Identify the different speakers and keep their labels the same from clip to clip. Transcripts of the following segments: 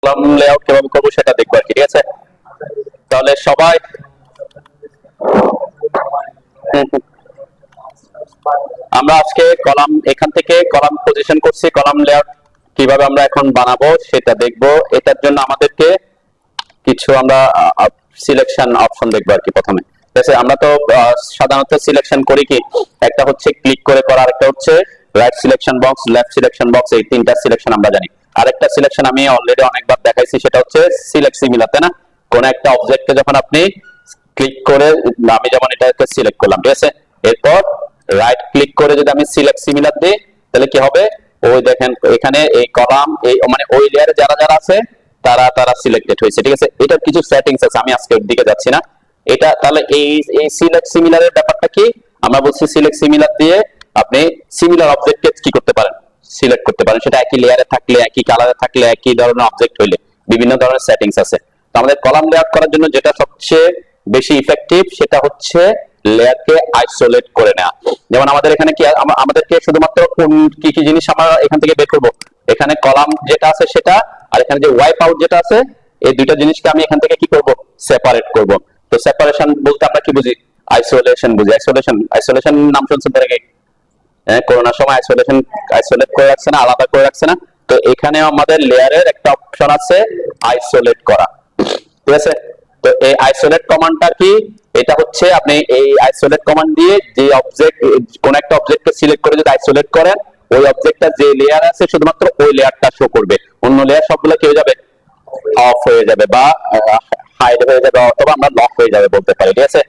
Speaker 1: Column layout কিভাবে করবো সেটা দেখবো আর কি, ঠিক আছে। তাহলে সবাই আমরা আজকে কলাম এখান থেকে কলাম পজিশন করছি, কলাম লেআউট কিভাবে আমরা এখন বানাবো সেটা দেখবো। এটার জন্য আমাদেরকে কিছু আমরা সিলেকশন অপশন দেখবো আর কি প্রথমে, ঠিক আছে। আমরা তো সাধারণত সিলেকশন করি কি, একটা হচ্ছে ক্লিক করে করা, আরেকটা হচ্ছে right selection box, left selection box, এই তিনটা সিলেকশন আমরা জানি। আরেকটা সিলেকশন আমি অলরেডি অনেকবার দেখাইছি, সেটা হচ্ছে সিলেক্ট সিমিলার, তাই না? কোন একটা অবজেক্টকে যখন আপনি ক্লিক করে, আমি যেমন এটাকে সিলেক্ট করলাম, ঠিক আছে, এরপর রাইট ক্লিক করে যদি আমি সিলেক্ট সিমিলার দিই তাহলে কি হবে, ওই দেখেন এখানে এই কলাম, এই মানে ওই লেয়ারে যারা যারা আছে তারা তারা সিলেক্টেড হয়েছে, ঠিক আছে। এটার কিছু সেটিংস আছে, আমি আজকে দিকে যাচ্ছি না। এটা তাহলে এই এই সিলেক্ট সিমিলারের ব্যাপারটা কি, আমরা বলছি সিলেক্ট সিমিলার দিয়ে আপনি সিমিলার অবজেক্টকে কি করতে পারেন, সিলেক্ট করতে পারেন। সেটা একই লেয়ারে থাকলে, একই কালারে থাকলে, একই ধরনের অবজেক্ট হইলে বিভিন্ন ধরনের সেটিংস আছে। তো আমাদের কলাম লেআউট করার জন্য যেটা সবচেয়ে বেশি ইফেক্টিভ সেটা হচ্ছে লেয়ারকে আইসোলেট করে নেওয়া। যেমন আমাদের এখানে কি, আমাদেরকে শুধুমাত্র কোন কি কি জিনিস আমরা এখান থেকে বের করবো, এখানে কলাম যেটা আছে সেটা, আর এখানে যে ওয়াইপ আউট যেটা আছে, এই দুইটা জিনিসকে আমি এখান থেকে কি করব, সেপারেট করব। তো সেপারেশন বলতে আমরা কি বুঝি, আইসোলেশন বুঝি। আইসোলেশন নাম শুনছেন তার আগে? হ্যাঁ, করোনার সময় আইসোলেট করে রাখছে না, আলাদা করে রাখছে না? তো এখানে আমাদের লেয়ারের একটা অপশন আছে আইসোলেট করা, ঠিক আছে। তো এই আইসোলেট কমান্ডটা কি, এটা হচ্ছে আপনি এই আইসোলেট কমান্ড দিয়ে যে অবজেক্ট, কোন একটা অবজেক্টকে সিলেক্ট করে যদি আইসোলেট করেন, ওই অবজেক্টটা যে লেয়ার আছে শুধুমাত্র ওই লেয়ারটা শো করবে, অন্য লেয়ার সবগুলো কি হয়ে যাবে, অফ হয়ে যাবে বা হাইড হয়ে যাবে, অথবা আমরা লক হয়ে যাবে বলতে পারি, ঠিক আছে।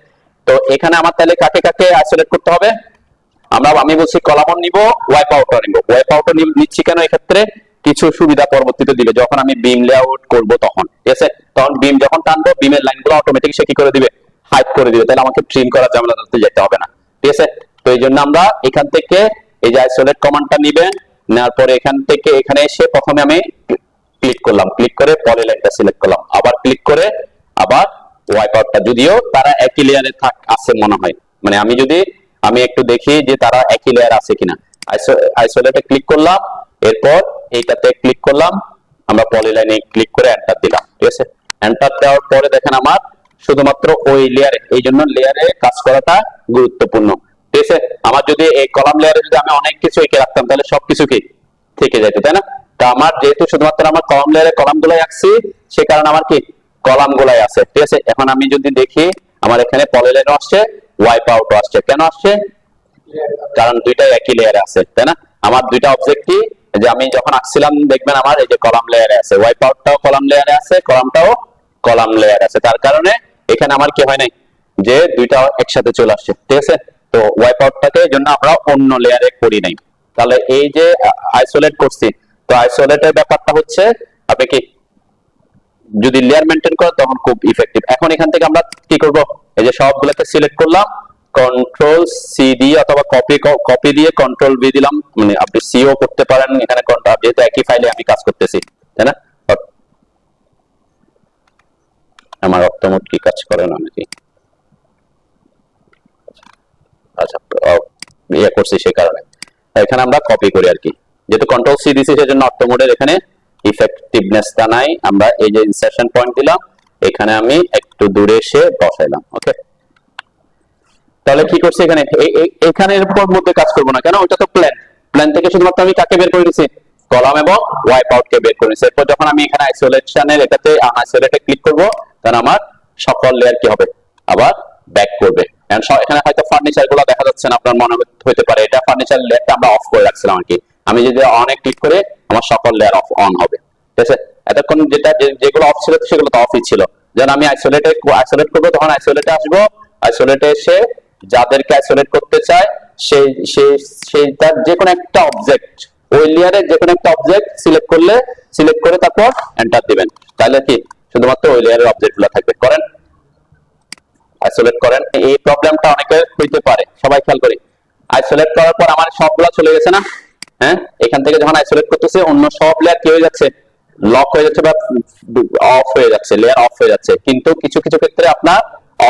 Speaker 1: তো এখানে আমার তাহলে কাকে কাকে আইসোলেট করতে হবে, আমি বলছি কলামও নিব, ওয়াইপ আউটও নিব। ওয়াইপ আউটও নিচ্ছি কেন, এই ক্ষেত্রে কিছু সুবিধা পরবর্তীতে দিবে, যখন আমি বিম লেআউট করব তখন, ঠিক আছে। তখন বিম যখন টানবো, বিমের লাইনগুলো অটোমেটিক সে কি করে দিবে, হাইড করে দিবে, তাহলে আমাকে ট্রিম করার ঝামেলাতে যেতে হবে না, ঠিক আছে। তো এই জন্য আমরা এখান থেকে এই যে আইসোলেট কমান্ডটা নিবেন, নেওয়ার পরে এখান থেকে এখানে এসে প্রথমে আমি ক্লিক করলাম, ক্লিক করে পলিলাইনটা সিলেক্ট করলাম, আবার ক্লিক করে আবার ওয়াইপ আউটটা, যদিও তারা একই লেয়ারে আছে মনে হয়, মানে আমি একটু দেখি যে তারা একই লেয়ার আছে কিনা। আইসোলেটে ক্লিক করলাম, এরপর এইটাতে ক্লিক করলাম, আমরা পলিলাইনে ক্লিক করে এন্টার দিলাম, ঠিক আছে। এন্টার দেওয়ার পরে দেখেন আমার শুধুমাত্র ওই লেয়ারে, এই জন্য লেয়ারে কাজ করাটা গুরুত্বপূর্ণ, ঠিক আছে। আমার যদি এই কলাম লেয়ারে যদি আমি অনেক কিছু এঁকে রাখতাম তাহলে সবকিছু কি থেকে যেত, তাই না? তা আমার যেহেতু শুধুমাত্র আমার কলাম লেয়ারে কলাম গুলাই আঁকছি, সে কারণে আমার কি কলাম গুলাই আছে, ঠিক আছে। এখন আমি যদি দেখি আমার এখানে পলিলাইনও আসছে, ওয়াইপ আউটও আসছে, কেন আসছে, কারণ দুইটাই একই লেয়ারে আছে, তাই না? আমার দুইটা অবজেক্টই যে আমি যখন আঁকছিলাম দেখবেন আমার এই যে কলাম লেয়ারে আছে, ওয়াইপ আউটটাও কলাম লেয়ারে আছে, কলামটাও কলাম লেয়ারে আছে, তার কারণে এখানে আমার কি হয় নাই যে দুইটা একসাথে চলে আসছে, ঠিক আছে। তো ওয়াইপ আউটটাকে এই জন্য আমরা অন্য লেয়ারে করি নাই। তাহলে এই যে আইসোলেট করছি, তো আইসোলেটের ব্যাপারটা হচ্ছে আপনি কি যদি লেয়ার মেনটেন করেন তখন খুব ইফেক্টিভ। এখন এখান থেকে আমরা কি করব, এই যে সবগুলোকে সিলেক্ট করলাম, কন্ট্রোল সি দিয়ে অথবা কপি দিয়ে কন্ট্রোল ভি দিলাম, মানে আপনি সিও করতে পারেন এখানে, যেহেতু একই ফাইলে আমি কাজ করতেছি, তাই না? আমার অটোমোড কি কাজ করে না নাকি, আচ্ছা ইয়ে করছি সেই কারণে এখানে আমরা কপি করি আর কি, যেহেতু কন্ট্রোল সি দিছি সেজন্য অটোমোডের এখানে ইফেক্টিভনেসটা নাই। আমরা এই যে ইনসারশন পয়েন্ট দিলাম, এখানে আমি একটু দূরে এসে বসাইলাম, ওকে। তাহলে কি করছি এখানে, এখানে এরপর মধ্যে কাজ করব না কেন, ওটা তো প্ল্যান থেকে শুধুমাত্র আমি কাকে বের করে দিছি, কলাম এবং ওয়াইপ আউট কে বের করে দিছি। এরপর যখন আমি এখানে আইসোলেশনের এটাতে আইসোলেটে ক্লিক করব, তখন আমার সকল লেয়ার কি হবে, আবার ব্যাক করবে। এখানে হয়তো ফার্নিচার গুলো দেখা যাচ্ছে না, আপনার মনে হতে পারে এটা ফার্নিচার লেয়ারটা আমরা অফ করে রাখছিলাম আর কি। আমি যদি অনে ক্লিক করে আমার সকল লেয়ার অন হবে, ঠিক আছে। এতক্ষণ যেগুলো অফ ছিল সেগুলো তো অফই ছিল। যখন আমি আইসোলেট করবো তখন আইসোলেটে আসবো, আইসোলেটে এসে যাদেরকে আইসোলেট করতে চায় সেই তার যে কোনো একটা অবজেক্ট, ওই লেয়ারের যে কোনো একটা অবজেক্ট সিলেক্ট করে তারপর এন্টার দিবেন, তাহলে কি শুধুমাত্র ওই লেয়ারের অবজেক্ট গুলো থাকবে। করেন, আইসোলেট করেন। এই প্রবলেমটা অনেকের হইতে পারে, সবাই খেয়াল করি। আইসোলেট করার পর আমার সবগুলো চলে গেছে না, হ্যাঁ? এখান থেকে যখন আইসোলেট করতেছে অন্য সব লেয়ার কি হয়ে যাচ্ছে, লক হয়ে যাচ্ছে বা অফ হয়ে যাচ্ছে, লেয়ার অফ হয়ে যাচ্ছে। কিন্তু কিছু কিছু ক্ষেত্রে আপনার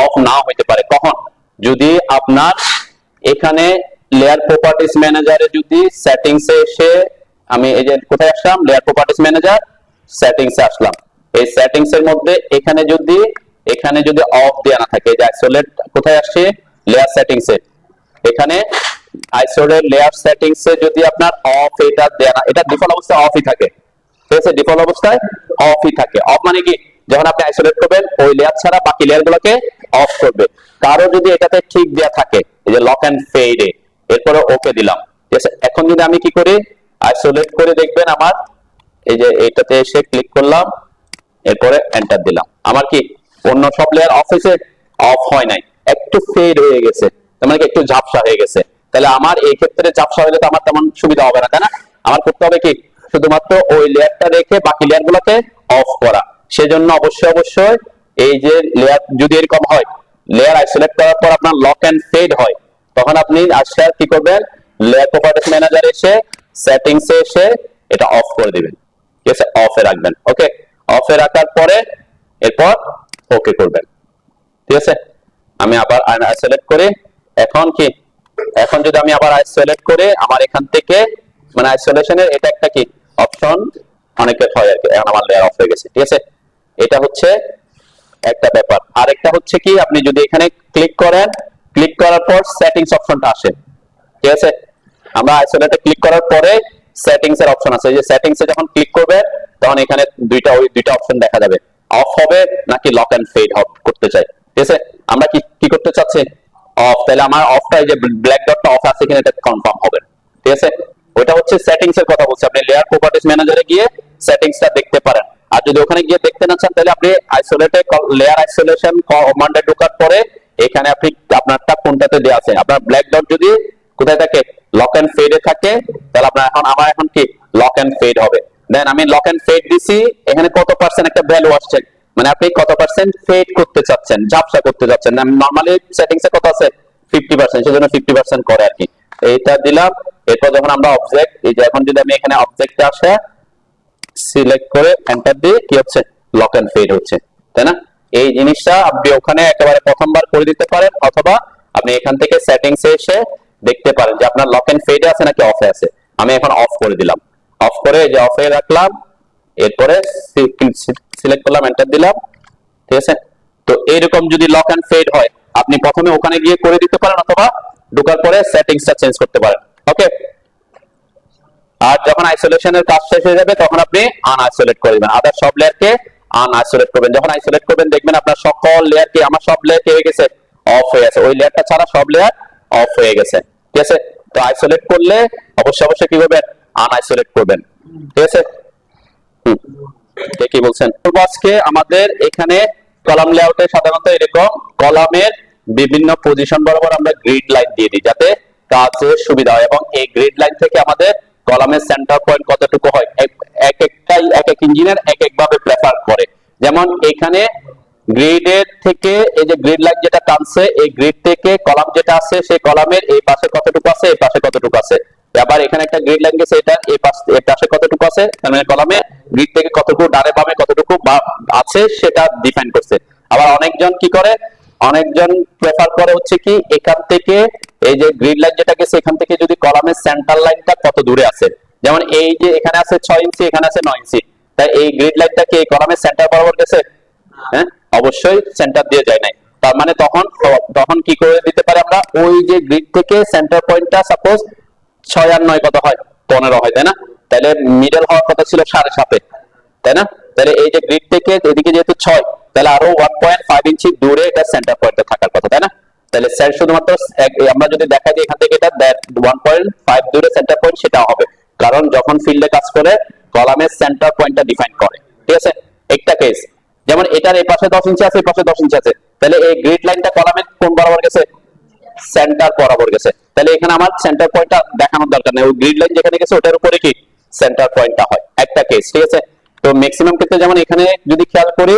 Speaker 1: অফ নাও হইতে পারে, কখন, যদি আপনার এখানে লেয়ার প্রপার্টিজ ম্যানেজারে যদি সেটিংসে এসে, আমি এই যে কোথায় আসলাম, লেয়ার প্রপার্টিজ ম্যানেজার, সেটিংসে আসলাম। এই সেটিংস এর মধ্যে এখানে যদি অফ দেয়া না থাকে, যে আইসোলেট কোথায় আসছে, লেয়ার সেটিংসে, এখানে আইসোলেট লেয়ার সেটিংসে যদি আপনার অফ এটা দেয়া না, এটা ডিফল্ট অবস্থায় অফই থাকে, ঠিক আছে, ডিফল্ট অবস্থায় অফই থাকে। অফ মানে কি, যখন আপনি আইসোলেট করবেন ওই লেয়ার ছাড়া বাকি লেয়ার গুলোকে অফ করবে। কারো যদি এটাতে ঠিক দেয়া থাকে, এই যে লক এন্ড ফেডে, এরপরে ওকে দিলাম, ঠিক আছে। এখন যদি আমি কি করি, আইসোলেট করে দেখবেন আমার এই যে এটাতে এসে ক্লিক করলাম, এরপরে এন্টার দিলাম, আমার কি অন্য সব লেয়ার অফ হয়েছে? অফ হয় নাই, একটু ফেড হয়ে গেছে, তার মানে একটু ঝাপসা হয়ে গেছে। তাহলে আমার এই ক্ষেত্রে ঝাপসা হলে তো আমার তেমন সুবিধা হবে না, তাই না? আমার করতে হবে কি, শুধুমাত্র ওই লেয়ারটা রেখে বাকি লেয়ার গুলোকে অফ করা। সেজন্য অবশ্যই এই যে লেয়ার যদি এরকম হয়, লেয়ার আইসোলেট করার পর আপনার লক এন্ড ফেড হয়, তখন আপনি আজকে কি করবেন, লেয়ার প্রপার্টিজ ম্যানেজার এসে সেটিংসে এসে এটা অফ করে দিবেন, ঠিক আছে, অফে রাখবেন। ওকে, অফে রাখার পরে এরপর ওকে করবেন, ঠিক আছে। আমি আবার আইসোলেট করে, এখন যদি আমি আবার আইসোলেট করে আমার এখান থেকে, মানে আইসোলেশনের এটা একটা কি অপশন অনেকের হয় আর কি, এখন আমার লেয়ার অফ হয়ে গেছে, ঠিক আছে। এটা হচ্ছে একটা ব্যাপার। আর একটা হচ্ছে কি, আপনি যদি এখানে ক্লিক করেন, ক্লিক করার পর সেটিংস অপশনটা আসে, ঠিক আছে। আমরা আইসোলেটে ক্লিক করার পরে সেটিংস এর অপশন আছে, যে সেটিংসে যখন ক্লিক করবে তখন এখানে দুইটা অপশন দেখা যাবে, অফ হবে নাকি লক এন্ড ফেড করতে চাই, ঠিক আছে। আমরা কি করতে চাচ্ছি, অফ। তাহলে আমার অফটা, এই যে ব্ল্যাক ডটটা অফ আছে কিনা এটা কনফার্ম হবে, ঠিক আছে। ওইটা হচ্ছে সেটিংস এর কথা বলছি, আপনি লেয়ার প্রপার্টিজ ম্যানেজারে গিয়ে সেটিংসটা দেখতে পারেন। আর যদি ওখানে গিয়ে দেখতে না চান, তাহলে আপনি আইসোলেটে লেয়ার আইসোলেশন কমান্ডে ঢোকার পরে এখানে আপনি আপনারটা কোনটাতে দেয়া আছে, আপনার ব্ল্যাক ডট যদি কোথায় থাকে, লক এন্ড ফেডে থাকে, তাহলে আপনার আমার এখন কি লক এন্ড ফেড হবে। দেন আমি লক এন্ড ফেড দিছি, এখানে কত পার্সেন্ট একটা ভ্যালু আসছে, মানে আপনি কত পার্সেন্ট ফেড করতে চাচ্ছেন, ঝাপসা করতে চাচ্ছেন। নরমালি সেটিংসে কত আছে, 50%, সেজন্য 50% করে আর কি। এইটা দিলাম। এরপর যখন আমরা অবজেক্ট, এই যে এখন যদি আমি এখানে অবজেক্টে আসে সিলেক্ট করে এন্টার দিয়ে, কি হচ্ছে, লক এন্ড ফেড হচ্ছে, তাই না? এই জিনিসটা আপনি ওখানে একেবারে প্রথমবার করে দিতে পারেন, অথবা আপনি এখান থেকে সেটিংসে এসে দেখতে পারেন যে আপনার লক এন্ড ফেডে আছে নাকি অফে আছে। আমি এখন অফ করে দিলাম, অফ করে যে অফে রাখলাম, এরপরে সিলেক্ট করলাম, এন্টার দিলাম, ঠিক আছে। তো এইরকম যদি লক এন্ড ফেড হয়, আপনি প্রথমে ওখানে গিয়ে করে দিতে পারেন, অথবা ঢোকার পরে সেটিংসটা চেঞ্জ করতে পারেন। ওকে, আর যখন আইসোলেশনের কাজ শেষ হয়ে যাবে তখন আপনি আনআইসোলেট করে দিবেন, আদার সব লেয়ারকে আনআইসোলেট করবেন। যখন আইসোলেট করবেন দেখবেন আপনার সকল লেয়ার কি, আমার সব লেয়ার কি হয়ে গেছে, অফ হয়ে গেছে, ওই লেয়ারটা ছাড়া সব লেয়ার অফ হয়ে গেছে, ঠিক আছে। তো আইসোলেট করলে অবশ্যই কি করবেন, আনআইসোলেট করবেন, ঠিক আছে। কি বলছেন, আজকে আমাদের এখানে কলাম লেআউটে সাধারণত এরকম কলামের বিভিন্ন পজিশন বরাবর আমরা গ্রিড লাইন দিয়ে দিই, যাতে কাজের সুবিধা হয়। এবং এই গ্রিড লাইন থেকে আমাদের কলামের সেন্টার পয়েন্ট কতটুকু হয়, এক এক ইঞ্জিনিয়ার এক এক ভাবে প্রেফার করে। যেমন এখানে গ্রিডের থেকে এই যে গ্রিড লাইন যেটা টানছে, এই গ্রিড থেকে কলাম যেটা আছে, সেই কলামের এই পাশে কতটুকু আছে, এই পাশে কতটুকু আছে। আবার এখানে একটা গ্রিড লাইন গেছে, এটা এই পাশে কতটুকু আছে, মানে কলামে গ্রিড থেকে কতটুকু ডানে বামে কতটুকু আছে সেটা ডিফাইন করছে। আবার অনেকজন কি করে, অনেকজন প্রেফার করে হচ্ছে কি, এখান থেকে এই যে গ্রিড লাইন যেটা গেছে, এখান থেকে যদি কলামের সেন্টার লাইনটা কত দূরে আছে, যেমন এই যে এখানে আছে 6 ইঞ্চি, এখানে আছে 9 ইঞ্চি, তাই এই গ্রিড লাইনটা কি এই কলামের সেন্টার বরাবর গেছে? হ্যাঁ, অবশ্যই সেন্টার দিয়ে যায় নাই। তার মানে তখন কি করে দিতে পারে আমরা, ওই যে গ্রিড থেকে সেন্টার পয়েন্টটা সাপোজ 6 আর 9 কত হয়, 15 হয়, তাই না? তাহলে মিডল হওয়ার কথা ছিল 7.5, তাই না? তাহলে এই যে গ্রিড থেকে এদিকে যেহেতু 6, তাহলে আরো 1.5 ইঞ্চি দূরে এটা সেন্টার পয়েন্টে থাকার কথা, তাই না? তাহলে স্যার শুধুমাত্র আমরা যদি দেখা দিই এখান থেকে এটা 1.5 দূরে সেন্টার পয়েন্ট, সেটা হবে, কারণ যখন ফিল্ডে কাজ করে কলামের সেন্টার পয়েন্টটা ডিফাইন করে, ঠিক আছে। একটা কেস, যেমন এটার এই পাশে 10 ইঞ্চি আছে, এই পাশে 10 ইঞ্চি আছে, তাহলে এই গ্রিড লাইনটা কলামের কোন বরাবর গেছে, সেন্টার বরাবর গেছে। তাহলে এখানে আমার সেন্টার পয়েন্টটা দেখানোর দরকার নেই, ওই গ্রিড লাইন যেখানে গেছে ওটার উপরে কি সেন্টার পয়েন্টটা হয়, একটা কেস, ঠিক আছে। তো ম্যাক্সিমাম ক্ষেত্রে যেমন এখানে যদি খেয়াল করি,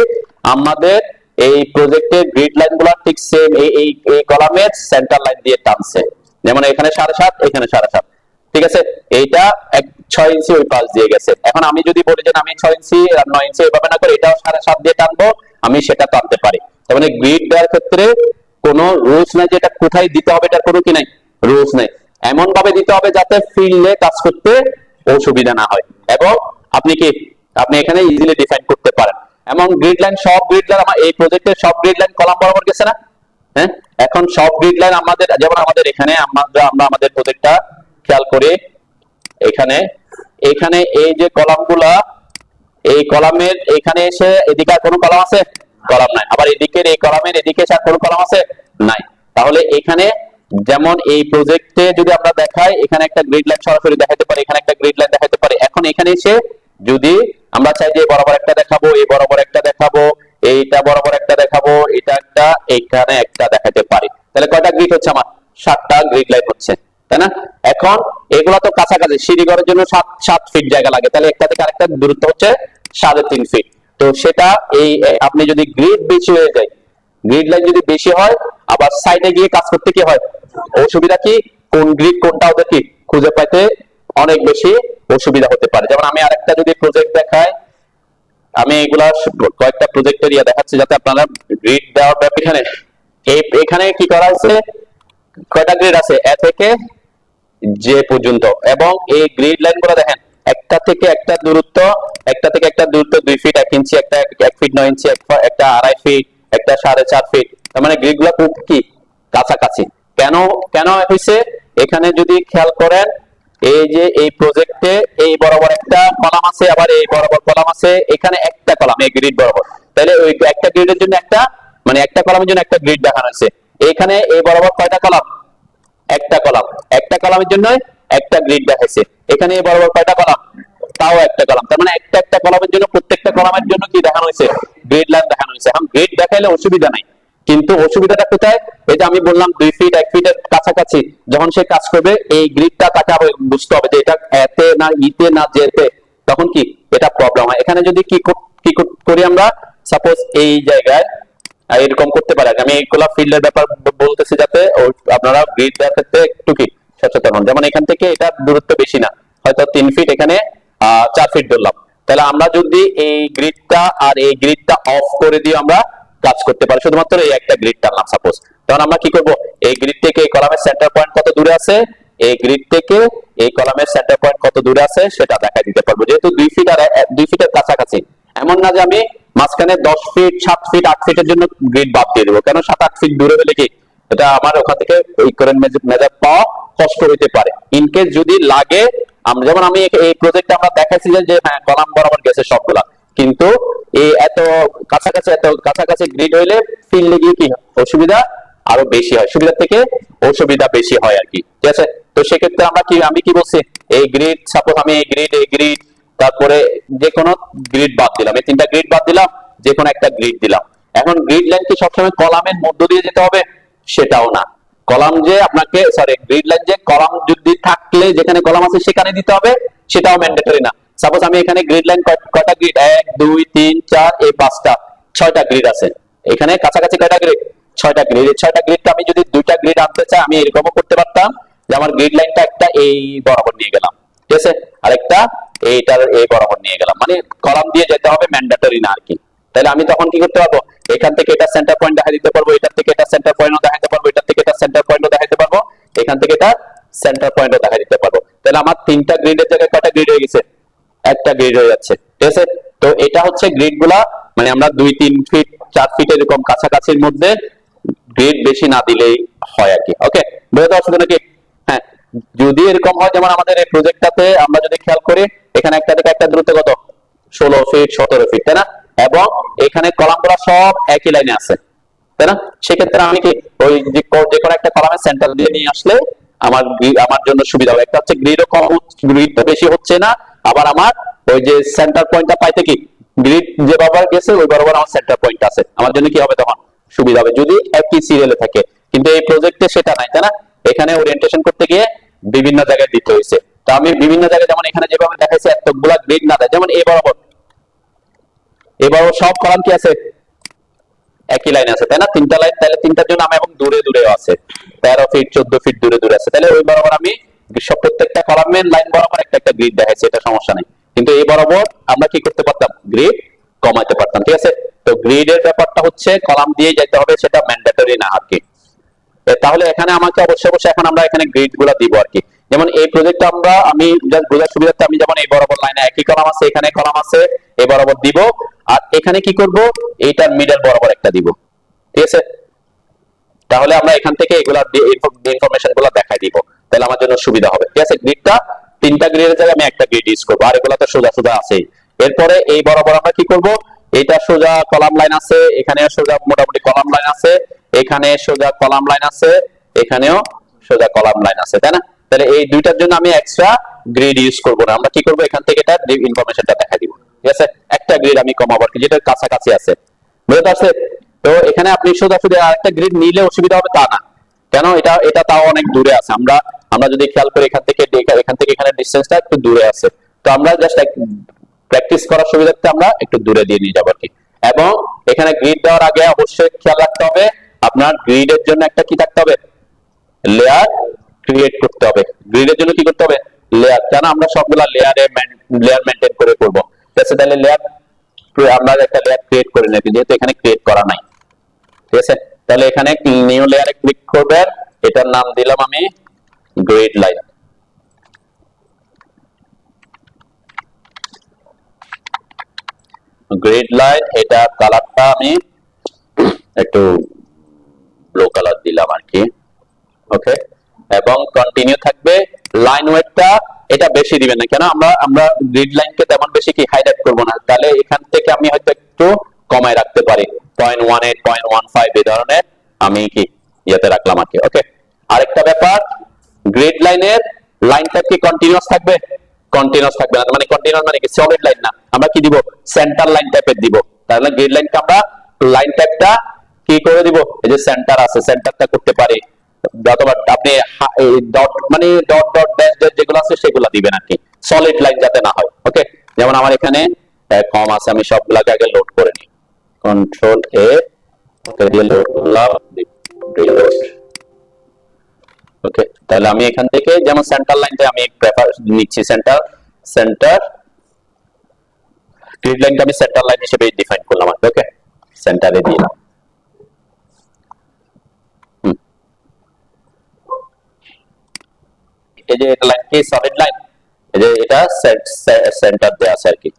Speaker 1: আমাদের এই প্রজেক্টের গ্রিড লাইন গুলো ঠিক সেম এই কলামের সেন্টার লাইন দিয়ে টানছে, যেমন এখানে 7.5, এখানে 7.5, ঠিক আছে। এইটা 6 ইঞ্চি ওই পাশ দিয়ে গেছে। এখন আমি যদি বলি যে আমি 6 ইঞ্চি আর 9 ইঞ্চি এভাবে না করে এটাও 7.5 দিয়ে টানবো, আমি সেটা টানতে পারি। তার মানে গ্রিড দেওয়ার ক্ষেত্রে কোনো রুলস নাই যে এটা কোথায় দিতে হবে, এটা কোনো কি নাই, রুলস নাই। এমন ভাবে দিতে হবে যাতে ফিল্ডে কাজ করতে অসুবিধা না হয়, এবং আপনি কি আপনি এখানে ইজিলি ডিফাইন করতে পারেন। এবং গ্রিড লাইন, সব গ্রিড লাইন আমার এই প্রজেক্টের সব গ্রিড লাইন কলাম বরাবর গেছে না? হ্যাঁ, এখন সব গ্রিড লাইন আমাদের, যেমন আমাদের এখানে আমরা আমাদের প্রজেক্টটা খেয়াল করি, এখানে এখানে এই যে কলামগুলা, এই কলামের এখানে এসে এদিকে আর কোনো কলাম আছে? কলাম নাই। আবার এদিকের এই কলামের এদিকে এসে আর কোনো কলাম আছে? নাই। তাহলে এখানে যেমন এই প্রজেক্টে যদি আমরা দেখাই, এখানে একটা গ্রিড লাইন সরাসরি দেখাতে পারি, এখানে একটা গ্রিড লাইন দেখাতে পারি। এখন এখানে এসে যদি আমরা চাই যে বরাবর একটা দেখাবো, এই বরাবর একটা দেখাবো, এইটা বরাবর একটা দেখাবো, এটা একটা, এখানে একটা দেখাতে পারি, তাহলে কয়টা গ্রিড হচ্ছে আমার? 7টা গ্রিড লাইন হচ্ছে, তাই না? এখন এগুলো তো কাছাকাছি, সিঁড়িঘরের জন্য 7 ফিট জায়গা লাগে, তাহলে একটা থেকে আরেকটা দূরত্ব হচ্ছে 3.5 ফিট। তো সেটা এই আপনি যদি গ্রিড বেশি হয়ে যায়, গ্রিড লাইন যদি বেশি হয়, আবার সাইডে গিয়ে কাজ করতে কি হয়, অসুবিধা কি, কোন গ্রিড কোনটা ওদের কি খুঁজে পাইতে অনেক বেশি অসুবিধা হতে পারে। যেমন আমি আরেকটা যদি প্রজেক্ট দেখাই, আমি এগুলা কয়েকটা প্রজেক্টের ইয়া দেখাচ্ছি যাতে আপনারা গ্রিড দেওয়ার ব্যাপারে, এখানে কি করা হয়েছে, কয়টা গ্রিড আছে এ থেকে যে পর্যন্ত, এবং এই গ্রিড লাইন গুলো দেখেন, একটা থেকে একটা দূরত্ব, একটা থেকে একটা দূরত্ব 2 ফিট 1 ইঞ্চি, একটা 1 ফিট 9 ইঞ্চি, একটা 2.5 ফিট, একটা 4.5 ফিট। তার মানে গ্রিড গুলো খুব কি কাছাকাছি। কেন কেন হয়েছে, এখানে যদি খেয়াল করেন, এই যে এই প্রজেক্টে এই বরাবর একটা কলাম আছে, আবার এই বরাবর কলাম আছে, এখানে একটা কলাম এই গ্রিড বরাবর, তাহলে ওই একটা গ্রিডের জন্য একটা, মানে একটা কলামের জন্য একটা গ্রিড দেখানো হয়েছে। এখানে এই বরাবর কয়টা কলাম? একটা কলাম, একটা কলামের জন্য একটা গ্রিড দেখাইছে। এখানে এই বরাবর কয়টা কলাম? তাও একটা কলাম। তার মানে একটা একটা কলামের জন্য, প্রত্যেকটা কলামের জন্য কি দেখানো হয়েছে? গ্রিড লাইন দেখানো হয়েছে। এখন গ্রিড দেখাইলে অসুবিধা নাই, কিন্তু অসুবিধাটা কোথায়? এই যে আমি বললাম 2 ফিট 1 ফিটের কাছাকাছি যখন সে কাজ করবে, এই গ্রিডটা তাকে আবার বুঝতে হবে যে এটা এতে না ইতে না যেতে, তখন কি এটা প্রবলেম হয়। এখানে যদি কি করি আমরা, সাপোজ এই জায়গায় এরকম করতে পারে, আমি এইগুলা ফিল্ডের ব্যাপার বলতেছি যাতে আপনারা গ্রিড দেওয়ার ক্ষেত্রে একটু কি সচেতন হন। যেমন এখান থেকে এটা দূরত্ব বেশি না, হয়তো 3 ফিট, এখানে 4 ফিট ধরলাম, তাহলে আমরা যদি এই গ্রিডটা আর এই গ্রিডটা অফ করে দিয়ে আমরা কাজ করতে পারি, শুধুমাত্র এই একটা গ্রিড টানলাম সাপোজ, তখন আমরা কি করব, এই গ্রিড থেকে এই কলামের সেন্টার পয়েন্ট কত দূরে আছে, এই গ্রিড থেকে এই কলামের সেন্টার পয়েন্ট কত দূরে আছে সেটা দেখাই দিতে পারবো, যেহেতু 2 ফিট আর 2 ফিটের কাছাকাছি। এমন না যে আমি মাঝখানে 10 ফিট 7 ফিট 8 ফিটের জন্য গ্রিড বাদ দিয়ে দেবো, কেন 7-8 ফিট দূরে হলে কি এটা আমার ওখান থেকে এই কারেন্ট মেজার পাওয়া কষ্ট হইতে পারে। ইনকেস যদি লাগে, যেমন আমি এই প্রজেক্টে আমরা দেখাইছি যে হ্যাঁ কলাম বরাবর গেছে সবগুলা, কিন্তু এই এত কাছাকাছি গ্রিড হইলে ফিল্ডে গিয়ে কি অসুবিধা আরো বেশি হয়, সুবিধা থেকে অসুবিধা বেশি হয় আর কি, ঠিক আছে? তো সেক্ষেত্রে আমি কি বলছি, এই গ্রিড, সাপোজ আমি এই গ্রিড তারপরে যে কোনো গ্রিড বাদ দিলাম, এই 3টা গ্রিড বাদ দিলাম, যে কোনো একটা গ্রিড দিলাম। এখন গ্রিড লাইন কি সবসময় কলামের মধ্য দিয়ে যেতে হবে? সেটাও না। কলাম যে আপনাকে, গ্রিড লাইন যে কলাম যদি থাকলে যেখানে কলাম আছে সেখানে দিতে হবে, সেটাও ম্যান্ডেটরি না। সাপোজ আমি এখানে গ্রিড লাইন কয়টা গ্রিড, 1 2 3 4 এই 5টা 6টা গ্রিড আছে, এখানে কাছাকাছি কয়টা গ্রিড? 6টা গ্রিড। এই 6টা গ্রিডটা আমি যদি 2টা গ্রিড আনতে চাই, আমি এরকমও করতে পারতাম যে আমার গ্রিড লাইনটা একটা এই বরাবর নিয়ে গেলাম, ঠিক আছে, আরেকটা এইটার এই বরাবর নিয়ে গেলাম, মানে কলাম দিয়ে যেতে হবে, ম্যান্ডেটরি না আর কি। তাহলে আমি তখন কি করতে পারবো, এখান থেকে এটা সেন্টার পয়েন্ট দেখা দিতে পারবো, এটার থেকে এটা সেন্টার পয়েন্টও দেখাতে পারবো, এটার থেকে এটা সেন্টার পয়েন্টও দেখাতে পারবো, এখান থেকে এটা সেন্টার পয়েন্টও দেখা দিতে পারবো। তাহলে আমার 3টা গ্রিডের জায়গায় কয়টা গ্রিড হয়ে গেছে? একটা গ্রিড হয়ে যাচ্ছে, ঠিক আছে? তো এটা হচ্ছে গ্রিড গুলা, মানে আমরা 2 3 ফিট 4 ফিট এরকম কাছাকাছির মধ্যে গ্রিড বেশি না দিলেই হয় আর কি। ওকে, বুঝতে পারছো নাকি? হ্যাঁ, যদি এরকম হয়, যেমন আমাদের এই প্রজেক্টটাতে আমরা যদি খেয়াল করি, এখানে একটা থেকে একটা দূরত্ব কত, 16 ফিট 17 ফিট, তাই না? এবং এখানে কলামগুলো সব একই লাইনে আছে, তাই না? সেক্ষেত্রে আমি কি ওই যে কোনো একটা কলামের সেন্টার দিয়ে নিয়ে আসলে আমার জন্য সুবিধা হবে। একটা হচ্ছে গ্রিডটা বেশি হচ্ছে না, আবার আমার ওই যে সেন্টার পয়েন্টটা পাইতে কি গ্রিড যে বরাবর গেছে ওই বরাবর আমার সেন্টার পয়েন্ট আছে, আমার জন্য কি হবে তখন সুবিধা হবে, যদি একই সিরিয়ালে থাকে। কিন্তু এই প্রজেক্টে সেটা নাই, তাই না? এখানে ওরিয়েন্টেশন করতে গিয়ে বিভিন্ন জায়গায় দিতে হয়েছে। তো আমি বিভিন্ন জায়গায়, যেমন এখানে যেভাবে দেখাইছে এতগুলা গ্রিড না দেয়, যেমন এই বরাবর সব কলাম কি আছে, একই লাইনে আছে, তাই না? 3টা লাইন, তাহলে 3টার জন্য আমি এবং দূরে দূরেও আছে, 13 ফিট 14 ফিট দূরে আছে, তাহলে ওই বরাবর আমি সব প্রত্যেকটা কলামের লাইন বরাবর একটা একটা গ্রিড দেখাইছে, এটা সমস্যা নেই। কিন্তু এই বরাবর আমরা কি করতে পারতাম, গ্রিড কমাইতে পারতাম, ঠিক আছে? তো গ্রিডের ব্যাপারটা হচ্ছে কলাম দিয়ে যেতে হবে, সেটা ম্যান্ডেটরি না আর কি। তাহলে এখানে আমাকে অবশ্যই এখন আমরা এখানে গ্রিড গুলা দিব আর কি। যেমন এই প্রজেক্টটা আমি জাস্ট বোঝার সুবিধার্থে আমি যেমন এই বরাবর লাইনে একই কলাম আছে, এখানে কলাম আছে, এই বরাবর দিব, আর এখানে কি করব, এইটার মিডল বরাবর একটা দিব, ঠিক আছে? তাহলে আমরা এখান থেকে এগুলা ইনফরমেশন গুলো দেখাই দিব, তাহলে আমার জন্য সুবিধা হবে, ঠিক আছে? গ্রিডটা 3টা গ্রিডের জায়গায় আমি একটা গ্রিড ইউজ করব, আর এগুলা তো সোজা সোজা আছেই। এরপরে এই বরাবর আমরা কি করব, এটা সোজা কলাম লাইন আছে, এখানে সোজা মোটামুটি কলাম লাইন আছে, এখানে সোজা কলাম লাইন আছে, এখানেও সোজা কলাম লাইন আছে, তাই না? তাহলে এই দুইটার জন্য আমি এক্সট্রা গ্রিড ইউজ করব না, আমরা কি করব, এখান থেকে এটা ইনফরমেশনটা দেখাই দিব, ঠিক আছে? একটা গ্রিড আমি কমাবো আর কি, যেটা কাছাকাছি আছে, বুঝতে পারছেন? তো এখানে আপনি সোজা সোজা আরেকটা গ্রিড নিলে অসুবিধা হবে তা না, কেন, এটা তাও অনেক দূরে আছে, আমরা যদি খেয়াল করি এখান থেকে এখানে ডিসটেন্সটা একটু দূরে আছে, তো আমরা জাস্ট প্র্যাকটিস করার সুবিধার্থে আমরা একটু দূরে দিয়ে নিয়ে যাবো আর কি। এবং এখানে গ্রিড দেওয়ার আগে অবশ্যই খেয়াল রাখতে হবে আপনার গ্রিডের জন্য একটা কি থাকতে হবে, লেয়ার ক্রিয়েট করতে হবে। গ্রিডের জন্য কি করতে হবে, লেয়ার, কেন আমরা সবগুলা লেয়ার মেনটেন করে করবো, তাহলে লেয়ার আমরা একটা লেয়ার ক্রিয়েট করে নেব, যেহেতু এখানে ক্রিয়েট করা নাই, ঠিক আছে? তাহলে এখানে নিউ লেয়ারে ক্লিক করবেন, এটার নাম দিলাম আমি গ্রিড লাইন। গ্রিড লাইন, এটা কালারটা আমি একটু ব্লু কালার দিলাম আর কি, ওকে? এবং কন্টিনিউ থাকবে। লাইন ওয়েটটা এটা বেশি দিবেন না, কেন আমরা গ্রিড লাইনকে তেমন বেশি কি হাইলাইট করব না, তাহলে এখান থেকে আমি হয়তো একটু কমায় রাখতে পারি, 0.18 0.15 এই ধরনের আমি কি ইয়াতে রাখলাম আর কি, ওকে? আরেকটা ব্যাপার, গ্রিড লাইনের লাইনটা কি কন্টিনিউয়াস থাকবে, কন্টিনিউয়াস থাকবে না, মানে কন্টিনিউয়াস মানে কি সলিড লাইন না, আমরা কি দিব, সেন্টার লাইন টাইপের দিব। তাহলে গ্রিড লাইনটা আমরা লাইন টাইপটা কি করে দিব, এই যে সেন্টার আছে, সেন্টারটা করতে পারি, অথবা আপনি ডট মানে ডট ডট ড্যাশ ড্যাশ যেগুলো আছে সেগুলো দিবেন আর কি, সলিড লাইন যাতে না হয়, ওকে? যেমন আমার এখানে কম আছে, আমি সবগুলাকে আগে লোড করে নিই, কন্ট্রোল এ, ওকে, দিয়ে লোড করলাম, রিলোড, ওকে? তাহলে আমি এখান থেকে যেমন সেন্টার লাইনটা আমি প্রেফার নিচ্ছি, সেন্টার গ্রিড লাইনটা আমি সেন্টার লাইন হিসেবে ডিফাইন করলাম, ওকে? সেন্টারে দিলাম। এই যে এটা লাইন কি সলিড লাইন, এই যে এটা সেন্টার দেয়া আছে আর কি,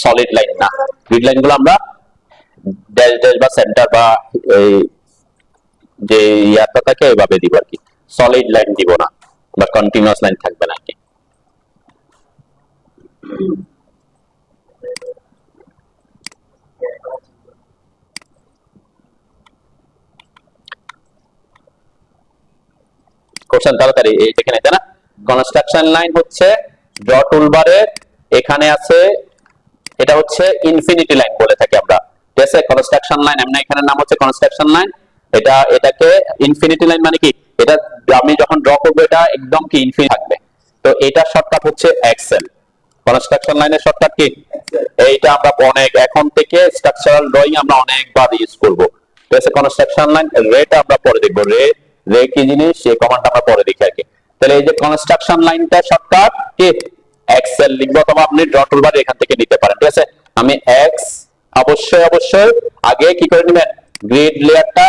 Speaker 1: সলিড লাইন না। গ্রিড লাইনগুলো আমরা ড্যাশ ড্যাশ বা সেন্টার বা এই যে ইয়াটা থাকে এইভাবে দিব আর কি, সলিড লাইন দিব না, বা কন্টিনিউয়াস লাইন থাকবে না আর কি। কোশ্চেন তাড়াতাড়ি এই দেখেন, এটা না কনস্ট্রাকশন লাইন হচ্ছে ড্র টুলবারের এখানে আছে, এটা হচ্ছে ইনফিনিটি লাইন বলে থাকি আমরা, ঠিক আছে? কনস্ট্রাকশন লাইন এমনি এখানে নাম হচ্ছে কনস্ট্রাকশন লাইন, এটাকে ইনফিনিটি লাইন মানে কি, এটা আমি যখন ড্র করব এটা একদম কি ইনফিনিটি থাকবে, তো এটার শর্টকাট হচ্ছে এক্সেল। কনস্ট্রাকশন লাইনের শর্টকাট কি, এইটা আমরা অনেক এখন থেকে স্ট্রাকচারাল ড্রয়িং আমরা অনেকবার ইউজ করব, ঠিক আছে? কনস্ট্রাকশন লাইন রেটা আমরা পরে দেখব, রে কি জিনিস সেই কমান্ডটা আমরা পরে দেখি আর কি। তাহলে এই যে কনস্ট্রাকশন লাইনটা শর্টকাট কি এক্সেল লিখবো, অথবা আপনি ড্র টুলবার এখান থেকে নিতে পারেন, ঠিক আছে? আমি এক্স অবশ্যই আগে কি করে নেবেন, গ্রিড লেয়ারটা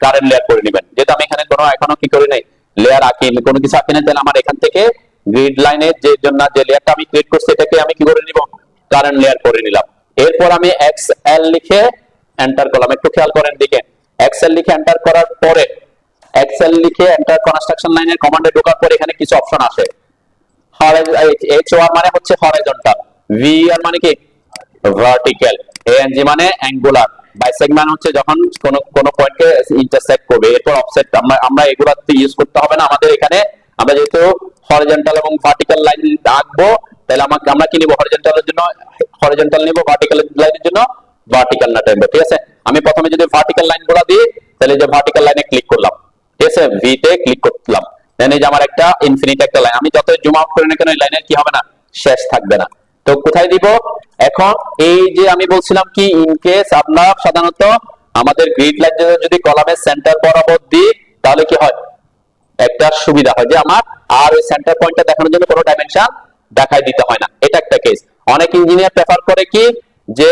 Speaker 1: কারেন্ট লেয়ার করে নেবেন, যেহেতু আমি এখানে এখনো কি করে নাই, লেয়ার আঁকি কোনো কিছু আঁকি না, তাহলে আমার এখান থেকে গ্রিড লাইনের যে জন্য যে লেয়ারটা আমি ক্রিয়েট করছি এটাকে আমি কি করে নিব, কারেন্ট লেয়ার করে নিলাম। এরপর আমি এক্সএল লিখে এন্টার করলাম, একটু খেয়াল করেন দিকে, এক্সএল লিখে এন্টার করার পরে, এক্সএল লিখে এন্টার কনস্ট্রাকশন লাইনের কমান্ডে ঢোকার পরে এখানে কিছু অপশন আসে, এইচওআর মানে হচ্ছে হরাইজন্টাল, ভিআর মানে কি ভার্টিক্যাল, এএনজি মানে অ্যাঙ্গুলার, বাইসেক্ট মানে হচ্ছে যখন কোন পয়েন্টকে ইন্টারসেক্ট করবে। এরপর অফসেট আমরা এগুলাতে ইউজ করতে হবে না, আমাদের এখানে আমরা যেহেতু হরিজন্টাল এবং ভার্টিক্যাল লাইন আঁকবো, তাহলে আমরা কি নিব, হরিজন্টালের জন্য হরিজন্টাল নিব, ভার্টিক্যাল লাইনের জন্য ভার্টিক্যাল না টাইপ, ঠিক আছে? আমি প্রথমে যদি ভার্টিক্যাল লাইনগুলো দিই, তাহলে যে ভার্টিক্যাল লাইনে ক্লিক করলাম, ঠিক আছে? ভি তে ক্লিক করলাম, দেন এই যে আমার একটা ইনফিনিট একটা লাইন, আমি যত জুম আউট করি না কেন এই লাইনের কি হবে না, শেষ থাকবে না। তো কোথায় দিব এখন, এই যে আমি বলছিলাম কি ইন কেস আমরা সাধারণত আমাদের গ্রিড লাইন যদি কলামের সেন্টার বরাবর দিই, তাহলে কি হয়, একটা সুবিধা হয় যে আমার আর ওই সেন্টার পয়েন্টটা দেখানোর জন্য কোনো ডাইমেনশন দেখাই দিতে হয় না, এটা একটা কেস। অনেক ইঞ্জিনিয়ার প্রেফার করে কি যে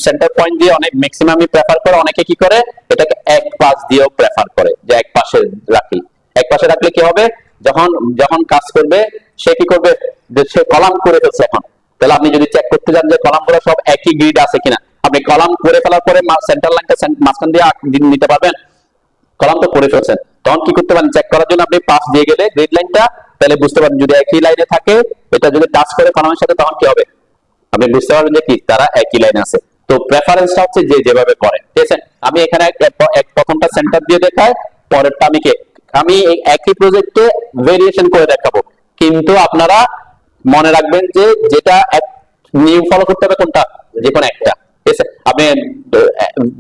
Speaker 1: সেন্টার পয়েন্ট দিয়ে অনেক ম্যাক্সিমামই প্রেফার করে, অনেকে কি করে এটাকে এক পাশ দিয়েও প্রেফার করে, যে এক পাশে রাখি। এক পাশে রাখলে কি হবে, যখন যখন কাজ করবে সে কি করবে, যে সে কলাম করে ফেলছে এখন, তাহলে আপনি যদি চেক করতে যান যে কলামগুলো সব একই গ্রিড আছে কিনা, আপনি কলাম করে ফেলার পরে সেন্টার লাইনটা মাঝখান দিয়ে নিতে পারবেন? কলাম তো করে ফেলছেন, তখন কি করতে পারেন, চেক করার জন্য আপনি পাশ দিয়ে গেলে গ্রিড লাইনটা, তাহলে বুঝতে পারেন যদি একই লাইনে থাকে, এটা যদি টাচ করে কলামের সাথে, তখন কি হবে, আপনি বুঝতে পারবেন যে কি তারা একই লাইনে আছে। তো প্রেফারেন্সটা হচ্ছে যে যেভাবে করে, ঠিক আছে। আমি এখানে প্রথমটা সেন্টার দিয়ে দেখাই, পরেরটা আমি একই প্রজেক্টে ভেরিয়েশন করে দেখাবো, কিন্তু আপনারা মনে রাখবেন যে যেটা নিয়ম ফলো করতে হবে কোনটা, যে কোনো একটা, ঠিক আছে। আপনি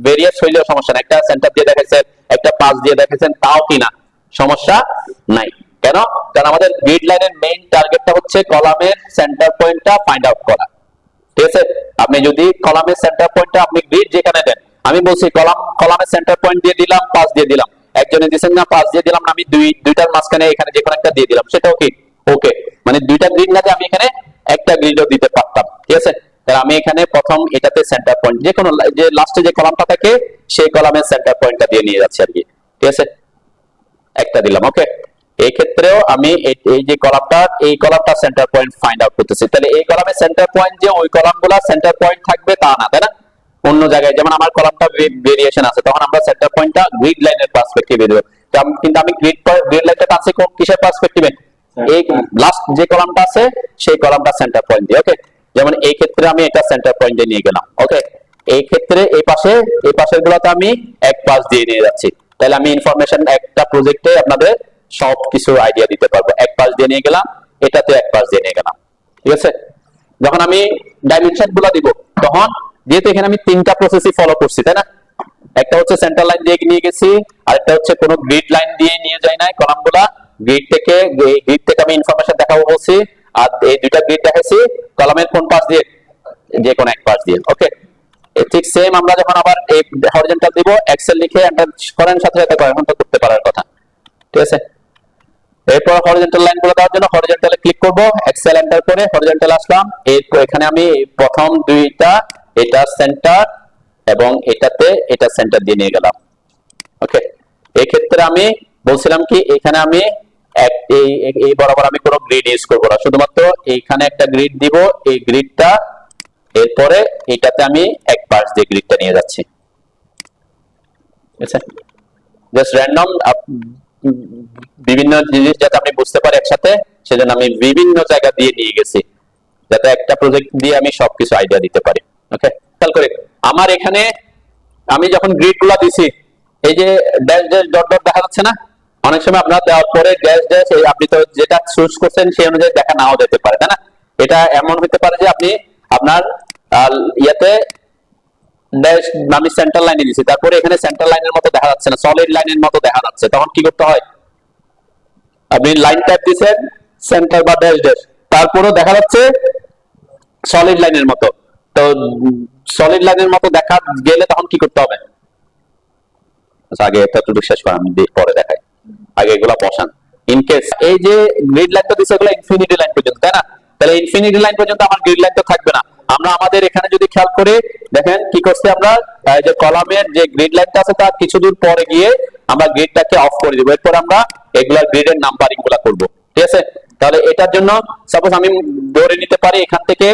Speaker 1: ভেরিয়েস হইলেও সমস্যা নাই, একটা সেন্টার দিয়ে দেখাইছেন, একটা পাস দিয়ে দেখাইছেন, তাও কিনা সমস্যা নাই। কেন? কারণ আমাদের গ্রিড লাইনের মেইন টার্গেটটা হচ্ছে কলামের সেন্টার পয়েন্টটা ফাইন্ড আউট করা, ঠিক আছে। আপনি যদি কলামের সেন্টার পয়েন্টটা আপনি গ্রিড যেখানে দেন, আমি বলছি কলামের সেন্টার পয়েন্ট দিয়ে দিলাম, পাস দিয়ে দিলাম, একজনে দিচ্ছেন না পাস দিয়ে দিলাম, আমি দুইটার মাঝখানে এখানে যে কোনো একটা দিয়ে দিলাম, সেটাও কি ওকে, মানে দুইটা গ্রিড না দিয়ে আমি এখানে একটা গ্রিডও দিতে পারতাম, ঠিক আছে। তাহলে আমি এখানে প্রথম এটাতে সেন্টার পয়েন্ট, যে কোনো যে লাস্টে যে কলামটা থাকে সেই কলামের সেন্টার পয়েন্টটা দিয়ে নিয়ে যাচ্ছি আর কি, ঠিক আছে, একটা দিলাম, ওকে। এই ক্ষেত্রেও আমি এই যে কলামটা সেন্টার পয়েন্ট ফাইন্ড আউট করতেছি। তাহলে এই কলামের সেন্টার পয়েন্ট যে ওই কলামগুলো সেন্টার পয়েন্ট থাকবে তা না, তাই না, অন্য জায়গায়, যেমন আমার কলামটা ভেরিয়েশন আছে, তখন আমরা সেন্টার পয়েন্টটা গ্রিড লাইনের পার্সপেক্টিভে দেব, কিন্তু আমি গ্রিড লাইনটা টানছি কিসের পার্সপেক্টিভে, এই লাস্ট যে কলামটা আছে সেই কলামটা সেন্টার পয়েন্ট দিয়ে, ওকে। যেমন এই ক্ষেত্রে আমি এটা সেন্টার পয়েন্টে নিয়ে গেলাম, ওকে। এই ক্ষেত্রে এই পাশের গুলোতে আমি এক পাশ দিয়ে নিয়ে যাচ্ছি, তাহলে আমি ইনফরমেশন একটা প্রজেক্টে আপনাদের সব কিছু আইডিয়া দিতে পারবো। এক পাশ দিয়ে নিয়ে গেলাম, এটাতে এক পাশ দিয়ে নিয়ে গেলাম, ঠিক আছে। যখন আমি ডাইমেনশন গুলো দিব, তখন যেহেতু এখানে আমি তিনটা প্রসেসই ফলো করছি, তাই না, একটা হচ্ছে সেন্টার লাইন দিয়ে নিয়ে গেছি, আরেকটা হচ্ছে কোনো গ্রিড লাইন দিয়ে নিয়ে যাই নাই কলামগুলা, গ্রিড থেকে আমি ইনফরমেশন দেখাবো বলছি, আর এই দুইটা গ্রিড দেখাইছি কলামের কোন পাশ দিয়ে, যে কোনো এক পাশ দিয়ে, ওকে। ঠিক সেম আমরা যখন আবার এই হরিজন্টাল দিব, এক্সেল লিখে এন্টার করেন, সাথে সাথে এখন তো করতে পারার কথা, ঠিক আছে। এরপর হরিজন্টাল লাইনগুলো দেওয়ার জন্য হরিজন্টালে ক্লিক করব, এক্সেল এন্টার করে হরিজন্টাল আসলাম। এরপর এখানে আমি প্রথম দুইটা, এটা সেন্টার এবং এটা সেন্টার দিয়ে নিয়ে গেলাম, ওকে। এই ক্ষেত্রে আমি বলছিলাম কি, এখানে আমি এই বরাবর আমি কোনো গ্রিড ইউজ করব না, শুধুমাত্র এইখানে একটা গ্রিড দিব, এই গ্রিডটা, এরপরে এটাতে আমি এক পাশ দিয়ে গ্রিডটা নিয়ে যাচ্ছি, ঠিক আছে। জাস্ট র্যান্ডম বিভিন্ন জিনিস যাতে আপনি বুঝতে পারেন একসাথে, সেজন্য আমি বিভিন্ন জায়গা দিয়ে নিয়ে গেছি, যাতে একটা প্রজেক্ট দিয়ে আমি সবকিছু আইডিয়া দিতে পারি, ওকে। খেয়াল করে আমার এখানে আমি যখন গ্রিড গুলা দিছি, এই যে ড্যাশ ড্যাশ ডট ডট দেখা যাচ্ছে না, অনেক সময় আপনার দেওয়ার পরে ড্যাশ ড্যাশ আপনি তো যেটা চুজ করছেন সেই অনুযায়ী দেখা নাও যেতে পারে, তাই না। এটা এমন হতে পারে যে আপনি আপনার ইয়াতে ড্যাশ আমি সেন্টার লাইনে দিছি, তারপরে এখানে সেন্টার লাইনের মতো দেখা যাচ্ছে না, সলিড লাইনের মতো দেখা যাচ্ছে, তখন কি করতে হয়, আপনি লাইন টাইপ দিয়েছেন সেন্টার বা ড্যাশ ড্যাশ, তারপরেও দেখা যাচ্ছে সলিড লাইনের মতো, তো সলিড লাইনের মতো দেখা গেলে তখন কি করতে হবে, আগে এটা একটু বিশ্বাস করেন, আমি পরে দেখাই, আগে এগুলা বসান। ইন কেস এই যে গ্রিড লাইনটা দিছে এগুলো ইনফিনিটি লাইন পর্যন্ত, তাই না, তাহলে ইনফিনিটি লাইন পর্যন্ত আমার গ্রিড লাইন তো থাকবে না। আমরা আমাদের এখানে যদি খেয়াল করে দেখেন কি করছি আমরা, যে কলামের যে গ্রিড লাইনটা আছে তার কিছু দূর পরে গিয়ে আমরা গ্রিডটাকে অফ করে দিব, এরপর আমরা এগুলা গ্রিডের নাম্বারিং গুলা করবো, ঠিক আছে। তাহলে এটার জন্য সাপোজ আমি ধরে নিতে পারি এখান থেকে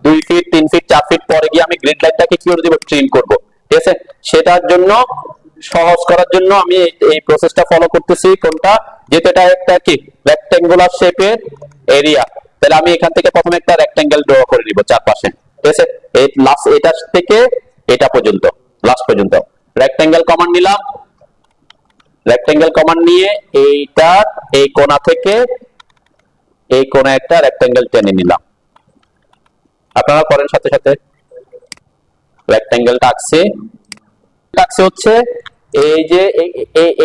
Speaker 1: 2 ফিট 3 ফিট 4 ফিট পরে গিয়ে আমি গ্রিড লাইনটাকে কি করে দিব, ট্রিম করব, ঠিক আছে। সেটার জন্য সহজ করার জন্য আমি এই প্রসেসটা ফলো করতেছি, কোনটা, যেহেতু এটা একটা কি রেক্ট্যাঙ্গুলার শেপের এরিয়া, তাহলে আমি এখান থেকে প্রথমে একটা রেক্ট্যাঙ্গেল ড্র করে নিব চারপাশে, ঠিক আছে। এই লাস্ট এটা থেকে এটা পর্যন্ত, লাস্ট পর্যন্ত রেক্ট্যাঙ্গেল কমান্ড নিলাম, রেক্ট্যাঙ্গেল কমান্ড নিয়ে এইটা এই কোণা থেকে এই কোণে একটা রেক্ট্যাঙ্গেল টেনে নিলাম, আপনারা করেন সাথে সাথে। রেক্ট্যাঙ্গেলটা আঁকছি হচ্ছে এই যে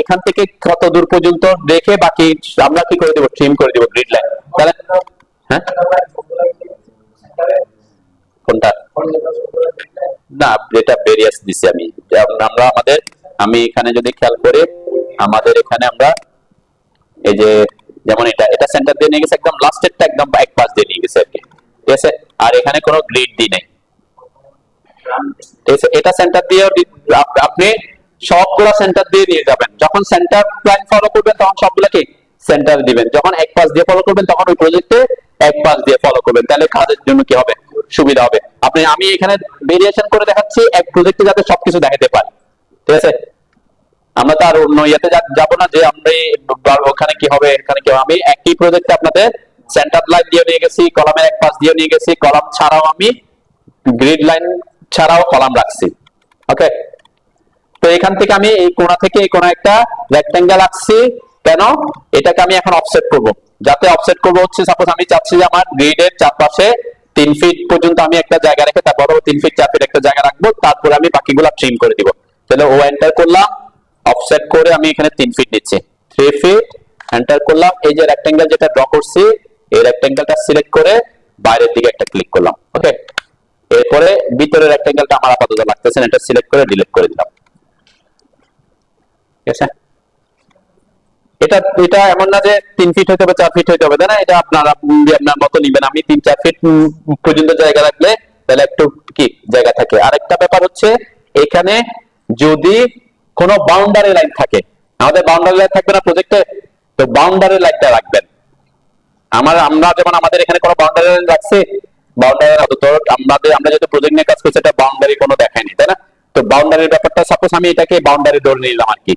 Speaker 1: এখান থেকে কত দূর পর্যন্ত রেখে বাকি আমরা কি করে দেব, ট্রিম করে দেব গ্রিড লাইন, তাহলে হ্যাঁ কোনটা না, যেটা ভেরিয়াস দিছি আমি, আমরা আমি এখানে যদি খেয়াল করে আমাদের এখানে আমরা এই যে যেমন এটা সেন্টার দিয়ে নিয়ে গেছে, একদম লাস্টেরটা একদম এক পাশ দিয়ে নিয়ে গেছে আর কি, ঠিক আছে। আর এখানে কোনো গ্রিড দিই নাই, এটা সেন্টার দিয়ে আপনি সবগুলা সেন্টার দিয়ে নিয়ে যাবেন। যখন সেন্টার লাইন ফলো করবেন তখন সবগুলা কি সেন্টার দিবেন, যখন এক পাশ দিয়ে ফলো করবেন তখন ওই প্রজেক্টে এক পাশ দিয়ে ফলো করবেন, তাহলে কাজের জন্য কি হবে, সুবিধা হবে। আমি এখানে ভেরিয়েশন করে দেখাচ্ছি এক প্রজেক্টে যাতে সবকিছু দেখাতে পারি, ঠিক আছে। আমরা তো আর অন্য ইয়েতে যাবো না যে আমরা ওখানে কি হবে এখানে কি হবে। আমি একই প্রজেক্টে আপনাদের সেন্টার লাইন দিয়ে নিয়ে গেছি, কলামের এক পাশ দিয়ে নিয়ে গেছি, কলাম ছাড়াও আমি গ্রিড লাইন ছাড়াও কলাম রাখছি। ওকে, তো এখান থেকে আমি এই কোণা থেকে এই কোণা একটা রেক্টেঙ্গেল আঁকছি। কেন? এটাকে আমি এখন অফসেট করব। যাতে অফসেট করব হচ্ছে, সাপোজ আমি চাচ্ছি যে আমার গ্রিডের চারপাশে 3 ফিট পর্যন্ত আমি একটা জায়গা রেখে তারপর 3 ফিট 4 ফিট একটা জায়গা রাখবো, তারপরে আমি বাকিগুলো ট্রিম করে দিব। তাহলে ও এন্টার করলাম, অফসেট করে আমি এখানে 3 ফিট নিচ্ছি, 3 ফিট এন্টার করলাম। এই যে রেক্টেঙ্গেল যেটা ড্র করছি এই রেক্টেঙ্গেলটা সিলেক্ট করে বাইরের দিকে একটা ক্লিক করলাম। ওকে, এরপরে ভিতরের রেক্টেঙ্গেলটা আমার আপাতত লাগতেছে না, এটা সিলেক্ট করে ডিলিট করে দিলাম। ঠিক আছে, এটা এমন না যে 3 ফিট হইতে হবে 4 ফিট হইতে হবে, তাই না? এটা আপনার মতো নিবেন। আমি 3-4 ফিট পর্যন্ত জায়গা রাখলে তাহলে একটু কি জায়গা থাকে। আরেকটা ব্যাপার হচ্ছে এখানে যদি কোনো বাউন্ডারি লাইন থাকে, আমাদের বাউন্ডারি লাইন থাকবে না প্রজেক্টে, তো বাউন্ডারি লাইনটা রাখবেন। আমরা যেমন আমাদের এখানে কোনো বাউন্ডারি লাইন রাখছি, বাউন্ডারি আমরা যেহেতু প্রজেক্ট নিয়ে কাজ করছি, এটা বাউন্ডারি কোনো দেখায়নি, তাই না? তো বাউন্ডারির ব্যাপারটা সাপোজ আমি এটাকে বাউন্ডারি ধরে নিলাম আর কি।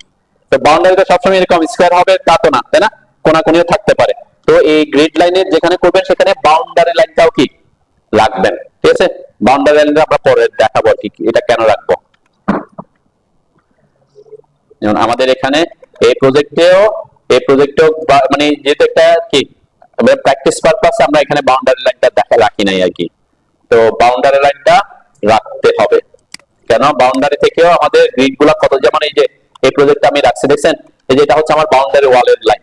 Speaker 1: তো বাউন্ডারিটা সবসময় এরকম স্কোয়ার হবে তা তো না, তাই না? কোনাকুনিও থাকতে পারে। তো এই গ্রিড লাইনের যেখানে করবেন সেখানে বাউন্ডারি লাইনটাও কি রাখবেন, ঠিক আছে। বাউন্ডারি লাইনটা আমরা পরে দেখাবো আর কি এটা কেন রাখবো। যেমন আমাদের এখানে এই প্রজেক্টেও মানে যেহেতু একটা কি প্র্যাকটিস পারপাস আমরা এখানে বাউন্ডারি লাইনটা রাখি নাই আর কি। তো বাউন্ডারি লাইনটা রাখতে হবে। কেন? বাউন্ডারি থেকেও আমাদের গ্রিড গুলা কত, যেমন এই যে এই প্রজেক্টটা আমি রাখছি দেখছেন, এই যে এটা হচ্ছে আমার বাউন্ডারি ওয়ালের লাইন,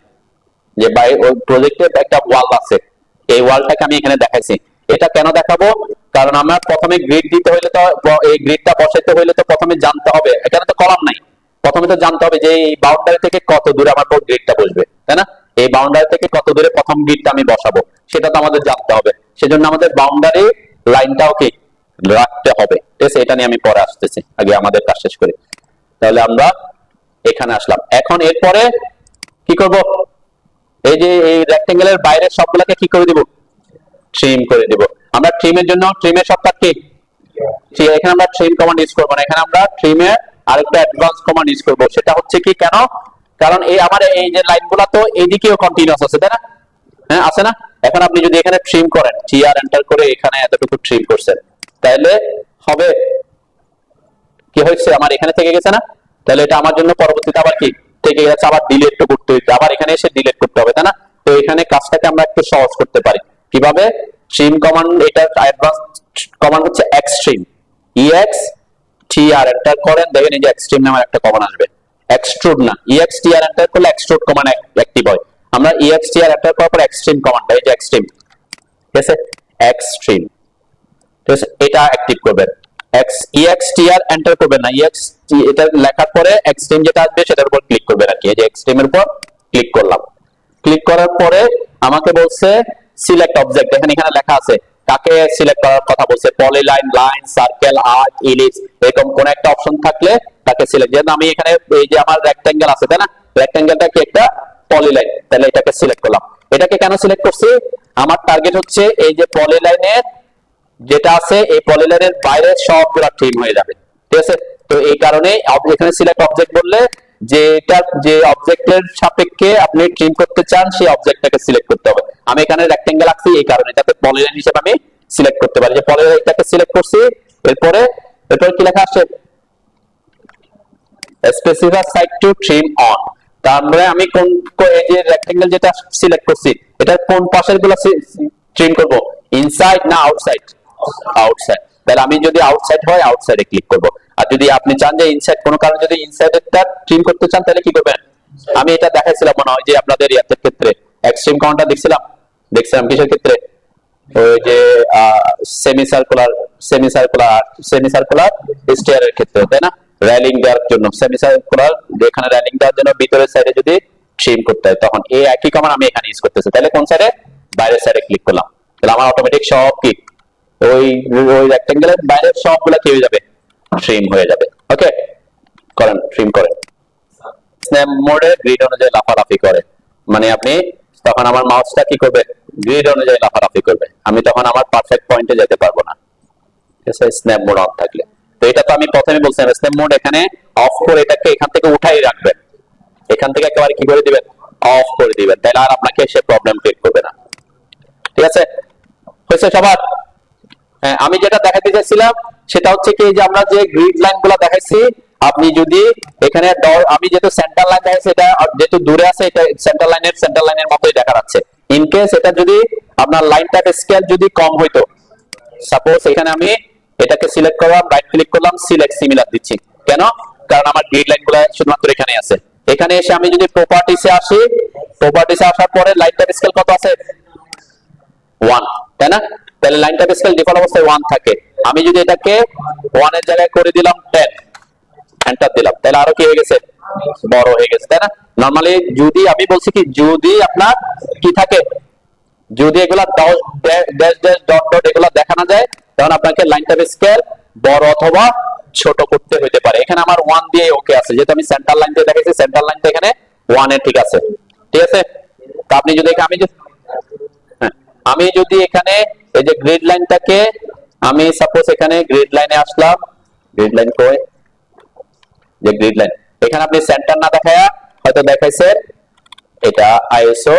Speaker 1: যে ওই প্রজেক্টে একটা ওয়াল আছে, এই ওয়ালটাকে আমি এখানে দেখাইছি। এটা কেন দেখাবো? কারণ আমার প্রথমে গ্রিড দিতে হইলে তো, এই গ্রিডটা বসাইতে হইলে তো প্রথমে জানতে হবে, এখানে তো কলাম নাই, প্রথমে তো জানতে হবে যে এই বাউন্ডারি থেকে কত দূরে আমার গ্রিডটা বসবে, তাই না? এই বাউন্ডারি থেকে কত দূরে প্রথম গ্রিডটা আমি বসাবো সেটা তো আমাদের জানতে হবে। সেজন্য আমাদের বাউন্ডারি লাইনটাও কি রাখতে হবে, ঠিক আছে। এটা নিয়ে আমি পরে আসতেছি, আগে আমাদের কাজ শেষ করি। তাহলে আমরা এখানে আসলাম। এখন এরপরে কি করব? এই যে এই রেক্টেঙ্গেলের বাইরের সবগুলোকে কি করে দিব? ট্রিম করে দিব। আমরা ট্রিমের জন্য ট্রিমের শর্টকাট কি? এখানে আমরা ট্রিম কমান্ড ইউজ করব না, এখানে আমরা ট্রিমের আরেকটা অ্যাডভান্স কমান্ড ইউজ করব। সেটা হচ্ছে কি, কেন? কারণ এই আমার এই যে লাইনগুলো তো এইদিকেও কন্টিনিউয়াস আছে, তাই না? হ্যাঁ, আছে না? এখন আপনি যদি এখানে ট্রিম করেন, টিআর এন্টার করে এখানে এতটুকু ট্রিম করছেন, তাহলে হবে কি হয়েছে, আমার এখানে থেকে গেছে না? তাহলে এটা আমার জন্য পরবর্তীতে আবার কি থেকে গেছে, আবার ডিলিট করতে হইছে, আবার এখানে এসে ডিলিট করতে হবে, তাই না? তো এখানে কাজটাকে আমরা একটু সহজ করতে পারি কিভাবে? ট্রিম কমান্ড, এটা অ্যাডভান্স কমান্ড হচ্ছে এক্সট্রিম, ইএক্স টিআর এন্টার করেন, দেখেন এই যে এক্সট্রিম নামের একটা কমান্ড আসবে। এক্সট্রুড না, ইএক্স টিআর এন্টার করলে এক্সট্রুড কমান্ড অ্যাক্টিভ হয়। আমরা ইএক্স টিআর এন্টার করার পর এক্সট্রিম কমান্ডটা, এই যে এক্সট্রিম, ঠিক আছে, এক্সট্রিম, ঠিক আছে, এটা অ্যাক্টিভ করবেন। EXTR এন্টার করবেন না, এটা লেখার পরে এক্সট্রিম যেটা আসবে সেটার উপর ক্লিক করবেন আর কি। এই যে এক্সট্রিমের উপর ক্লিক করলাম। ক্লিক করার পরে আমাকে বলছে সিলেক্ট অবজেক্ট, এখানে লেখা আছে কাকে সিলেক্ট করার কথা বলছে, polyline, line, circle, arc, ellipse, এরকম কোন একটা অপশন থাকলে তাকে সিলেক্ট। যেন আমি এখানে এই যে আমার রেক্টেঙ্গেল আছে, তাই না? রেক্টেঙ্গেলটা কি একটা পলিলাইন, তাহলে এটাকে সিলেক্ট করলাম। এটাকে কেন সিলেক্ট করছি? আমার টার্গেট হচ্ছে এই যে পলিলাইনের যেটা আছে, এই পলিলাইনের বাইরে সবগুলা ট্রিম হয়ে যাবে, ঠিক আছে। তো এই কারণে এখানে সিলেক্ট অবজেক্ট বললে যে অবজেক্টের সাপেক্ষে আপনি ট্রিম করতে চান সেই অবজেক্টটাকে সিলেক্ট করতে হবে। আমি এখানে রেক্টেঙ্গেল আঁকছি এই কারণে, যাতে পলিলাইন হিসেবে আমি সিলেক্ট করতে পারি। যে পলিলাইনটাকে সিলেক্ট করছি, এরপরে কি লেখা আসছে? Specify side two trim on. তারপরে আমি কোন এই যে রেক্টেঙ্গেল যেটা সিলেক্ট করছি এটা কোন পাশের গুলো ট্রিম করব, ইনসাইড না আউটসাইড? আউটসাইড। তাহলে আমি যদি আউটসাইড হয় আউটসাইডে ক্লিক করব, আর যদি আপনি চান যে ইনসাইড, কোনো কারণে যদি ইনসাইডেরটা ট্রিম করতে চান তাহলে কি করবেন? আমি এটা দেখাইছিলাম মনে হয় যে আপনাদের ইয়াতের ক্ষেত্রে এক্সট্রিম কাউন্টার দেখছিলাম কিসের ক্ষেত্রে? ওই যে সেমি সার্কুলার স্টেয়ারের ক্ষেত্রে, তাই না? রেলিং দেওয়ার জন্য সেমি সার্কুলার, যেখানে রেলিং দেওয়ার জন্য ভিতরের সাইডে যদি ট্রিম করতে হয় তখন এই একই কমান্ড আমি এখানে ইউজ করতেছি। তাহলে কোন সাইডে? বাইরের সাইডে ক্লিক করলাম, তাহলে আমার অটোমেটিক সব কি ওই ওই রেক্টেঙ্গেলের বাইরের সবগুলো কি হয়ে যাবে, ট্রিম হয়ে যাবে। ওকে, করেন, ট্রিম করেন। স্ন্যাপ মোডে গ্রিড অনুযায়ী লাফালাফি করে, মানে আপনি তখন আমার মাউসটা কি করবে, গ্রিড অনুযায়ী লাফালাফি করবে, আমি তখন আমার পারফেক্ট পয়েন্টে যেতে পারবো না, ঠিক আছে, স্ন্যাপ মোড অন থাকলে। তো এটা তো আমি প্রথমে বলছিলাম স্ন্যাপ মোড এখানে অফ করে এটাকে এখান থেকে উঠাই রাখবেন, এখান থেকে একেবারে কি করে দিবেন, অফ করে দিবেন, তাহলে আর আপনাকে সে প্রবলেম ক্রিয়েট করবে না। ঠিক আছে, হয়েছে সবার? হ্যাঁ, আমি যেটা দেখাতে চাইছিলাম সেটা হচ্ছে কি, যে আমরা যে গ্রিড লাইন গুলো দেখাইছি, আপনি যদি এখানে আমি যেহেতু সেন্টার লাইন দেখাইছি, এটা যেহেতু দূরে আছে, এটা সেন্টার লাইনের মতোই দেখা যাচ্ছে। ইন কেস এটা যদি আপনার লাইনটার স্কেল যদি কম হইতো, সাপোজ এখানে আমি এটাকে সিলেক্ট করলাম, রাইট ক্লিক করলাম, সিলেক্ট সিমিলার দিচ্ছি, কেন? কারণ আমার গ্রিড লাইন গুলো শুধুমাত্র এখানে আছে। এখানে এসে আমি যদি প্রপার্টিসে আসি, প্রপার্টিসে আসার পরে লাইনটার স্কেল কত আছে, 1, তাই না? তাহলে লাইনটা স্কেল ডিফল্ট অবস্থায় 1 থাকে। আমি যদি এটাকে 1 এর জায়গায় করে দিলাম 10, এন্টার দিলাম, তাহলে আরো কি হয়ে গেছে, বড় হয়ে গেছে, তাই না? নরমালি যদি আমি বলছি কি, যদি আপনার কি থাকে, যদি এগুলা ড্যাশ ড্যাশ ডট ডট এগুলা দেখানো যায়, তখন আপনাকে লাইনটা স্কেল বড় অথবা ছোট করতে হইতে পারে। এখানে আমার 1 দিয়ে ওকে আছে, যেহেতু আমি সেন্টার লাইন দিয়ে দেখাইছি, সেন্টার লাইনটা এখানে 1 এ ঠিক আছে, ঠিক আছে। তো আপনি যদি আমি যদি এখানে এই যে গ্রিড লাইনটাকে, আমি সাপোজ এখানে গ্রিড লাইনে আসলাম, গ্রিড লাইন কই, যে গ্রিড লাইন এখানে আপনি সেন্টার না দেখায়া হয়তো দেখাইছে এটা আইএসও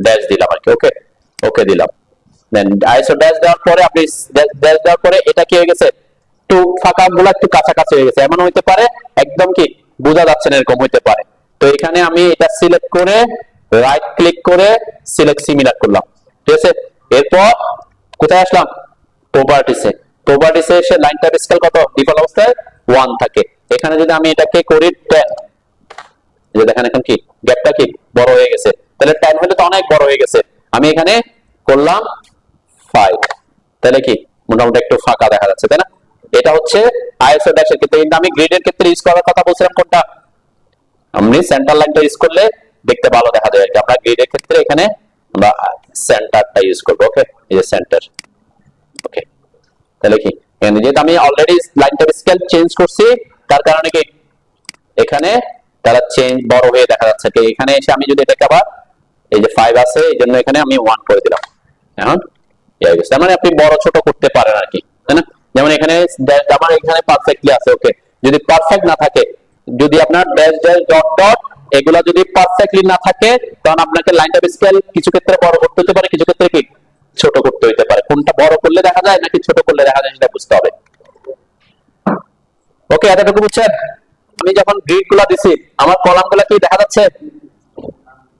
Speaker 1: ড্যাশ দিলাম আর কি, ওকে, ওকে দিলাম, দেন আইএসও ড্যাশ দেওয়ার পরে আপনি ড্যাশ দেওয়ার পরে এটা কি হয়ে গেছে, একটু ফাঁকা গুলো একটু কাছাকাছি হয়ে গেছে, এমন হইতে পারে একদম কি বোঝা যাচ্ছে না, এরকম হইতে পারে। তো এখানে আমি এটা সিলেক্ট করে রাইট ক্লিক করে সিলেক্ট সিমিলার করলাম, ঠিক আছে। এরপর কোথায় আসলাম, প্রপার্টিসে, প্রপার্টিসে এসে লাইনটার স্কেল কত, ডিফল্ট অবস্থায় 1 থাকে। এখানে যদি আমি এটাকে করি 10, যে দেখেন এখন কি গ্যাপটা কি বড় হয়ে গেছে, তাহলে 10 হলে তো অনেক বড় হয়ে গেছে। আমি এখানে করলাম 5, তাহলে কি মোটামুটি একটু ফাঁকা দেখা যাচ্ছে, তাই না? এটা হচ্ছে আইএসও ড্যাশের ক্ষেত্রে। কিন্তু আমি গ্রিডের ক্ষেত্রে ইউজ করার কথা বলছিলাম কোনটা, আপনি সেন্টার লাইনটা ইউজ করলে দেখতে ভালো দেখা যায়। আমরা গ্রিডের ক্ষেত্রে এখানে আমরা সেন্টারটা ইউজ করব, ওকে, এই যে সেন্টার, ওকে। তাহলে কি এখানে যেহেতু আমি অলরেডি লাইনটার স্কেল চেঞ্জ করছি, তার কারণে কি এখানে তারা চেঞ্জ বড় হয়ে দেখা যাচ্ছে। তো এখানে এসে আমি যদি এটাকে আবার এই যে 5 আছে, এই জন্য এখানে আমি 1 করে দিলাম, এখন তার মানে আপনি বড় ছোট করতে পারেন আর কি, তাই না? যেমন এখানে আমার এখানে পারফেক্টলি আছে, ওকে। যদি পারফেক্ট না থাকে, যদি আপনার ড্যাশ ড্যাশ ডট ডট এগুলা যদি পারফেক্টলি না থাকে, তখন আপনাকে লাইনটা স্কেল কিছু ক্ষেত্রে বড় করতে হতে পারে, কিছু ক্ষেত্রে কি ছোট করতে হতে পারে। কোনটা বড় করলে দেখা যায় নাকি ছোট করলে দেখা যায় সেটা বুঝতে হবে। ওকে, এতটুকু বুঝছেন? আমি যখন গ্রিড গুলা দিছি, আমার কলাম গুলা কি দেখা যাচ্ছে,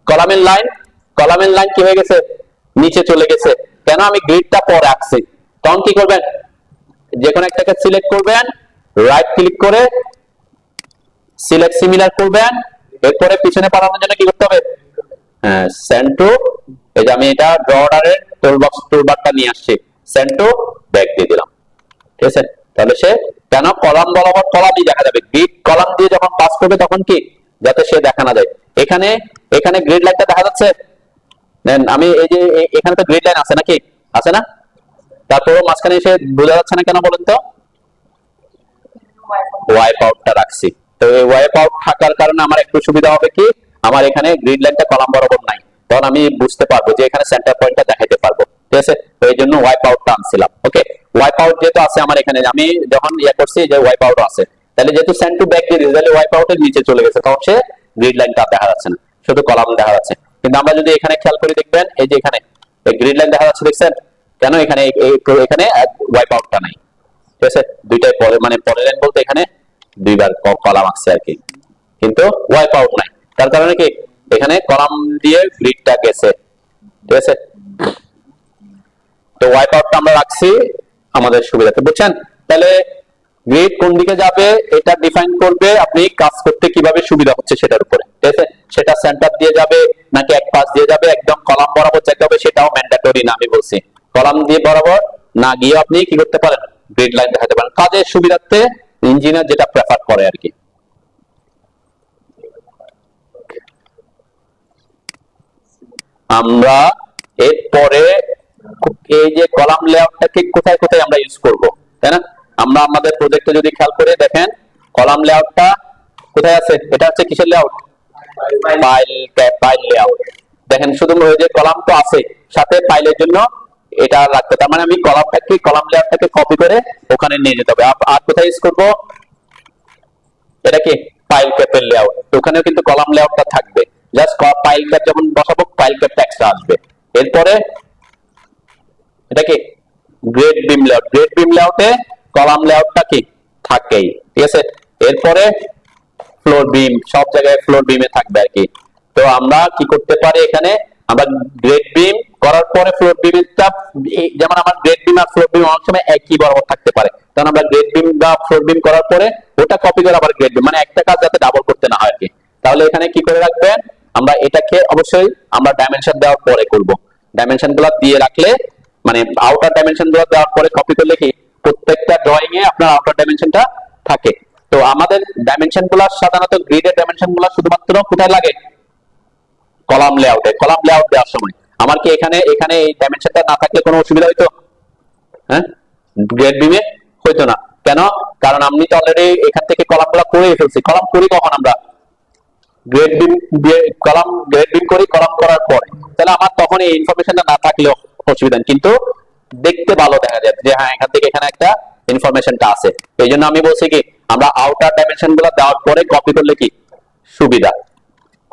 Speaker 1: কলামের লাইন কি হয়ে গেছে, নিচে চলে গেছে। কেন? আমি গ্রিডটা পরে আঁকছি। তখন কি করবেন, যে কোনো একটাকে সিলেক্ট করবেন, রাইট ক্লিক করে সিলেক্ট সিমিলার করবেন, এরপরে পিছনে পাঠানোর জন্য কি করতে হবে, হ্যাঁ, সেন্ড টু, এই যে আমি এটা ড্র অর্ডারের টুলবারটা নিয়ে আসছি, সেন্ড টু ব্যাক দিয়ে দিলাম, ঠিক আছে। তাহলে সে কেন কলাম বরাবর কলামই দেখা যাবে, গ্রিড কলাম দিয়ে যখন পাস করবে তখন কি যাতে সে দেখা না যায়। এখানে এখানে গ্রিড লাইনটা দেখা যাচ্ছে, দেন আমি এই যে এখানে তো গ্রিড লাইন আছে নাকি, আছে না? তারপরে মাঝখানে এসে বোঝা যাচ্ছে না কেন বলেন তো, ওয়াইপ আউটটা রাখছি। তো এই ওয়াইপ আউট থাকার কারণে আমার একটু সুবিধা হবে কি, আমার এখানে গ্রিড লাইনটা কলাম বরাবর নাই, তখন আমি বুঝতে পারবো যে এখানে সেন্টার পয়েন্টটা দেখাইতে পারবো, ঠিক আছে। তো এই জন্য ওয়াইপ আউটটা আনছিলাম, ওকে। ওয়াইপ আউট যেহেতু আছে আমার এখানে, আমি যখন করছি যে ওয়াইপ আউট আছে, তাহলে যেহেতু সেন্ড টু ব্যাক দিয়ে দিয়েছি, তাহলে ওয়াইপ আউটের নিচে চলে গেছে, তখন সে গ্রিড লাইনটা দেখা যাচ্ছে না, শুধু কলাম দেখা যাচ্ছে। কিন্তু আমরা যদি এখানে খেয়াল করে দেখবেন, এই যে এখানে এই গ্রিড লাইন দেখা যাচ্ছে, দেখছেন? কেন এখানে এখানে ওয়াইপ আউটটা নাই, ঠিক আছে। দুইটাই পরে, মানে পরের লাইন বলতে এখানে দুইবার কলাম আছে আর কি, কিন্তু ওয়াইপ আউট নাই। তার কারণে কি এখানে কলাম দিয়ে গ্রিডটা গেছে, ঠিক আছে। তো ওয়াইপ আউটটা আমরা রাখছি আমাদের সুবিধাতে, বুঝছেন? তাহলে গ্রিড কোন দিকে যাবে এটা ডিফাইন করবে আপনি কাজ করতে কিভাবে সুবিধা হচ্ছে সেটার উপরে, ঠিক আছে। সেটা সেন্টার দিয়ে যাবে নাকি এক পাশ দিয়ে যাবে, একদম কলাম বরাবর যেতে হবে সেটাও ম্যান্ডেটরি না, আমি বলছি। কলাম দিয়ে বরাবর না গিয়ে আপনি কি করতে পারেন, গ্রিড লাইন দেখাতে পারেন, কাজের সুবিধার্থে ইঞ্জিনিয়ার যেটা প্রেফার করে আর কি। আমরা এরপরে এই যে কলাম লেআউটটাকে কোথায় কোথায় আমরা ইউজ করব, তাই না? আমরা আমাদের প্রজেক্টে যদি খেয়াল করে দেখেন কলাম লেআউটটা কোথায় আছে, এটা হচ্ছে কিসের লেআউট, ফাইল লেআউট। দেখেন শুধু ওই যে কলাম তো আছে, সাথে ফাইলের জন্য এটা রাখতে, তার মানে আমি কলাম লেআউটটাকে কপি করে ওখানে নিয়ে যেতে হবে। আর কোথায় ইউজ করব, এটা কি ফাইল ক্যাপের লেআউট, ওখানেও কিন্তু কলাম লেআউটটা থাকবে। জাস্ট ফাইল ক্যাপ যখন বসাবো ফাইল ক্যাপটা এক্সট্রা আসবে। এরপরে এটা কি grade beam layout, grade beam লেআউটে কলাম লেআউটটা কি থাকেই, ঠিক আছে। এরপরে ফ্লোর বিম, সব জায়গায় ফ্লোর বিমে থাকবে আর কি। তো আমরা কি করতে পারি, এখানে আমরা গ্রেড বিম করার পরে ফ্লোর বিমটা, যেমন আমার গ্রেড বিম আর ফ্লোর বিম অনেক সময় একই বরাবর থাকতে পারে, কারণ আমরা গ্রেড বিম বা ফ্লোর বিম করার পরে ওটা কপি করে আবার গ্রেড বিম, মানে একটা কাজ যাতে ডাবল করতে না হয় আর কি। তাহলে এখানে কি করে রাখবেন, আমরা এটাকে অবশ্যই আমরা ডাইমেনশন দেওয়ার পরে করব। ডাইমেনশন গুলো দিয়ে রাখলে, মানে আউটার ডাইমেনশন গুলো দেওয়ার পরে কপি করলে কি প্রত্যেকটা ড্রয়িং এ আপনার আউটার ডাইমেনশনটা থাকে। তো আমাদের ডাইমেনশন গুলো সাধারণত গ্রিডের ডাইমেনশন গুলো শুধুমাত্র কোথায় লাগে, কলাম লেআউটে। কলাম লেআউট দেওয়ার সময় আমার কি এখানে এই ডাইমেনশনটা না থাকলে কোনো অসুবিধা হইতো, হ্যাঁ? গ্রেড বিমে হইতো না। কেন? কারণ আমি তো অলরেডি এখান থেকে কলামগুলো করে ফেলছি। কলাম করি কখন আমরা, গ্রেড বিম দিয়ে কলাম, গ্রেড বিম করি কলাম করার পরে, তাহলে আমার তখন এই ইনফরমেশনটা না থাকলেও অসুবিধা নেই, কিন্তু দেখতে ভালো দেখা যায় যে হ্যাঁ এখান থেকে এখানে একটা ইনফরমেশনটা আছে। এই জন্য আমি বলছি কি আমরা আউটার ডাইমেনশন গুলো দেওয়ার পরে কপি করলে কি সুবিধা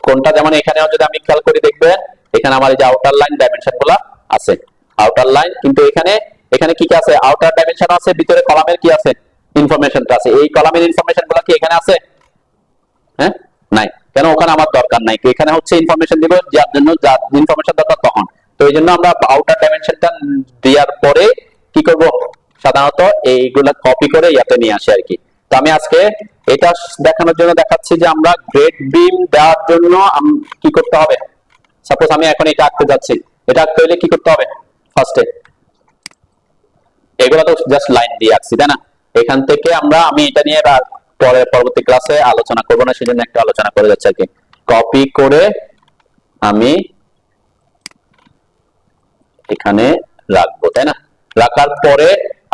Speaker 1: কোনটা, যেমন এখানেও যদি আমি খেয়াল করি দেখবেন এখানে আমার এই যে আউটার লাইন ডাইমেনশন গুলো আছে, আউটার লাইন, কিন্তু এখানে কি কি আছে, আউটার ডাইমেনশন আছে, ভিতরে কলামের কি আছে, ইনফরমেশনটা আছে। এই কলামের ইনফরমেশন গুলো কি এখানে আছে, হ্যাঁ নাই, কেন? ওখানে আমার দরকার নাই, এখানে হচ্ছে ইনফরমেশন দিব যার জন্য যা ইনফরমেশন দরকার তখন। তো এই জন্য আমরা আউটার ডাইমেনশনটা দেওয়ার পরে কি করব, সাধারণত এইগুলা কপি করে ইয়াতে নিয়ে আসি আর কি। তো আমি আজকে এটা দেখানোর জন্য দেখাচ্ছি যে আমরা গ্রেড বিম দেওয়ার জন্য কি করতে হবে। সাপোজ আমি এখন এটা আঁকতে যাচ্ছি, এটা আঁকতে হলে কি করতে হবে, ফার্স্টে এগুলো তো জাস্ট লাইন দিয়ে আঁকছি, তাই না? এখান থেকে আমি এটা নিয়ে পরবর্তী ক্লাসে আলোচনা করবো না, সেজন্য একটা আলোচনা করে যাচ্ছে আর কি। কপি করে আমি এখানে রাখবো, তাই না? রাখার পরে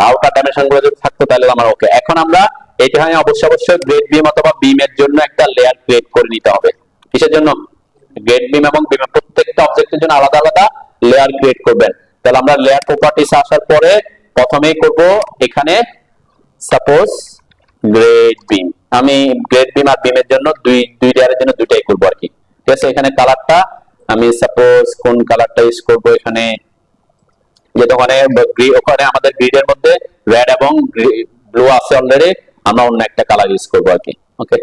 Speaker 1: আউটার ডাইমেনশন গুলো যদি থাকতো তাহলে আমার ওকে। এখন আমরা এখানে অবশ্যই গ্রেড বিম অথবা বিম এর জন্য একটা লেয়ার ক্রিয়েট করে নিতে হবে। কিসের জন্য? গ্রেড বিম এবং বিম প্রত্যেকটা অবজেক্টের জন্য আলাদা আলাদা লেয়ার ক্রিয়েট করবেন। তাহলে আমরা লেয়ার প্রপার্টিস আসার পরে প্রথমেই করব এখানে সাপোজ গ্রেড বিম, আমি গ্রেড বিম আর বিমের জন্য দুই লেয়ারের জন্য দুইটাই করব আর কি, ঠিক আছে। এখানে কালারটা আমি সাপোজ কোন কালারটা ইউজ করব, এখানে যেহেতু ওখানে আমাদের গ্রিডের মধ্যে রেড এবং ব্লু আছে অলরেডি, আমরা অন্য একটা কালার ইউজ করবো আর কি। ওকে,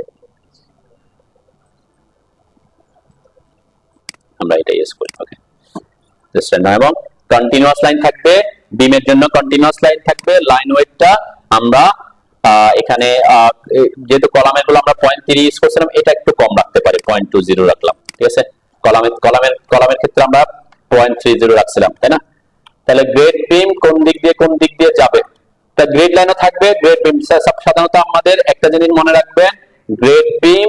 Speaker 1: আমরা এটা ইউজ করি। ওকে, এবং কন্টিনিউয়াস লাইন থাকবে, বিমের জন্য কন্টিনিউয়াস লাইন থাকবে। লাইন ওয়েটটা আমরা এখানে যেহেতু কলামের গুলো আমরা 0.3 ইউজ করছিলাম, এটা একটু কম রাখতে পারি, 0.20 রাখলাম, ঠিক আছে। কলামের ক্ষেত্রে আমরা 0.30 রাখছিলাম, তাই না? তাহলে গ্রেড বিম কোন দিক দিয়ে যাবে, তা গ্রেড লাইনও থাকবে। গ্রেড বিম সাধারণত আমাদের একটা জিনিস মনে রাখবেন, গ্রেড বিম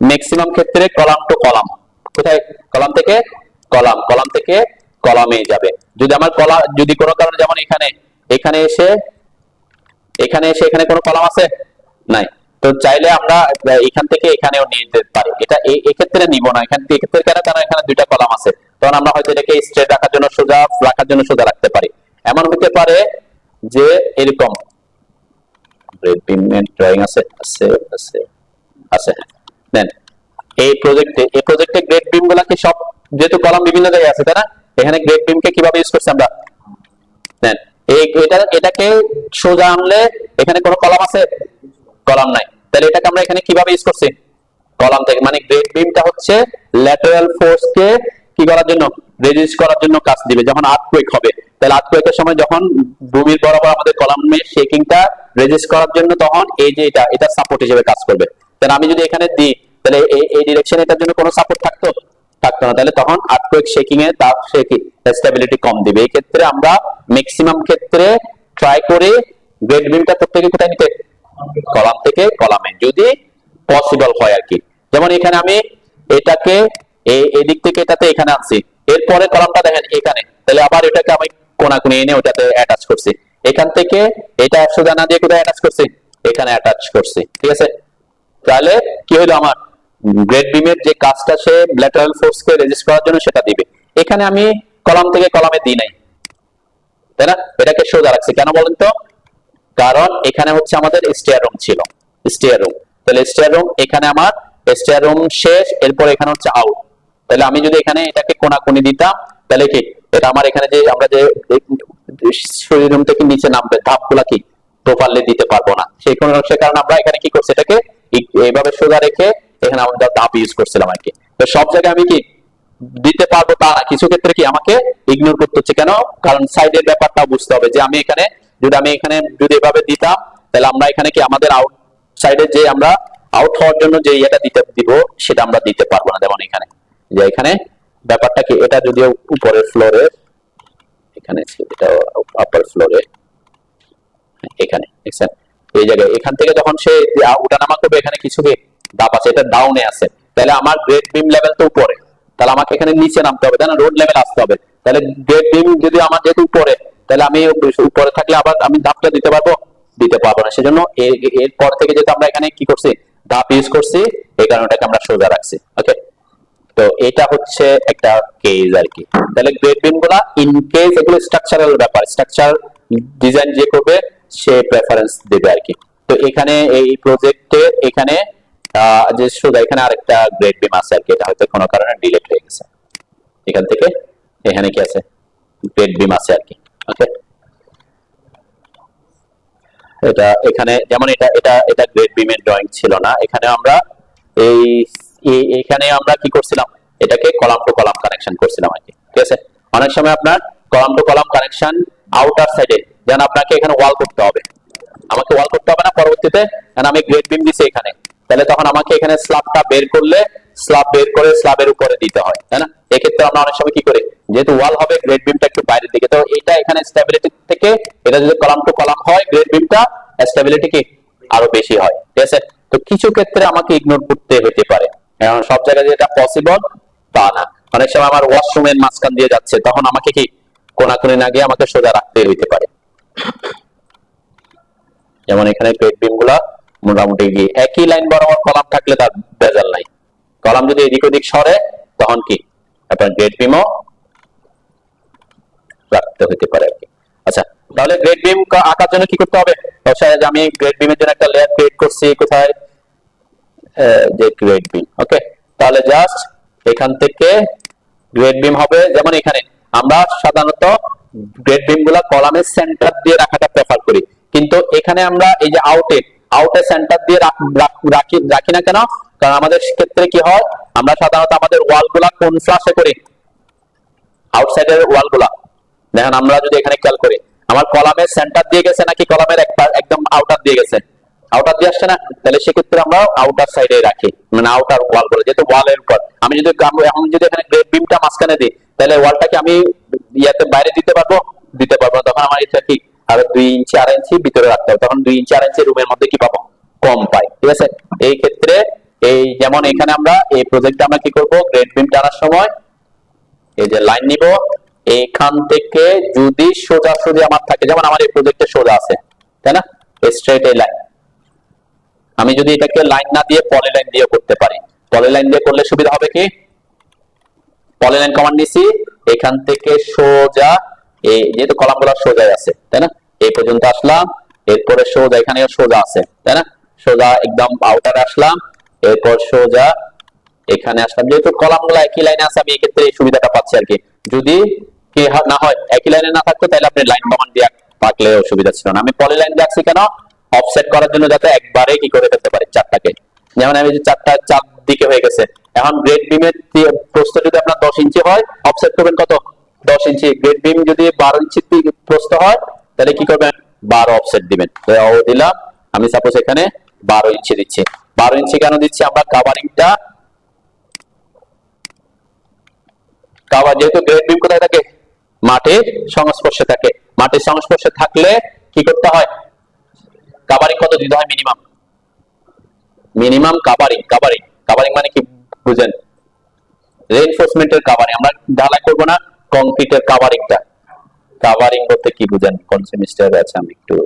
Speaker 1: ম্যাক্সিমাম ক্ষেত্রে কলাম টু কলাম, কোথায়, কলাম থেকে কলামে যাবে। যদি আমার যদি কোনো কারণে যেমন এখানে এসে এখানে কোনো কলাম আছে নাই, তো চাইলে আমরা এখান থেকে এখানেও নিয়ে যেতে পারি। এটা এই ক্ষেত্রে নিব না, এক্ষেত্রে কেন, কারণ এখানে দুইটা কলাম আছে, তখন আমরা হয়তো এটাকে স্ট্রেট রাখার জন্য সোজা রাখতে পারি। এমন হতে পারে যে এরকম ড্রয়িং আছে দেন এই প্রজেক্টে গ্রেড বিম গুলাকে সব, যেহেতু কলাম বিভিন্ন জায়গায় আছে, তাই না? এখানে গ্রেড বিমকে কিভাবে ইউজ করছি আমরা, দেন এটাকে সোজা আনলে এখানে কোনো কলাম আছে, কলাম নাই, তাহলে এটাকে আমরা এখানে কিভাবে ইউজ করছি, কলাম থেকে। মানে গ্রেড বিমটা হচ্ছে ল্যাটারাল ফোর্স কে কি করার জন্য, রেজিস্ট করার জন্য কাজ দিবে। যখন আর্থকুয়েক হবে, তাহলে আর্থকুয়েকের সময় যখন ভূমির বরাবর আমাদের কলামের শেকিংটা রেজিস্ট করার জন্য, তখন এই যে এটা সাপোর্ট হিসেবে কাজ করবে। তাহলে আমি যদি এখানে দিই, তাহলে এই ডিরেকশনে এটার জন্য কোনো সাপোর্ট থাকতো না, তাহলে তখন আর্থকুয়েক শেকিং এ তার স্টেবিলিটি কম দিবে। এই ক্ষেত্রে আমরা ম্যাক্সিমাম ক্ষেত্রে ট্রাই করে গ্রেড বিমটা প্রত্যেকে কোথায় নিতে, কলাম থেকে কলামে, যদি পসিবল হয় আর কি। যেমন এখানে আমি এটাকে এই দিক থেকে এটাতে এখানে আনছি, এরপরে কলামটা দেখেন এখানে, তাহলে আবার এটাকে আমি কোনাকুনি এনে ওটাতে অ্যাটাচ করছি, এখান থেকে এটা সোজা না দিয়ে কোথায় অ্যাটাচ করছি, এখানে অ্যাটাচ করছি, ঠিক আছে। তাহলে কি হলো, আমার গ্রেড বিমের যে কাজটা সে ল্যাটারাল ফোর্স কে রেজিস্ট করার জন্য সেটা দিবে। এখানে আমি কলাম থেকে কলামে দিই নাই, তাই না, এটাকে সোজা রাখছি কেন বলেন তো, কারণ এখানে হচ্ছে আমাদের স্টেয়ার রুম ছিল, স্টেয়ার রুম, তাহলে স্টেয়ার রুম এখানে আমার স্টেয়ার রুম শেষ, এরপর এখানে হচ্ছে আউট। তাহলে আমি যদি এখানে এটাকে কোনাকুনি দিতাম তাহলে কি এটা আমার এখানে যে আমরা যে শরীর রুম থেকে নিচে নামবে ধাপগুলা কি প্রপারলি দিতে পারবো না, সেই কারণে আমরা এখানে কি করছি, এটাকে এইভাবে সোজা রেখে এখানে আমরা ধাপ ইউজ করছিলাম আর কি। তো সব জায়গায় আমি কি দিতে পারবো তা না, কিছু ক্ষেত্রে কি আমাকে ইগনোর করতে হচ্ছে, কেন, কারণ সাইডের ব্যাপারটা বুঝতে হবে, যে আমি এখানে যদি এভাবে দিতাম তাহলে আমরা এখানে কি আমাদের আউট সাইডে যে আমরা আউট হওয়ার জন্য যে এটা দিব সেটা আমরা দিতে পারবো না। যেমন এখানে যে এখানে ব্যাপারটা কি, এটা যদিও উপরের ফ্লোরে, এখানে এটা আপার ফ্লোরে, এখানে দেখছেন এই জায়গায়, এখান থেকে যখন সে উঠানামা করবে এখানে কিছু ধাপ আছে, এটা ডাউনে আছে, তাহলে আমার গ্রেড বিম লেভেল তো উপরে, তাহলে আমাকে এখানে নিচে নামতে হবে, তাই না, রোড লেভেল আসতে হবে। তাহলে গ্রেড বিম যদি আমার যেহেতু উপরে, তাহলে আমি উপরে থাকলে আবার আমি ধাপটা দিতে পারবো না, সেজন্য এরপর থেকে যেহেতু আমরা এখানে কি করছি ধাপ ইউজ করছি, এই কারণে এটাকে আমরা সোজা রাখছি। ওকে, তো এটা হচ্ছে একটা কেস আর কি। তাহলে গ্রেড বিম গুলা ইন কেস এগুলো স্ট্রাকচারাল ব্যাপার, স্ট্রাকচার ডিজাইন যে করবে সে প্রেফারেন্স দেবে আর কি। তো এখানে এই প্রজেক্টে এখানে যে সোজা এখানে আরেকটা গ্রেড বিম আছে আর কি, এটা হয়তো কোনো কারণে ডিলিট হয়ে গেছে, এখান থেকে এখানে কি আছে গ্রেড বিম আছে আর কি। ওকে, এটা এখানে যেমন এটা গ্রেড বিমের ড্রয়িং ছিল না, এখানে আমরা এখানে আমরা কি করছিলাম, এটাকে কলাম টু কলাম কানেকশন করছিলাম আর কি, ঠিক আছে। অনেক সময় আপনার column to column connection outer সাইডে, যেন আপনাকে এখানে ওয়াল করতে হবে, আমাকে ওয়াল করতে হবে না পরবর্তীতে, কারণ আমি গ্রেড বিম দিছি এখানে, তাহলে তখন আমাকে এখানে স্ল্যাবটা বের করলে স্ল্যাব বের করে স্ল্যাবের উপরে দিতে হয়, তাই না। এক্ষেত্রে আমরা অনেক সময় কি করি, যেহেতু ওয়াল হবে গ্রেড বিমটা একটু বাইরের দিকে, তো এটা এখানে স্টেবিলিটি থেকে এটা যদি কলাম টু কলাম হয় গ্রেড বিমটা স্টেবিলিটি কি আরো বেশি হয়, ঠিক আছে। তো কিছু ক্ষেত্রে আমাকে ইগনোর করতে হতে পারে, কারণ সব জায়গায় যেটা পসিবল তা না। অনেক সময় আমার ওয়াশরুমের মাঝখান দিয়ে যাচ্ছে, তখন আমাকে কি কোনাকুনি না গিয়ে আমাকে সোজা রাখতে হইতে পারে। যেমন এখানে গ্রেড বিম গুলা মোটামুটি গিয়ে একই লাইন বরাবর কলাম থাকলে তার ভেজাল নাই, কলাম যদি এদিক ওদিক সরে তখন কি আপনার গ্রেড বিমও রাখতে হতে পারে আর কি। আচ্ছা, তাহলে গ্রেড বিম আঁকার জন্য কি করতে হবে, আমি গ্রেড বিমের জন্য একটা লেয়ার ক্রিয়েট করছি, কোথায় যে গ্রেড বিম। ওকে, তাহলে জাস্ট এখান থেকে গ্রেড বিম হবে, যেমন এখানে আমরা সাধারণত গ্রেড বিম গুলা কলামের সেন্টার দিয়ে রাখাটা প্রেফার করি, কিন্তু এখানে আমরা এই যে আউটে সেন্টার দিয়ে রাখি না কেন, কারণ আমাদের ক্ষেত্রে কি হয়, আমরা সাধারণত আমাদের ওয়াল গুলা কোন ফ্লাশে করি, আউটসাইডের ওয়াল গুলা দেখেন, আমরা যদি এখানে খেয়াল করি আমার কলামের সেন্টার দিয়ে গেছে নাকি কলামের একদম আউটার দিয়ে গেছে, আউটার দিয়ে আসছে না, তাহলে সেক্ষেত্রে আমরা আউটার সাইডে রাখি, মানে আউটার ওয়াল গুলো, যেহেতু ওয়ালের উপর আমি যদি এখন যদি এখানে গ্রেড বিমটা মাঝখানে দিই, তাহলে ওয়ালটাকে আমি ইয়াতে বাইরে দিতে পারবো না, তখন আমার এটা কি আর 2 ইঞ্চি 2.5 ইঞ্চি ভিতরে রাখতে হবে, তখন 2 ইঞ্চি 2.5 ইঞ্চি রুমের মধ্যে কি পাবো, কম পাই, ঠিক আছে। এই ক্ষেত্রে এই যেমন এখানে আমরা এই প্রজেক্টে আমরা কি করব, গ্রেড বিম টানার সময় এই যে লাইন নিব, এইখান থেকে যদি সোজাসুজি আমার থাকে, যেমন আমার এই প্রজেক্টে সোজা আছে, তাই না, স্ট্রেট এই লাইন, আমি যদি এটাকে লাইন না দিয়ে পলি লাইন দিয়ে করতে পারি, পলি লাইন দিয়ে করলে সুবিধা হবে কি, পলি লাইন কমান্ড নিছি, এখান থেকে সোজা এই যেহেতু কলামগুলো সোজা আছে, তাই না, এই পর্যন্ত আসলাম, এরপরে সোজা এখানেও সোজা আছে, তাই না, সোজা একদম আউটারে আসলাম, এরপর সোজা এখানে আসলাম, যেহেতু কলামগুলো একই লাইনে আছে আমি এক্ষেত্রে এই সুবিধাটা পাচ্ছি আর কি। যদি কি না হয় একই লাইনে না থাকতো তাহলে আপনি লাইন কমান্ড দিয়ে থাকলে অসুবিধা ছিল না। আমি পলি লাইন রাখছি কেন, অফসেট করার জন্য, যাতে একবারে কি করে ফেলতে পারি চারটাকে, যেমন আমি যে চারটা চার দিকে হয়ে গেছে, এখন গ্রেড বিমের প্রস্থ যদি আপনার 10 ইঞ্চি হয়, অফসেট করবেন কত, 10 ইঞ্চি। গ্রেড বিম যদি 12 ইঞ্চি প্রস্থ হয় তাহলে কি করবেন, 12 অফসেট দিবেন, দিলাম আমি সাপোজ এখানে 12 ইঞ্চি দিচ্ছি। 12 ইঞ্চি কেন দিচ্ছি, আমরা কাভারিংটা যেহেতু গ্রেড বিম কোথায় থাকে, মাটির সংস্পর্শে থাকে, মাটির সংস্পর্শে থাকলে কি করতে হয়, কাভারিং কত দিতে হয়, মিনিমাম কাভারিং মানে কি বুঝেন, রেইনফোর্সমেন্টের কাভারিং, আমরা ঢালাই করবো না, কংক্রিটের কাভারিংটা। কাভারিং বলতে কি বুঝেন, কোন সেমিস্টারে আছে আমি একটু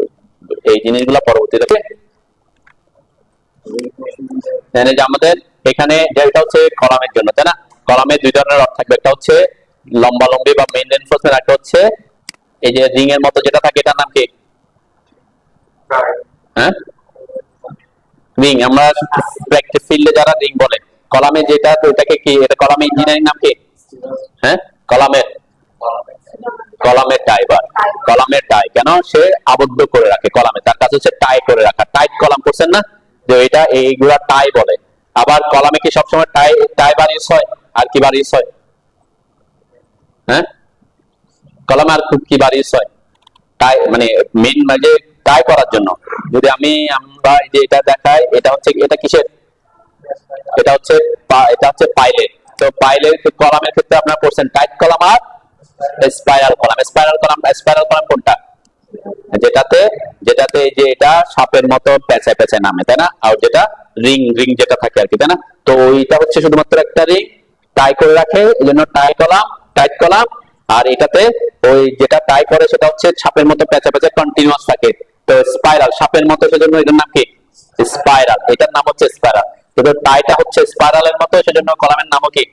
Speaker 1: এই জিনিসগুলো পরবর্তীতে যে আমাদের এখানে যেটা হচ্ছে কলামের জন্য, তাই না? কলামে দুই ধরনের রড থাকবে, একটা হচ্ছে লম্বা লম্বি বা মেইন রেইনফোর্সমেন্ট, একটা হচ্ছে এই যে রিং এর মতো যেটা থাকে, এটার নাম কি? হ্যাঁ, রিং। আমরা প্র্যাকটিস ফিল্ডে যারা রিং বলে, কলামে যেটা, তো এটাকে কি, এটা কলামে ইঞ্জিনিয়ারিং নাম কি? হ্যাঁ, কলামের কলামের টাইবার, কলামের টাই। কেন? সে আবদ্ধ করে রাখে কলামে, তার কাছে হচ্ছে টাই করে রাখা। টাইট কলাম করছেন না, যে এটা এইগুলা টাই বলে। আবার কলামে কি সবসময় টাই টাই বার ইউজ হয়? আর কি বার ইউজ হয়? হ্যাঁ, কলামে আর কি বার ইউজ হয়? টাই, মানে মেইন মানে টাই করার জন্য। যদি আমরা যে এটা দেখাই, এটা হচ্ছে, এটা কিসের? এটা হচ্ছে পাইলেট। তো পাইলেট কলামের ক্ষেত্রে আপনারা পড়ছেন টাইট কলাম আর স্পাইরাল কলাম। স্পাইরাল কলাম কোনটা? যেটাতে এই যে এটা সাপের মতো পেঁচায় পেঁচায় নামে, তাই না? আর যেটা রিং যেটা থাকে আর কি, তাই না? তো ওইটা হচ্ছে শুধুমাত্র একটা রিং টাই করে রাখে, এই জন্য টাইট কলাম। আর এটাতে ওই যেটা টাই করে সেটা হচ্ছে সাপের মতো পেঁচা পেঁচা কন্টিনিউয়াস থাকে। তো স্পাইরাল সাপের মতো, সেজন্য এটার নাম কি? স্পাইরাল। এটার নাম হচ্ছে স্পাইরাল। কিন্তু টাইটা হচ্ছে স্পাইরালের মতো, সেজন্য কলামের নামও কি?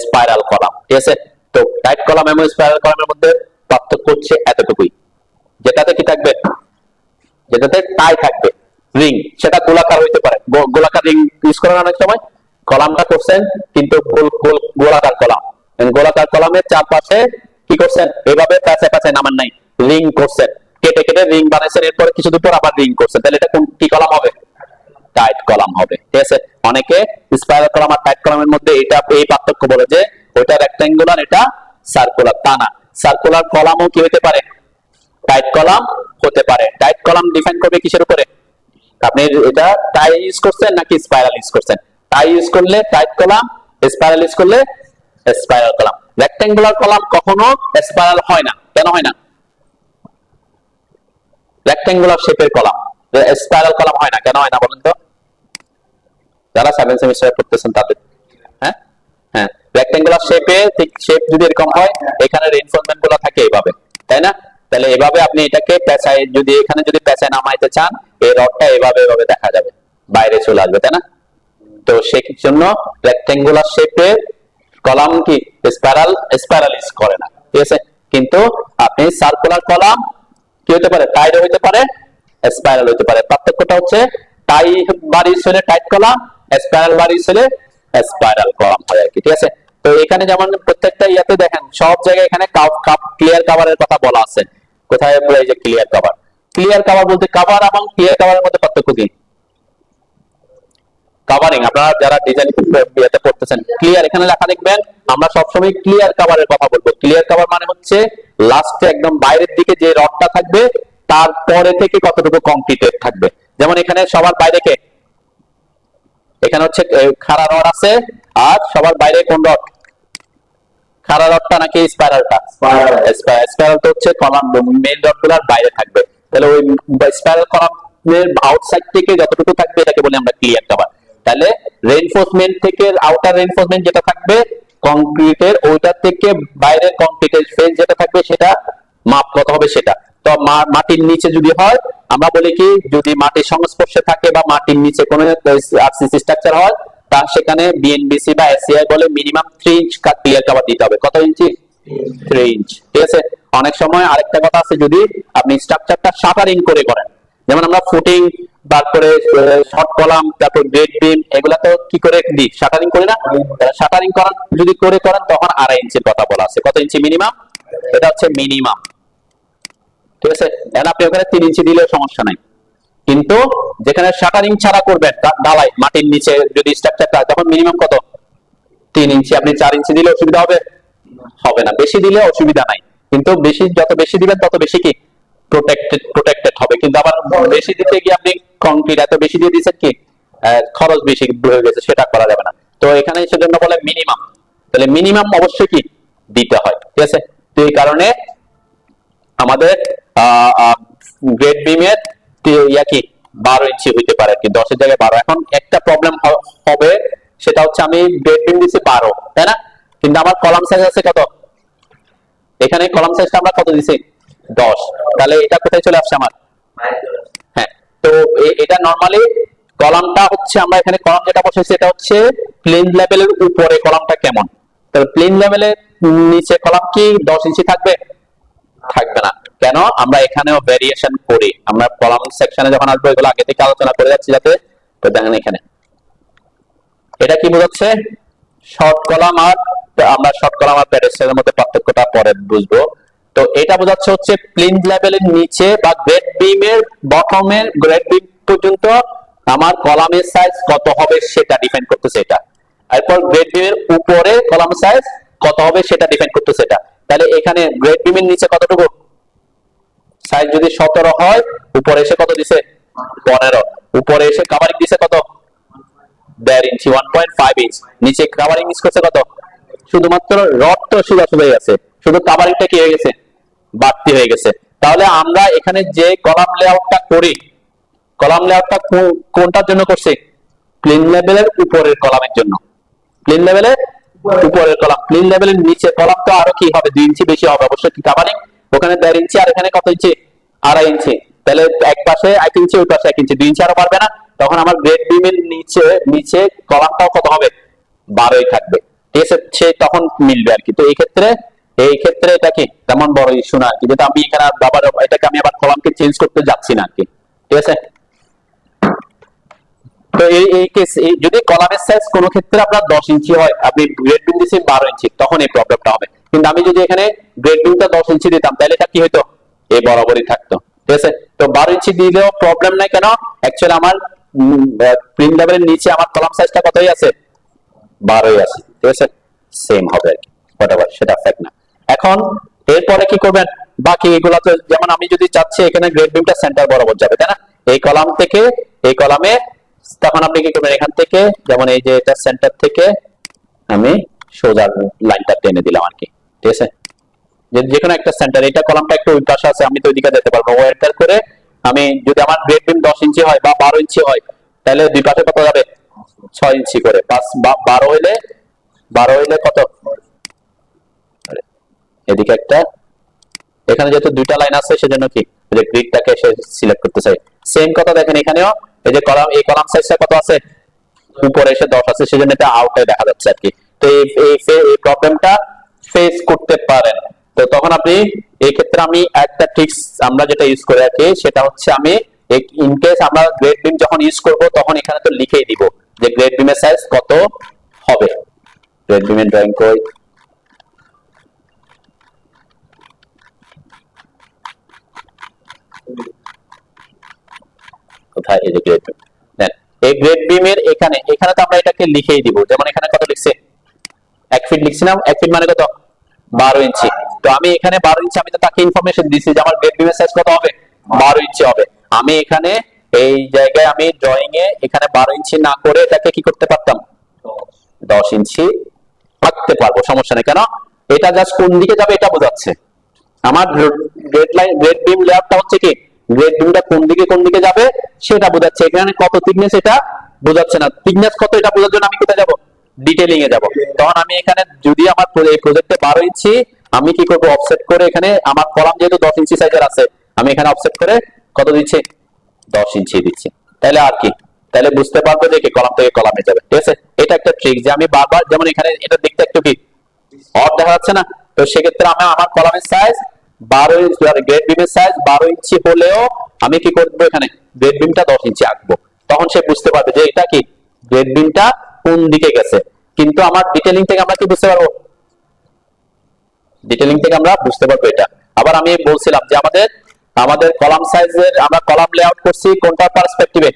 Speaker 1: Spiral column. ঠিক আছে? তো টাইট কলাম এবং স্পাইরাল কলামের মধ্যে পার্থক্য হচ্ছে এতটুকুই। যেটাতে কি থাকবে? যেটাতে টাই থাকবে, রিং, সেটা গোলাকার হইতে পারে। গোলাকার রিং ইউজ করেন অনেক সময়। কলামটা করছেন কিন্তু গোলাকার কলাম, গোলাকার কলামের চারপাশে কি করছেন? এভাবে প্যাঁচে প্যাঁচে নামান নাই, রিং করছেন, কেটে কেটে রিং বানাইছেন, এরপরে কিছু দূর পর আবার রিং করছেন। তাহলে এটা কোন কি কলাম হবে? টাইট কলাম হবে। ঠিক আছে? অনেকে স্পাইরাল কলাম আর টাইট কলামের মধ্যে এটা এই পার্থক্য বলে যে ওটা রেক্ট্যাঙ্গুলার, এটা সার্কুলার। তা না, সার্কুলার কলামও কি হতে পারে? টাইট কলাম হতে পারে। টাইট কলাম ডিফাইন করবে কিসের উপরে? আপনি এটা টাই ইউজ করছেন নাকি স্পাইরাল ইউজ করছেন? টাই ইউজ করলে টাইট কলাম, স্পাইরাল ইউজ করলে স্পাইরাল কলাম। রেক্ট্যাঙ্গুলার কলাম কখনো স্পাইরাল হয় না। কেন হয় না? রেক্ট্যাঙ্গুলার শেপের কলাম স্পাইরাল কলাম হয় না। কেন হয় না বলেন তো? যারা 7 সেমিস্টারে পড়তেছেন তাদের। হ্যাঁ হ্যাঁ, রেক্ট্যাঙ্গুলার শেপ যদি এরকম হয়, এখানে রিইনফোর্সমেন্ট গুলো থাকে এইভাবে, তাই না? তাহলে এভাবে আপনি এটাকে পেঁচায়, যদি এখানে যদি পেঁচায় নামাইতে চান, এই রডটা এভাবে দেখা যাবে, বাইরে চলে আসবে, তাই না? তো সেই জন্য রেক্ট্যাঙ্গুলার শেপের কলাম কি স্পাইরাল ইউজ করে না। ঠিক আছে? কিন্তু আপনি সার্কুলার কলাম কি হতে পারে? টাইট হইতে পারে, স্পাইরাল হইতে পারে। পার্থক্যটা হচ্ছে টাই বার ইউজ হলে tight column, spiral bar use হলে স্পাইরাল কলাম হয় আর কি। ঠিক আছে? তো এখানে যেমন প্রত্যেকটা ইয়াতে দেখেন, সব জায়গায় এখানে ক্লিয়ার কভারের কথা বলা আছে। কোথায়? এই যে ক্লিয়ার কভার। ক্লিয়ার কভার বলতে কভার এবং ক্লিয়ার কভারের মধ্যে পার্থক্য কি? কভারিং, আপনারা যারা ডিজাইন ইয়েতে পড়তেছেন, ক্লিয়ার এখানে লেখা দেখবেন, আমরা সবসময় ক্লিয়ার কভারের কথা বলবো। ক্লিয়ার কভার মানে হচ্ছে লাস্টে একদম বাইরের দিকে যে রডটা থাকবে, তারপরে থেকে কতটুকু কংক্রিটের থাকবে। যেমন এখানে সবার বাইরে কে? এখানে হচ্ছে খাড়া রড আছে, আর সবার বাইরে কোন রড? খাড়া রডটা নাকি স্পাইরালটা? স্পাইরাল তো হচ্ছে কলাম মেইন রডগুলোর বাইরে থাকবে। তাহলে ওই স্পাইরাল কলামের আউটসাইড থেকে যতটুকু থাকবে এটাকে বলি আমরা ক্লিয়ার কভার। তাহলে রেইনফোর্সমেন্ট থেকে আউটার রেইনফোর্সমেন্ট যেটা থাকবে কংক্রিটের, ওইটা থেকে বাইরের কংক্রিটের ফেজ যেটা থাকবে সেটা মাপ কত হবে সেটা। তো মাটির নিচে যদি হয়, আমরা বলি কি, যদি মাটির সংস্পর্শে থাকে বা মাটির নিচে কোনো আরসিসি স্ট্রাকচার হয়, তার সেখানে বিএনবিসি বা এসিআই বলে মিনিমাম 3 ইঞ্চ ক্লিয়ার কভার দিতে হবে। কত ইঞ্চি? 3 ইঞ্চ। ঠিক আছে? অনেক সময় আরেকটা কথা আছে, যদি আপনি স্ট্রাকচারটা শাটারিং করে করেন, যেমন আমরা ফুটিং, তারপরে শর্ট কলাম, তারপর গ্রেড বিম, এগুলা তো কি করে দিই? শাটারিং করি না? শাটারিং করেন যদি করেন তখন 2.5 ইঞ্চির কথা বলা আছে। কত ইঞ্চি মিনিমাম? এটা হচ্ছে মিনিমাম। ঠিক আছে? এখন আপনি ওখানে 3 ইঞ্চি দিলেও সমস্যা নাই, কিন্তু যেখানে শাটারিং ছাড়া করবেন ঢালাই মাটির নিচে যদি স্ট্রাকচারটা, তখন মিনিমাম কত? 3 ইঞ্চি। আপনি 4 ইঞ্চি দিলে অসুবিধা হবে না। বেশি দিলে অসুবিধা নাই, কিন্তু যত বেশি দিবেন তত বেশি কি প্রোটেক্টেড হবে। কিন্তু আবার বেশি দিতে গিয়ে আপনি কংক্রিট এত বেশি দিয়ে দিচ্ছেন, কি খরচ বেশি হয়ে গেছে, সেটা করা যাবে না। তো এখানে সেজন্য বলে মিনিমাম। তাহলে মিনিমাম অবশ্যই কি দিতে হয়। ঠিক আছে? তো এই কারণে আমাদের গ্রেড বিমের ইয়া কি 12 ইঞ্চি হইতে পারে, কি 10 এর জায়গায় 12। এখন একটা প্রবলেম হবে, সেটা হচ্ছে আমি গ্রেড বিম দিচ্ছি 12, তাই না? কিন্তু আমার কলাম সাইজ আছে কত, এখানে কলাম সাইজটা আমরা কত দিছি 10, তাহলে এটা কোথায় চলে আসছে আমার, হ্যাঁ। তো এটা নরমালি কলামটা হচ্ছে আমরা এখানে কলাম যেটা বসাইছি এটা হচ্ছে প্লেন লেভেলের উপরে কলামটা কেমন, তাহলে প্লেন লেভেলের নিচে কলাম কি 10 ইঞ্চি থাকবে, থাকবে না। কেন, আমরা এখানেও ভেরিয়েশন করি, আমরা কলাম সেকশনে যখন আসবো এগুলো আগে থেকে আলোচনা করে যাচ্ছি যাতে, তো দেখেন এখানে এটা কি বোঝাচ্ছে, শর্ট কলাম আর আমরা শর্ট কলাম আর প্যাডেস্টালের মধ্যে পার্থক্যটা পরে বুঝবো। তো এটা বোঝাচ্ছে হচ্ছে প্লেন লেভেলের নিচে বা গ্রেড বিমের বটমের গ্রেড বিম পর্যন্ত আমার কলামের সাইজ কত হবে সেটা ডিফাইন করতেছে এটা, এরপর গ্রেড বিমের উপরে কলাম সাইজ কত হবে সেটা ডিফাইন করতেছে এটা। তাহলে এখানে গ্রেড বিমের নিচে কতটুকু সাইজ যদি 17 হয়, উপরে এসে কত দিছে 15, উপরে এসে কভারিং দিছে কত 1.5 ইঞ্চি 1.5 ইঞ্চ, নিচে কভারিং ইউজ করছে কত, শুধুমাত্র রড তো সোজাসুজি আছে, শুধু কভারিংটা কি হয়ে গেছে বাড়তি হয়ে গেছে। তাহলে আমরা এখানে যে কলাম লেআউটটা করি, কলাম লেআউটটা কোনটার জন্য করছি, প্লেন লেভেলের উপরের কলামের জন্য, প্লেন লেভেলের উপরের কলাম, প্লেন লেভেলের নিচে কলাম তো আরো কি হবে 2 ইঞ্চি বেশি হবে অবশ্যই, কি কভারিং ওখানে 1.5 ইঞ্চি আর এখানে কত ইঞ্চি 2.5 ইঞ্চি, তাহলে এক পাশে 1 ইঞ্চি ওই পাশে 1 ইঞ্চি, 2 ইঞ্চি আরো পারবে না, তখন আমার গ্রেড বিমের নিচে নিচে কলামটাও কত হবে 12ই থাকবে, ঠিক আছে, সে তখন মিলবে আর কি। তো এই ক্ষেত্রে এটা কি তেমন বড় ইস্যু না আর কি, যেটা আমি এখানে আবার এটাকে আমি আবার কলামকে চেঞ্জ করতে যাচ্ছি না আর কি, ঠিক আছে। তো এই কেস যদি কলামের সাইজ কোন ক্ষেত্রে আপনার 10 ইঞ্চি হয়, আপনি গ্রেড বিম দিয়েছেন 12 ইঞ্চি, তখন এই প্রবলেমটা হবে। কিন্তু আমি যদি এখানে গ্রেড বিমটা 10 ইঞ্চি দিতাম তাহলে এটা কি হতো, এই বরাবরই থাকতো, ঠিক আছে। তো 12 ইঞ্চি দিলেও প্রবলেম নাই, কেন অ্যাকচুয়ালি আমার প্লেন লেভেলের নিচে আমার কলাম সাইজটা কতই আছে 12ই আছে, ঠিক আছে, সেম হবে আর কি, হোয়াটএভার সেটা ফ্যাক্ট না। এখন এরপরে কি করবেন, বাকি এগুলা তো যেমন আমি যদি চাচ্ছি এখানে গ্রেড বিমটা সেন্টার বরাবর যাবে, তাই না, এই কলাম থেকে এই কলামে, তখন আপনি কি করবেন, এখান থেকে যেমন এই যে এটা সেন্টার থেকে আমি সোজা লাইনটা টেনে দিলাম আর কি, ঠিক আছে, যে কোনো একটা সেন্টার, এটা কলামটা একটু ওই পাশে আছে আমি তো ওইদিকে যেতে পারবো, ওয়েটার করে আমি যদি আমার গ্রেড বিম 10 ইঞ্চি হয় বা 12 ইঞ্চি হয়, তাহলে দুই পাশে কত যাবে 6 ইঞ্চি করে, 12 হইলে কত, এদিকে একটা, এখানে যেহেতু দুইটা লাইন আছে সেজন্য কি যে গ্রিডটাকে সে সিলেক্ট করতে চাই, সেম কথা দেখেন এখানেও এই যে কলাম, এই কলাম সাইজটা কত আছে উপরে এসে 10 আছে, সেজন্য এটা আউটে দেখা যাচ্ছে আর কি। তো এই প্রবলেমটা ফেস করতে পারেন। তো তখন আপনি এই ক্ষেত্রে আমি একটা ট্রিক্স আমরা যেটা ইউজ করে রাখি সেটা হচ্ছে, আমি ইন কেস আমরা গ্রেড বিম যখন ইউজ করব তখন এখানে তো লিখেই দিব যে গ্রেড বিমের সাইজ কত হবে, গ্রেড বিমের ড্রয়িং কই, কোথায়, এই যে গ্রেড বিম, দেন এই গ্রেড বিমের এখানে তো আমরা এটাকে লিখেই দিব, যেমন এখানে কত লিখছে 1 ফিট লিখছি না, 1 ফিট মানে কত 12 ইঞ্চি, তো আমি এখানে 12 ইঞ্চি আমি তো তাকে ইনফরমেশন দিছি যে আমার গ্রেড বিমের সাইজ কত হবে 12 ইঞ্চি হবে, আমি এখানে এই জায়গায় আমি ড্রয়িং এ এখানে 12 ইঞ্চি না করে এটাকে কি করতে পারতাম 10 ইঞ্চি রাখতে পারবো, সমস্যা নেই। কেন, এটা জাস্ট কোন দিকে যাবে এটা বোঝাচ্ছে, আমার গ্রেড বিম লেয়ারটা হচ্ছে কি গ্রেড বিমটা কোন দিকে যাবে সেটা বোঝাচ্ছে, এখানে কত থিকনেস এটা বোঝাচ্ছে না, থিকনেস কত এটা বোঝার জন্য আমি কোথায় যাব, ডিটেইলিং এ যাব। তখন আমি এখানে যদি আমার এই প্রজেক্টে 12 ইঞ্চি, আমি কি করব অফসেট করে, এখানে আমার কলাম যেহেতু 10 ইঞ্চি সাইজের আছে, আমি এখানে অফসেট করে কত দিচ্ছি 10 ইঞ্চি দিচ্ছি, তাহলে আর কি, তাহলে বুঝতে পারবো যে কি কলাম থেকে কলামে যাবে, ঠিক আছে। এটা একটা ট্রিক যে আমি বারবার, যেমন এখানে এটা দেখতে একটু কি অড দেখা যাচ্ছে না, তো সেক্ষেত্রে আমি আমার কলামের সাইজ 12 ইঞ্চি, গ্রেড বিমের সাইজ 12 ইঞ্চি হলেও আমি কি করবো এখানে গ্রেড বিমটা 10 ইঞ্চি আঁকবো, তখন সে বুঝতে পারবে যে এটা কি গ্রেড বিমটা কোন দিকে গেছে। কিন্তু আমার ডিটেইলিং থেকে আমরা কি বুঝতে পারবো, ডিটেইলিং থেকে আমরা বুঝতে পারবো এটা। আবার আমি বলছিলাম যে আমাদের কলাম সাইজের আমরা কলাম লেআউট করছি কোনটার পার্সপেক্টিভে,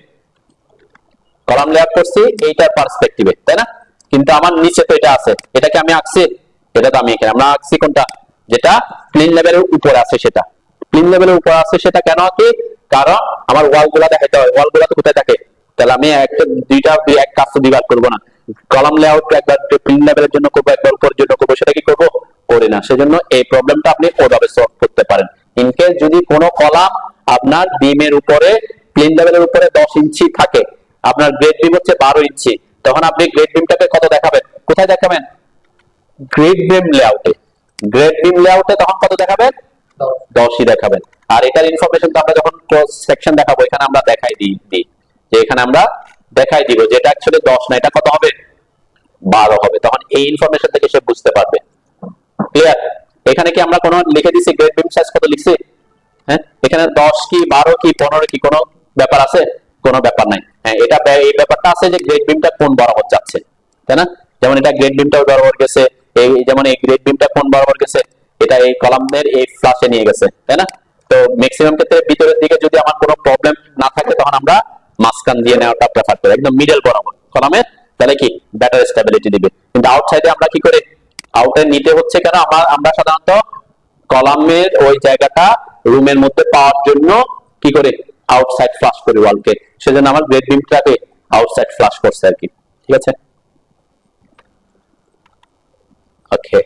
Speaker 1: কলাম লেআউট করছি এইটার পার্সপেক্টিভে, তাই না, কিন্তু আমার নিচে তো এটা আছে, এটাকে আমি আঁকছি, এটা তো আমি এখানে আমরা আঁকছি কোনটা, যেটা প্লেন লেভেলের উপরে আছে, সেটা প্লেন লেভেলের উপরে আছে, সেটা কেন কি, কারণ আমার ওয়াল গুলা দেখাইতে হয়, ওয়াল গুলা তো কোথায় থাকে, তাহলে আমি একটা দুইটা এক কাজ তো দুইবার করবো না, কলাম লেআউট একবার প্লেন লেভেলের জন্য করবো, একবার উপরের জন্য করবো, সেটা কি করবো করি না, সেজন্য এই প্রবলেমটা আপনি ওভাবে সলভ করতে পারেন। ইনকেস যদি কোনো কলাম আপনার বিমের উপরে প্লেন লেভেলের উপরে 10 ইঞ্চি থাকে, আপনার গ্রেড বিম হচ্ছে 12 ইঞ্চি, তখন আপনি গ্রেড বিমটাকে কত দেখাবেন, কোথায় দেখাবেন গ্রেড বিম লেআউটে, গ্রেড বিম লেআউটে তখন কত দেখাবেন? 10ই দেখাবেন। আর এটার ইনফরমেশন তো আমরা যখন ক্লোজ সেকশন দেখাবো এখানে আমরা দেখাই দিই যে এখানে আমরা দেখাই দিব যে এটা অ্যাকচুয়ালি 10 না, এটা কত হবে? 12 হবে। তখন এই ইনফরমেশন থেকে সে বুঝতে পারবে। ক্লিয়ার? এখানে কি আমরা কোনো লিখে দিছি গ্রেড বিম সাইজ কত লিখছি? হ্যাঁ, এখানে 10 কি 12 কি 15 কি কোনো ব্যাপার আছে? কোনো ব্যাপার নাই। হ্যাঁ, এটা এই ব্যাপারটা আছে যে গ্রেড বিমটা কোন বরাবর যাচ্ছে, তাই না? যেমন এটা গ্রেড বিমটা বরাবর গেছে, এই যেমন এই গ্রেড বিমটা কোন বরাবর গেছে, এটা এই কলামের এই ফ্লাশে নিয়ে গেছে, তাই না? তো ম্যাক্সিমাম ক্ষেত্রে ভিতরের দিকে যদি আমার কোনো প্রবলেম না থাকে তখন আমরা মাঝখান দিয়ে নেওয়াটা প্রেফার করি, একদম মিডল বরাবর কলামের, তাহলে কি বেটার স্টেবিলিটি দিবে। কিন্তু আউটসাইডে আমরা কি করে আউটে নিতে হচ্ছে কেন? আমরা সাধারণত কলামের ওই জায়গাটা রুমের মধ্যে পাওয়ার জন্য কি করে আউটসাইড ফ্লাশ করি ওয়ালকে, সেজন্য আমার গ্রেড বিমটাকে আউটসাইড ফ্লাশ করছে আর কি। ঠিক আছে, ওকে।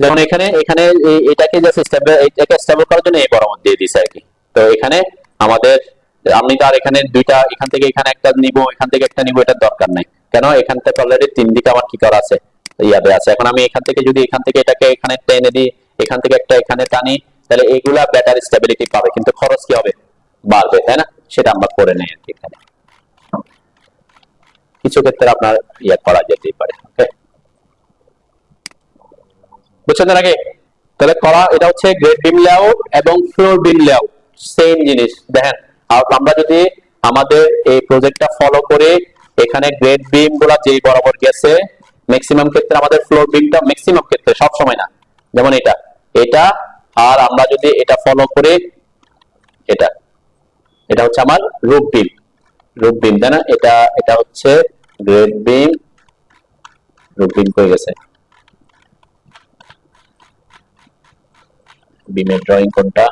Speaker 1: যেমন এখানে এখানে এটাকে জাস্ট এটাকে স্টেবল করার জন্য এই বরাবর দিয়ে দিছে আর কি। তো এখানে আমাদের আমি তো আর এখানে দুইটা, এখান থেকে এখানে একটা নিব, এখান থেকে একটা নিব, এটার দরকার নাই। কেন? এখান থেকে অলরেডি 3 দিকে আমার কি করা আছে, ইয়াদে আছে। এখন আমি এখান থেকে যদি এখান থেকে এটাকে এখানে টেনে দিই, এখান থেকে একটা এখানে টানি, তাহলে এগুলা বেটার স্টেবিলিটি পাবে, কিন্তু খরচ কি হবে? বাড়বে, তাই না? সেটা আমরা করে নেই আর কি। এখানে কিছু ক্ষেত্রে আপনার ইয়া করা যেতেই পারে। ওকে, বুঝছেন আগে? তাহলে করা এটা হচ্ছে গ্রেড বিম লেআউট এবং ফ্লোর বিম লেআউট সেম জিনিস। দেখেন আমরা যদি আমাদের এই প্রজেক্টটা ফলো করে এখানে গ্রেড বিম গুলা যেই বরাবর গেছে, ম্যাক্সিমাম ক্ষেত্রে আমাদের ফ্লোর বিমটা, ম্যাক্সিমাম ক্ষেত্রে সব সময় না, যেমন এটা এটা, আর আমরা যদি এটা ফলো করে এটা, এটা হচ্ছে আমার রুফ বিম, রুফ বিম, তাই না? এটা এটা হচ্ছে গ্রেড বিম, রুফ বিম হয়ে গেছে। বিমের ড্রয়িং কোনটা?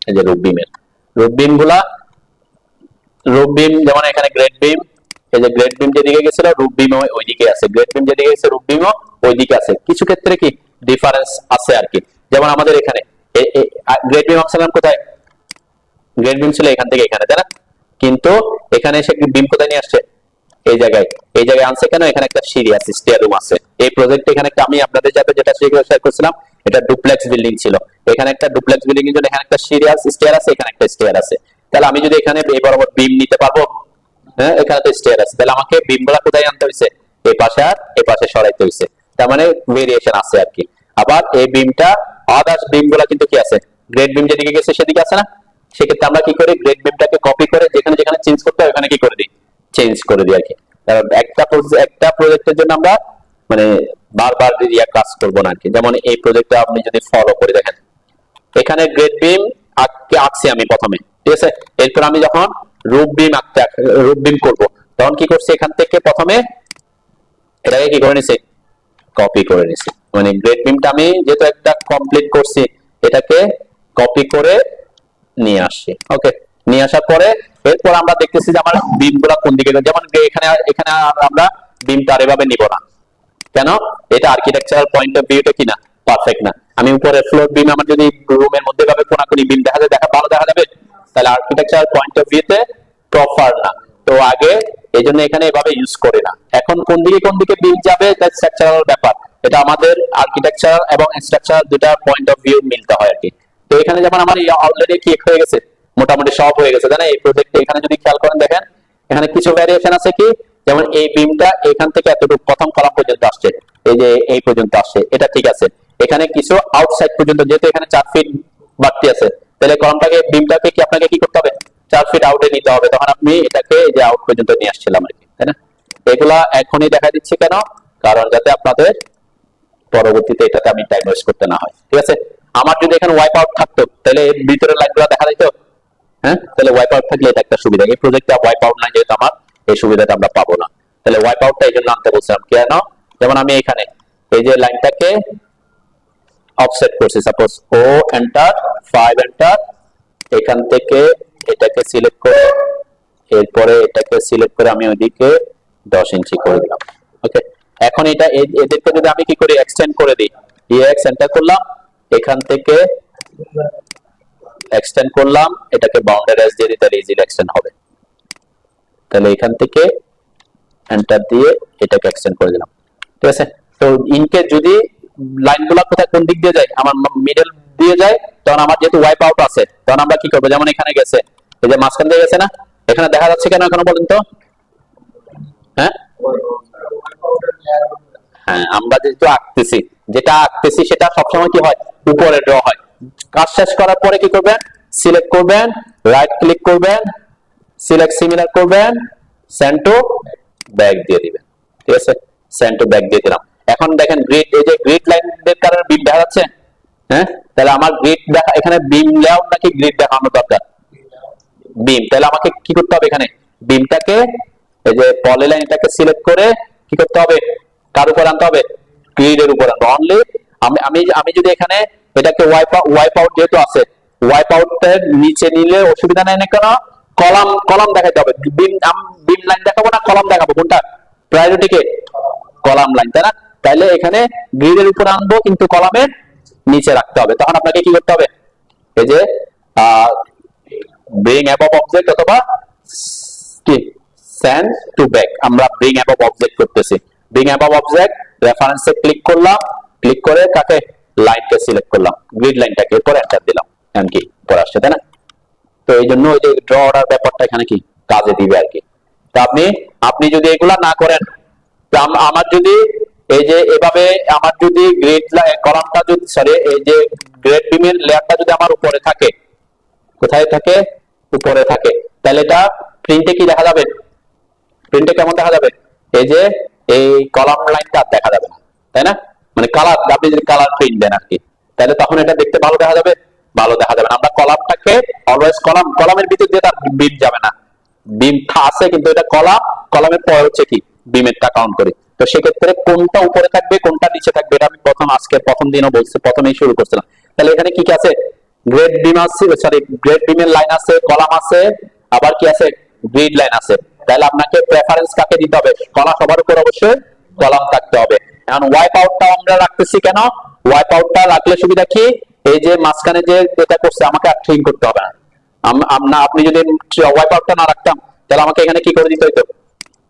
Speaker 1: এই যে রুফ বিমের, রুফ বিম গুলা, রুফ বিম যেমন এখানে গ্রেড বিম, এই যে গ্রেড বিম যেদিকে গেছিল রুফ বিম ওইদিকে আছে, গ্রেড বিম যেদিকে গেছে রুফ বিমও ওইদিকে আছে। কিছু ক্ষেত্রে কি ডিফারেন্স আছে আর কি। যেমন আমাদের এখানে গ্রেড বিম অপশন কোথায়? গ্রেড বিম ছিল এখান থেকে এখানে, তাই না? কিন্তু এখানে এসে বিম কোথায় নিয়ে আসছে? এই জায়গায়, এই জায়গায় আনছে কেন? এখানে একটা সিঁড়ি আছে, স্টেয়ার রুম আছে। এই প্রজেক্টে এখানে একটা আমি আপনাদের সাথে যেটা শেয়ার করছিলাম, এটা ডুপ্লেক্স বিল্ডিং ছিল। এখানে একটা ডুপ্লেক্স বিল্ডিং এর জন্য এখানে একটা সিঁড়ি আছে, স্টেয়ার আছে, এখানে একটা স্টেয়ার আছে। তাহলে আমি যদি এখানে এই বরাবর বিম নিতে পারবো, হ্যাঁ, এখানে তো স্টেয়ার আছে, তাহলে আমাকে বিম গুলা কোথায় আনতে হয়েছে? এই পাশে আর এই পাশে সরাইতে হয়েছে। তার মানে ভেরিয়েশন আছে আর কি। আবার এই বিমটা আদার্স বিম গুলা কিন্তু কি আছে? গ্রেড বিম যেদিকে গেছে সেদিকে আছে না? সেক্ষেত্রে আমরা কি করি? গ্রেড বিমটাকে কপি করে যেখানে যেখানে চেঞ্জ করতে হয় ওখানে কি করে দিই? চেঞ্জ করে দিই আর কি। কারণ একটা প্রজেক্টের জন্য আমরা মানে বারবার রিয়া কাজ করবো না আর কি। যেমন এই প্রজেক্টটা আপনি যদি ফলো করে দেখেন, এখানে গ্রেড বিম আঁকছি আমি প্রথমে, ঠিক আছে? এরপর আমি যখন রুফ বিম রুফ বিম করব, তখন কি করছি? এখান থেকে প্রথমে এটাকে কি করে নিছি? কপি করে নিছি। মানে গ্রেড বিমটা আমি যেহেতু একটা কমপ্লিট করছি, এটাকে কপি করে নিয়ে আসছি। ওকে, নিয়ে আসার পরে এরপর আমরা দেখতেছি যে আমার বিম গুলা কোন দিকে, যেমন এখানে এখানে আমরা বিমটা আর এভাবে নিব না। কেন? এটা আর্কিটেকচারাল পয়েন্ট অফ ভিউটা কি না, পারফেক্ট না। আমি উপরে ফ্লোর বিম আমার যদি রুমের মধ্যে ভাবে কোনাকুনি বিম দেখা যায়, ভালো দেখা যাবে, তাহলে আর্কিটেকচারাল পয়েন্ট অফ ভিউতে প্রপার না। তো আগে এই জন্য এখানে এভাবে ইউজ করে না। এখন কোন দিকে বিম যাবে দ্যাট স্ট্রাকচারাল ব্যাপার, এটা আমাদের আর্কিটেকচারাল এবং স্ট্রাকচারাল দুটা পয়েন্ট অফ ভিউ মিলতে হয় আর কি। তো এখানে যেমন আমার অলরেডি কি হয়ে গেছে, মোটামুটি সব হয়ে গেছে, তাই না? এই প্রজেক্টে এখানে যদি খেয়াল করেন দেখেন, এখানে কিছু ভ্যারিয়েশন আছে কি, যেমন এই বিমটা এখান থেকে এতটুকু প্রথম কলাম পর্যন্ত আসছে, এই যে এই পর্যন্ত আসছে, এটা ঠিক আছে। এখানে কিছু আউটসাইড পর্যন্ত, যেহেতু এখানে 4 ফিট বাড়তি আছে, তাহলে কলামটাকে বিমটাকে কি আপনাকে কি করতে হবে? 4 ফিট আউটে নিতে হবে। তখন আপনি এটাকে এই যে আউট পর্যন্ত নিয়ে আসছিলাম আর কি, তাই না? এগুলা এখনই দেখা দিচ্ছি কেন? কারণ যাতে আপনাদের পরবর্তীতে এটাতে আমি টাইম ওয়েস্ট করতে না হয়, ঠিক আছে? আমার যদি এখানে ওয়াইপ আউট থাকতো তাহলে ভিতরের লাইনগুলো দেখা যেত, হ্যাঁ? তাহলে ওয়াইপ আউট থাকলে এটা একটা সুবিধা। এই প্রজেক্টে ওয়াইপ আউট নাই যেহেতু আমার, এই সুবিধাটা আমরা পাবো না। তাহলে ওয়াইপ আউটটা এই জন্য আনতে বলছিলাম কেন? যেমন আমি এখানে এই যে লাইনটাকে অফসেট করছি, সাপোজ ও এন্টার 5 এন্টার, এখান থেকে এটাকে সিলেক্ট করে এরপরে এটাকে সিলেক্ট করে আমি ওইদিকে 10 ইঞ্চি করে দিলাম। ওকে, এখন এটা এদেরকে যদি আমি কি করি? এক্সটেন্ড করে দিই, এক্স এন্টার করলাম, এখান থেকে এক্সটেন্ড করলাম, এটাকে বাউন্ডারি এজ দিয়ে দিতে ইজিলি এক্সটেন্ড হবে। তাহলে এখান থেকে এন্টার দিয়ে এটাকে এক্সটেন্ড করে দিলাম, ঠিক আছে। তো ইনকে যদি লাইনগুলো কোথায় কোন দিক দিয়ে যায়, আমার মিডল দিয়ে যায়, তখন আমার যেহেতু ওয়াইপ আউট আছে, তখন আমরা কি করবো, যেমন এখানে গেছে, এই যে মাঝখান দিয়ে গেছে না, এখানে দেখা যাচ্ছে কেন এখনো পর্যন্ত? হ্যাঁ হ্যাঁ, আমরা যেটা আঁকতেছি সেটা সবসময় কি হয়, উপরে ড্র হয়। কাজ শেষ করার পরে কি করবেন, সিলেক্ট করবেন, রাইট ক্লিক করবেন, সিলেক্ট সিমিলার করবেন, সেন্ড টু ব্যাক দিয়ে দিবেন, ঠিক আছে। সেন্ড টু ব্যাক দিয়ে দিলাম। এখন দেখেন গ্রিড, এই যে গ্রিড লাইনের কারণে বিম দেখা যাচ্ছে। হ্যাঁ, তাহলে আমার গ্রিড দেখা, এখানে বিম লেআউট নাকি গ্রিড দেখানো দরকার? বিম। তাহলে আমাকে কি করতে হবে, এখানে বিমটাকে, এই যে পলি লাইনটাকে সিলেক্ট করে কি করতে হবে, কার উপর আনতে হবে, গ্রিডের উপর আনতে অনলি। আমি যদি এখানে এটাকে ওয়াইপ আউট যেহেতু আছে, ওয়াইপ আউটের নিচে নিলে অসুবিধা নাই না, কেন কলাম দেখাতে হবে। বিম লাইন দেখাবো না কলাম দেখাবো, কোনটা প্রায়োরিটি? কে কলাম লাইন, তাই না? তাইলে এখানে গ্রিডের উপর আনবো কিন্তু কলামের নিচে রাখতে হবে। তখন আপনাকে কি করতে হবে, এই যে ব্রিং অ্যাবভ অবজেক্ট অথবা কি সেন্ড টু ব্যাক, আমরা ব্রিং অ্যাবভ অবজেক্ট করতেছি। ব্রিং অ্যাবভ অবজেক্ট রেফারেন্সে ক্লিক করলাম, ক্লিক করে কাকে, লাইনকে সিলেক্ট করলাম, গ্রিড লাইনটাকে, এরপর এন্টার দিলাম, এমন কি পরে আসছে, তাই না? তো এই জন্য ওই যে ড্র অর্ডার ব্যাপারটা এখানে কি কাজে দিবে আর কি। তো আপনি যদি এগুলা না করেন, আমার যদি এই যে এভাবে আমার যদি গ্রিড কলামটা যদি সরি এই যে গ্রেড বিমের লেয়ারটা যদি আমার উপরে থাকে, কোথায় থাকে, উপরে থাকে, তাহলে এটা প্রিন্টে কি দেখা যাবে, প্রিন্টে কেমন দেখা যাবে, এই যে এই কলাম লাইনটা দেখা যাবে না, তাই না? মানে কালার, আপনি যদি কালার প্রিন্ট দেন আর কি, তাহলে তখন এটা দেখতে ভালো দেখা যাবে, ভালো দেখা যাবে না। আমরা কলামটাকে অলওয়েজ কলামের ভিতর দিয়ে তার বিম যাবে না, বিম আছে কিন্তু এটা কলামের পরে হচ্ছে কি বিমেরটা কাউন্ট করি। তো সেক্ষেত্রে কোনটা উপরে থাকবে কোনটা নিচে থাকবে, এটা আমি প্রথম দিনও বলছি, প্রথমেই শুরু করছিলাম। তাহলে এখানে কি কি আছে, গ্রেড বিম আছে, সরি গ্রেড বিমের লাইন আছে, কলাম আছে, আবার কি আছে, গ্রিড লাইন আছে। তাহলে আপনাকে প্রেফারেন্স কাকে দিতে হবে, সবার উপর অবশ্যই কলাম থাকতে হবে। এখন ওয়াইপ আউটটা আমরা রাখতেছি কেন, ওয়াইপ আউটটা রাখলে সুবিধা কি, এই যে মাঝখানে যে এটা করছে আমাকে আর ট্রিম করতে হবে না। আপনি যদি ওয়াইপ আউটটা না রাখতাম, তাহলে আমাকে এখানে কি করে দিতে হইতো,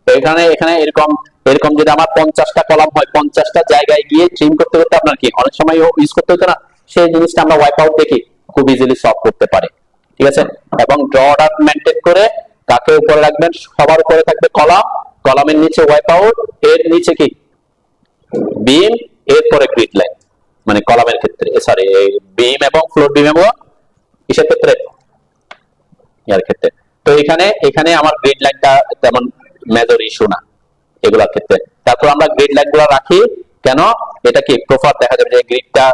Speaker 1: এখানে এরকম এরকম যদি আমার 50টা কলাম হয়, 50টা জায়গায় গিয়ে ট্রিম করতে করতে আপনার কি অনেক সময় ইউজ করতে হতো না। সেই জিনিসটা আমরা ওয়াইপ আউট দেখি খুব ইজিলি সলভ করতে পারি, ঠিক আছে। এবং ড্র অর্ডার মেনটেন করে কাকে উপরে রাখবেন, সবার উপরে থাকবে কলাম, কলামের নিচে ওয়াইপ আউট, এর নিচে কি বিম, এরপরে গ্রিড লাইন, মানে কলামের ক্ষেত্রে, সরি বিম এবং ফ্লোর বিম এবং কিসের ক্ষেত্রে, এর ক্ষেত্রে। তো এখানে আমার গ্রিড লাইনটা তেমন মেজর ইস্যু না এগুলোর ক্ষেত্রে। তারপর আমরা গ্রিড লাইনগুলো রাখি কেন, এটা কি প্রপার দেখা যাবে যে গ্রিডটা,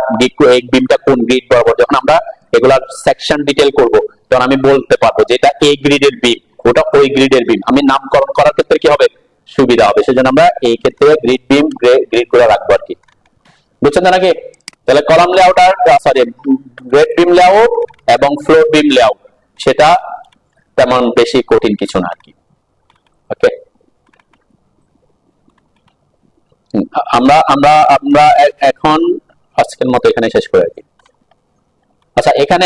Speaker 1: এই বিমটা কোন গ্রিড বরাবর। যখন আমরা এগুলার সেকশন ডিটেইল করব, তখন আমি বলতে পারবো যে এটা এই গ্রিডের বিম, ওটা ওই গ্রিডের বিম। আমি নামকরণ করার ক্ষেত্রে কি হবে, সুবিধা হবে। সেজন্য আমরা এই ক্ষেত্রে গ্রিড বিম গ্রিড করে রাখবো আর কি, বুঝছেন নাকি? তাহলে কলাম লেআউট আর সরি গ্রেড বিম লেআউট এবং ফ্লোর বিম লেআউট, সেটা তেমন বেশি কঠিন কিছু না আর কি। ওকে, আমরা আমরা আমরা এখন আজকের মতো এখানে শেষ করে আর কি। আচ্ছা, এখানে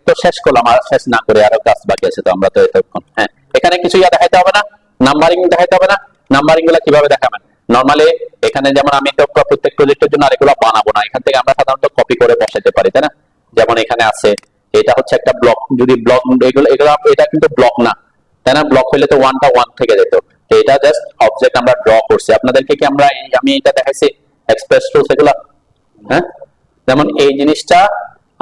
Speaker 1: তো শেষ করলাম, আর শেষ না করে আরো কাজ বাকি আছে, তো আমরা তো এতক্ষণ, হ্যাঁ এখানে কিছু দেখাইতে হবে না, নাম্বারিং দেখাইতে হবে না। নাম্বারিং গুলা কিভাবে দেখাবেন, নরমালি এখানে যেমন আমি তো প্রত্যেক প্রজেক্টের জন্য আর এগুলো বানাবো না, এখান থেকে আমরা সাধারণত কপি করে বসাতে পারি, তাই না? যেমন এখানে আছে, এটা হচ্ছে একটা ব্লক, যদি ব্লক এগুলো এটা কিন্তু ব্লক না, তাই না? ব্লক হইলে তো 1 থেকে যেত। তো এটা জাস্ট অবজেক্ট আমরা ড্র করছি, আপনাদেরকে কি আমি এটা দেখাইছি এক্সপ্রেস টুলস এগুলা, হ্যাঁ? যেমন এই জিনিসটা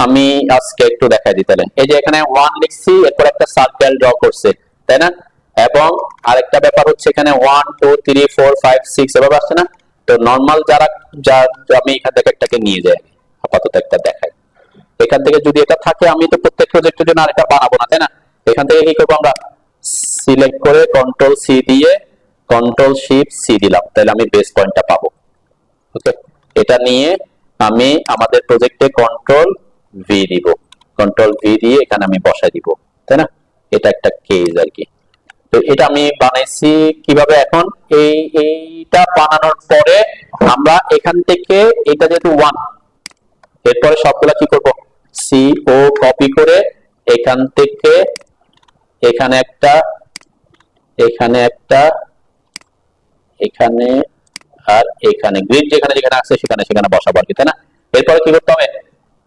Speaker 1: আমি আজকে একটু দেখাই দিই। তাহলে এই যে এখানে 1 লিখছি, এরপর একটা সার্কেল ড্র করছে, তাই না? এবং আরেকটা ব্যাপার হচ্ছে এখানে 1 2 3 4 5 6 এভাবে আসছে না? তো নরমাল যা আমি এখান থেকে একটাকে নিয়ে যাই, আপাতত একটা দেখাই। এখান থেকে যদি এটা থাকে, আমি তো প্রত্যেক প্রজেক্টের জন্য আরেকটা বানাবো না, তাই না? এখান থেকে কি করবো, আমরা সিলেক্ট করে কন্ট্রোল সি দিয়ে কন্ট্রোল শিফট সি দিলাম, তাহলে আমি বেস পয়েন্টটা পাবো। ওকে, এটা নিয়ে আমি আমাদের প্রজেক্টে কন্ট্রোল ভি দিব, কন্ট্রোল ভি দিয়ে এখানে আমি বসাই দিব, তাই না? এটা একটা কেস আর কি। তো এটা আমি বানাইছি কিভাবে, এখন এইটা বানানোর পরে আমরা এখান থেকে এটা যেহেতু 1, এরপরে সবগুলা কি করব, সি ও কপি করে এখান থেকে এখানে একটা, এখানে একটা, এখানে আর এখানে গ্রিড যেখানে যেখানে আছে সেখানে সেখানে বসাবো আর কি, তাই না? এরপরে কি করতে হবে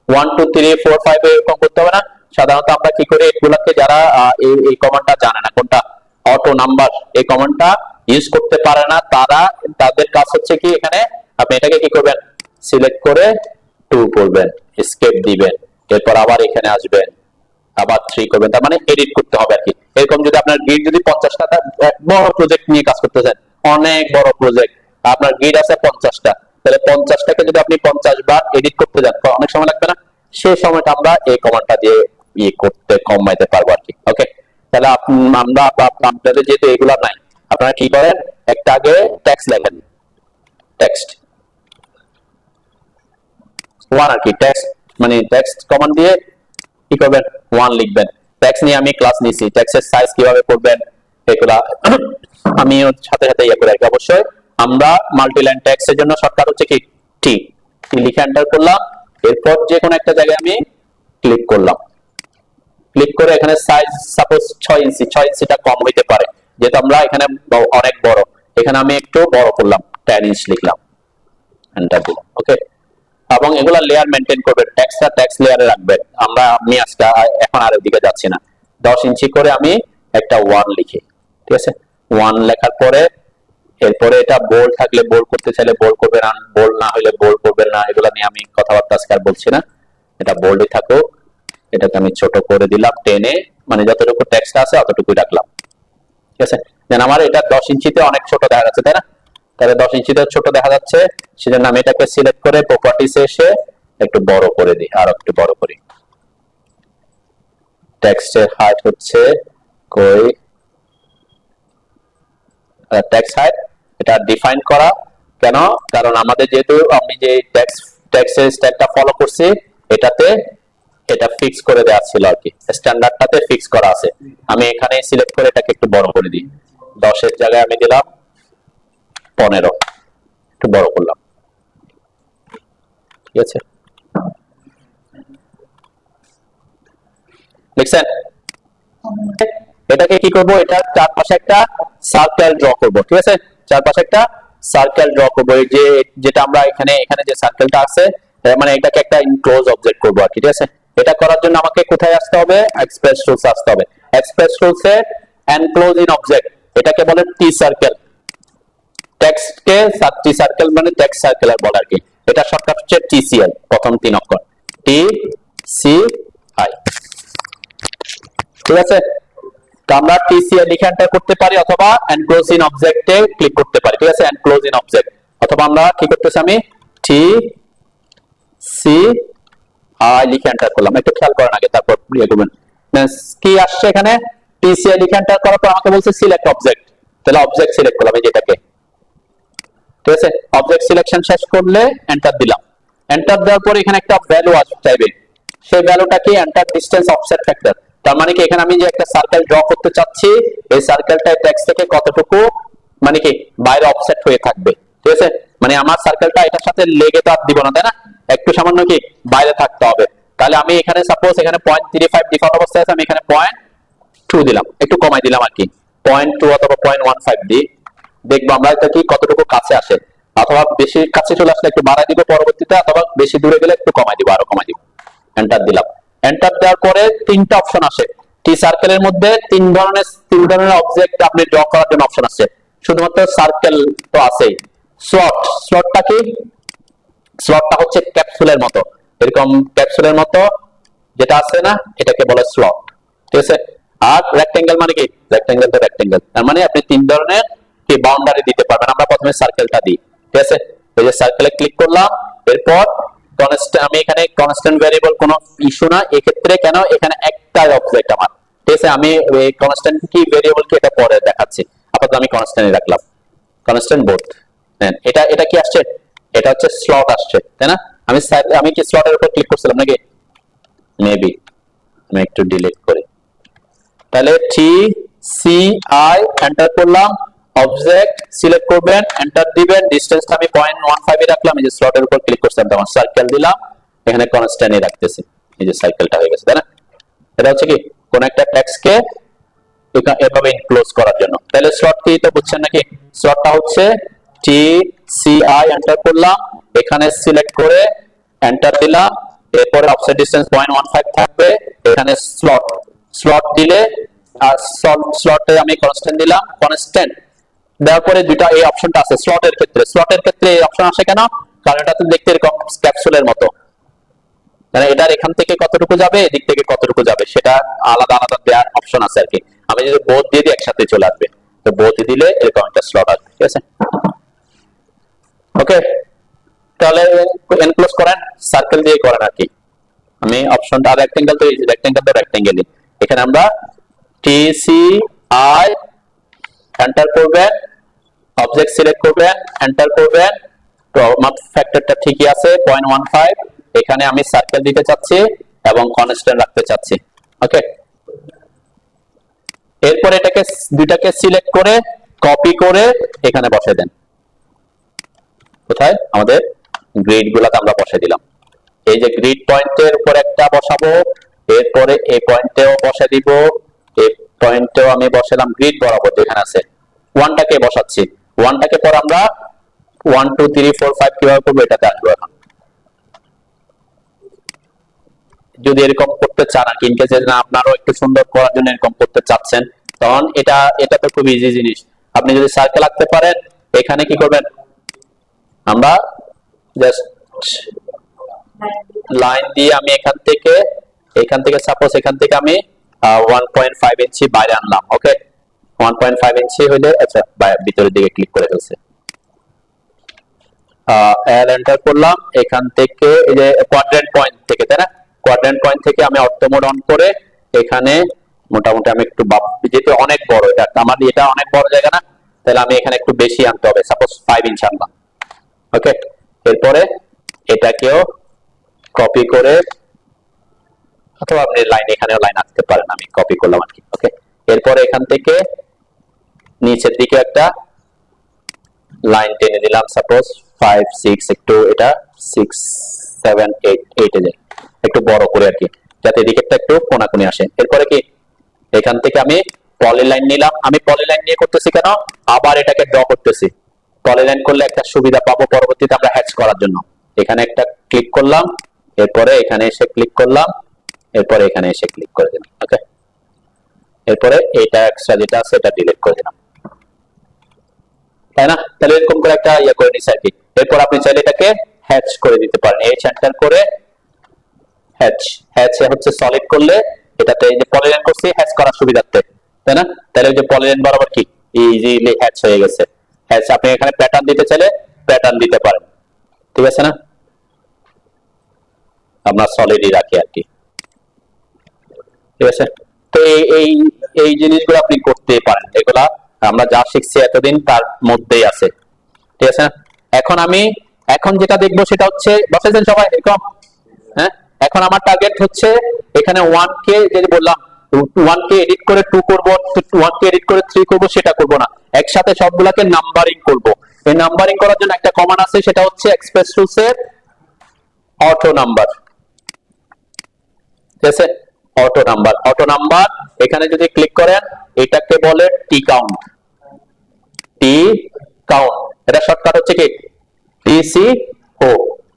Speaker 1: 1 2 3 4 5 এরকম করতে হবে না? সাধারণত আমরা কি করি এগুলাকে, যারা এই কমান্ডটা জানে না কোনটা অটো নাম্বার এই কমান্ডটা ইউজ করতে পারে না, তাদের কাজ হচ্ছে কি এখানে আপনি এটাকে কি করবেন সিলেক্ট করে 2 করবেন, এসকেপ দিবেন, এরপর আবার এখানে আসবেন, আবার 3 করবেন, তার মানে এডিট করতে হবে আর কি। এরকম যদি আপনার গ্রিড যদি 50টা বড় প্রজেক্ট নিয়ে কাজ করতে চান, অনেক বড় প্রজেক্ট, আপনার গ্রিড আছে 50টা, তাহলে 50টাকে যদি আপনি 50 বার এডিট করতে যান অনেক সময় লাগবে না? সেই সময়টা আমরা এই কমান্ডটা দিয়ে করতে কমাইতে পারবো আর কি। ওকে, তাহলে আমরা আপনাদের যেহেতু এগুলা নাই, আপনারা কি করেন একটা আগে টেক্সট লেখেন, টেক্সট 1 আর কি, টেক্সট মানে টেক্সট কমান্ড দিয়ে কি করবেন 1 লিখবেন। টেক্সট নিয়ে আমি ক্লাস নিছি, টেক্সটের সাইজ কিভাবে করবেন এগুলা আমি সাথে সাথে ইয়ে করে রাখি। অবশ্যই আমরা মাল্টিলাইন টেক্সটের জন্য শর্টকাট হচ্ছে কি টি লিখে এন্টার করলাম, এরপর যে কোনো একটা জায়গায় আমি ক্লিক করলাম, ক্লিক করে এখানে সাইজ সাপোজ 6 ইঞ্চি, 6 ইঞ্চিটা কম হইতে পারে যেহেতু আমরা এখানে অনেক বড়, এখানে আমি একটু বড় করলাম 10 ইঞ্চ লিখলাম, এন্টার দিলাম। ওকে, এবং এগুলা লেয়ার মেইনটেইন করবেন, টেক্সটটা টেক্সট লেয়ারে রাখবেন। আমি আজকে এখন আর ওদিকে যাচ্ছি না। 10 ইঞ্চি করে আমি একটা 1 লিখি, ঠিক আছে? 1 লেখার পরে এরপরে এটা বোল্ড থাকলে বোল্ড করতে চাইলে বোল্ড করবেন, আর বোল্ড না হলে বোল্ড করবেন না, এগুলা নিয়ে আমি কথাবার্তা আজকে আর বলছি না। এটা বোল্ডই থাকুক, এটাকে আমি ছোট করে দিলাম টেনে, মানে যতটুকু টেক্সট আছে অতটুকুই রাখলাম, ঠিক আছে? দেন আমার এটা 10 ইঞ্চিতে অনেক ছোট দেখা যাচ্ছে, তাই না? তাহলে 10 ইঞ্চিতে ছোট দেখা যাচ্ছে, সেজন্য আমি এটাকে সিলেক্ট করে প্রপার্টিসে এসে একটু বড় করে দিই, আর একটু বড় করি। টেক্সটের হাইট হচ্ছে কই, টেক্সট হাইট এটা ডিফাইন করা কেন, কারণ আমাদের যেহেতু আমি যে টেক্সটের স্টাইলটা ফলো করছি এটাতে এটা ফিক্স করে দেওয়া ছিল আর কি, স্ট্যান্ডার্ডটাতে ফিক্স করা আছে। আমি এখানে সিলেক্ট করে এটাকে একটু বড় করে দিই, 10 এর জায়গায় আমি দিলাম 15, একটু বড় করলাম, ঠিক আছে? দেখছেন? এটাকে কি করব, এটা চারপাশে একটা সার্কেল ড্র করব, ঠিক আছে? চারপাশে একটা সার্কেল ড্র করব, এই যে যেটা আমরা এখানে যে সার্কেলটা আছে, মানে এটাকে একটা ইনক্লোজ অবজেক্ট করব আর কি, ঠিক আছে? এটা করার জন্য আমাকে কোথায় আসতে হবে, এক্সপ্রেস টুলস আসতে হবে। এক্সপ্রেস টুলসে এনক্লোজ ইন অবজেক্ট, এটাকে বলে টি সার্কেল। টেক্সটকে টি সার্কেল মানে টেক্সট সার্কেলার বলে আর কি। এটা শর্টকাট হচ্ছে টিসিএল, প্রথম 3 অক্ষর টি সি আই, ঠিক আছে? তো আমরা টিসিএল লিখে এন্টার করতে পারি, অথবা এনক্লোজ ইন অবজেক্টে ক্লিক করতে পারি, ঠিক আছে? এনক্লোজ ইন অবজেক্ট, অথবা আমরা কি করতেছি, আমি টি সি আই লিখে এন্টার করলাম, একটু খেয়াল করেন আগে, তারপর ইয়ে করবেন। কি আসছে এখানে, টিসিএল লিখে এন্টার করার পর আমাকে বলছে সিলেক্ট অবজেক্ট, তাহলে অবজেক্ট সিলেক্ট করলাম, এই যেটাকে, ঠিক আছে? অবজেক্ট সিলেকশন শেষ করলে এন্টার দিলাম, এন্টার দেওয়ার পর এখানে একটা ভ্যালু আসবে চাইবে, সেই ভ্যালুটা কি এন্টার ডিসটেন্স অফসেট ফ্যাক্টর। তার মানে কি এখানে আমি যে একটা সার্কেল ড্র করতে চাচ্ছি, এই সার্কেলটা টেক্সট থেকে কতটুকু মানে কি বাইরে অফসেট হয়ে থাকবে, ঠিক আছে? মানে আমার সার্কেলটা এটার সাথে লেগে তো আর দিব না, তাই না? একটু সামান্য কি বাইরে থাকতে হবে। তাহলে আমি এখানে সাপোজ এখানে 0.35 ডিফল্ট অবস্থায় আছে, আমি এখানে 0.2 দিলাম, একটু কমাই দিলাম আর কি, 0.2 অথবা 0.15 দিই, দেখবো আমরা এটা কি কতটুকু কাছে আসে, অথবা বেশি কাছে চলে আসলে একটু বাড়াই দিব পরবর্তীতে, অথবা বেশি দূরে গেলে একটু কমাই দিব, আরো কমাই দিব। এন্টার দিলাম, এন্টার দেওয়ার পরে 3টা অপশন আসে। টি সার্কেলের মধ্যে 3 ধরনের অবজেক্ট আপনি ড্র করার জন্য অপশন আছে, শুধুমাত্র সার্কেল তো আছেই। স্লটটা কি, স্লটটা হচ্ছে ক্যাপসুলের মতো, এরকম ক্যাপসুলের মতো যেটা আছে না, এটাকে বলে স্লট, ঠিক আছে? আর রেক্টেঙ্গেল মানে কি, রেক্টেঙ্গেল তো রেক্টেঙ্গেল, তার মানে আপনি 3 ধরনের কি বাউন্ডারি দিতে পারবেন। আমরা প্রথমে সার্কেলটা দিই, ঠিক আছে? এই যে সার্কেলে ক্লিক করলাম, এরপর আমি এখানে কনস্ট্যান্ট ভ্যারিয়েবল কোনো ইস্যু না এক্ষেত্রে, কেন এখানে একটাই অবজেক্ট আমার, ঠিক আছে? আমি কনস্ট্যান্ট কি ভ্যারিয়েবল কি এটা পরে দেখাচ্ছি, আপাতত আমি কনস্ট্যান্টই রাখলাম, কনস্ট্যান্ট বোথ। এটা কি আসছে, এটা হচ্ছে স্লট আসছে, তাই না? আমি কি স্লটের উপর ক্লিক করছিলাম নাকি, মেবি আমি একটু ডিলিট করি, তাহলে টি সি আই এন্টার করলাম, অবজেক্ট সিলেক্ট করবেন, এন্টার দিবেন, ডিসটেন্সটা আমি 0.15 এ রাখলাম, এই যে স্লটের উপর ক্লিক করছিলাম, তখন সার্কেল দিলাম, এখানে কনস্ট্যান্টই রাখতেছি, এই যে সার্কেলটা হয়ে গেছে, তাই না? এটা হচ্ছে কি কোন একটা টেক্সটকে এভাবে এনক্লোজ করার জন্য। তাহলে স্লট কি তো বুঝছেন নাকি? স্লটটা হচ্ছে টি সি আই এন্টার করলাম, এখানে সিলেক্ট করে এন্টার দিলাম, এরপরে অফসেট ডিসটেন্স 0.15 থাকবে, এখানে স্লট স্লট দিলে আর স্লটে আমি কনস্ট্যান্ট দিলাম, কনস্ট্যান্ট দেওয়ার পরে দুটো এই অপশনটা আছে স্লটের ক্ষেত্রে এই অপশন আসে কেন? কারণ এটা তো দেখতে এরকম ক্যাপসুলের মতো, মানে এটার এখান থেকে কতটুকু যাবে এদিক থেকে কতটুকু যাবে সেটা আলাদা আলাদা দেওয়ার অপশন আছে আর কি। আমি যদি বোথ দিয়ে দিই একসাথে চলে আসবে, তো বোথ দিলে এরকম একটা স্লট আসবে, ঠিক আছে? ওকে, তাহলে এনক্লোজ করেন, সার্কেল দিয়ে করেন আর কি। আমি অপশনটা রেক্টেঙ্গেল তো রেক্টেঙ্গেলই, এখানে আমরা টি সি আই এন্টার করবেন, অবজেক্ট সিলেক্ট করবেন, এন্টার করবেন, তো মাপ ফ্যাক্টরটা ঠিকই আছে 0.15, এখানে আমি সার্কেল দিতে চাচ্ছি এবং কনস্ট্যান্ট রাখতে চাচ্ছি। ওকে, এরপর এটাকে দুইটাকে সিলেক্ট করে কপি করে এখানে বসিয়ে দেন। কোথায়? আমাদের গ্রিড গুলাতে আমরা বসিয়ে দিলাম। এই যে গ্রিড পয়েন্টের উপর একটা বসাবো, এরপরে এই পয়েন্টেও বসে দিব, এই পয়েন্টেও আমি বসালাম গ্রিড বরাবর যেখানে আছে। ওয়ানটাকে বসাচ্ছি, ওয়ানটাকে পর আমরা 1 2 3 4 5 কিভাবে করবো এটাতে আসবো এখন। যদি এরকম করতে চান আর কি, ইনকেস না আপনারও একটু সুন্দর করার জন্য এরকম করতে চাচ্ছেন, তখন এটা তো খুব ইজি জিনিস। আপনি যদি সার্কেল আঁকতে পারেন, এখানে কি করবেন, আমরা জাস্ট লাইন দিয়ে আমি এখান থেকে সাপোজ এখান থেকে আমি 1.5 ইঞ্চি বাইরে আনলাম। ওকে, 1.5 ইঞ্চি হইলে আচ্ছা ভিতরের দিকে ক্লিক করে ফেলছে, এল এন্টার করলাম, এখান থেকে এই যে কোয়াড্রেন্ট পয়েন্ট থেকে, তাই না? কোয়াড্রেন্ট পয়েন্ট থেকে আমি অর্থ মোড অন করে এখানে মোটামুটি আমি একটু যেহেতু অনেক বড় এটা আমার, এটা অনেক বড় জায়গা না, তাহলে আমি এখানে একটু বেশি আনতে হবে, সাপোজ 5 ইঞ্চি আনলাম। ওকে, এরপরে এটাকেও কপি করে, অথবা আপনি লাইন এখানেও লাইন আনতে পারেন, আমি কপি করলাম আর কি। ওকে, এরপরে এখান থেকে নিচের দিকে একটা লাইন টেনে দিলাম, সাপোজ 5 6, একটু এটা 6 7 8 8 এ যায়, একটু বড় করে আর কি, যাতে এদিকেরটা একটু কোণাকুনি আসে। এরপরে কি এখান থেকে আমি পলিলাইন নিলাম। আমি পলিলাইন নিয়ে করতেছি কেন? আবার এটাকে ড্র করতেছি। পলিলাইন করলে একটা সুবিধা পাবো পরবর্তীতে আমরা হ্যাচ করার জন্য। এখানে একটা ক্লিক করলাম, এরপরে এখানে এসে ক্লিক করলাম, এরপরে এখানে এসে ক্লিক করে দিলাম। ওকে, এরপরে এটা এক্সট্রা যেটা আছে এটা ডিলিট করে দিলাম, তাই না? তাহলে এরকম করে একটা ইয়ে করে নিছি আর কি। এরপর আপনি চাইলে এটাকে হ্যাচ করে দিতে পারেন, এইচ এন্টার করে হ্যাচ হচ্ছে সলিড করলে এটাতে এই যে পলিলাইন করছি হ্যাচ করার সুবিধার্থে, তাই না? তাহলে ওই যে পলিলাইন বরাবর কি ইজিলি হ্যাচ হয়ে গেছে। হ্যাচ আপনি এখানে প্যাটার্ন দিতে চাইলে প্যাটার্ন দিতে পারেন, ঠিক আছে না? আমরা সলিডই রাখি আর কি, ঠিক আছে? তো এই জিনিসগুলো আপনি করতে পারেন, এগুলা আমরা যা শিখছি এতদিন তার মধ্যেই আছে, ঠিক আছে না? এখন যেটা দেখবো সেটা হচ্ছে, বসেছেন সবাই এরকম? হ্যাঁ, এখন আমার টার্গেট হচ্ছে এখানে 1 কে যেটা বললাম, 1 কে এডিট করে 2 করব, 1 কে এডিট করে 3 করব, সেটা করব না, একসাথে সবগুলাকে নাম্বারিং করব। এই নাম্বারিং করার জন্য একটা কমান্ড আছে, সেটা হচ্ছে এক্সপ্রেস টুলস এর অটো নাম্বার, ঠিক আছে? অটো নাম্বার এখানে যদি ক্লিক করেন, এটাকে বলে টি কাউন্ট। এটা শর্টকাট হচ্ছে কি টিসি ও,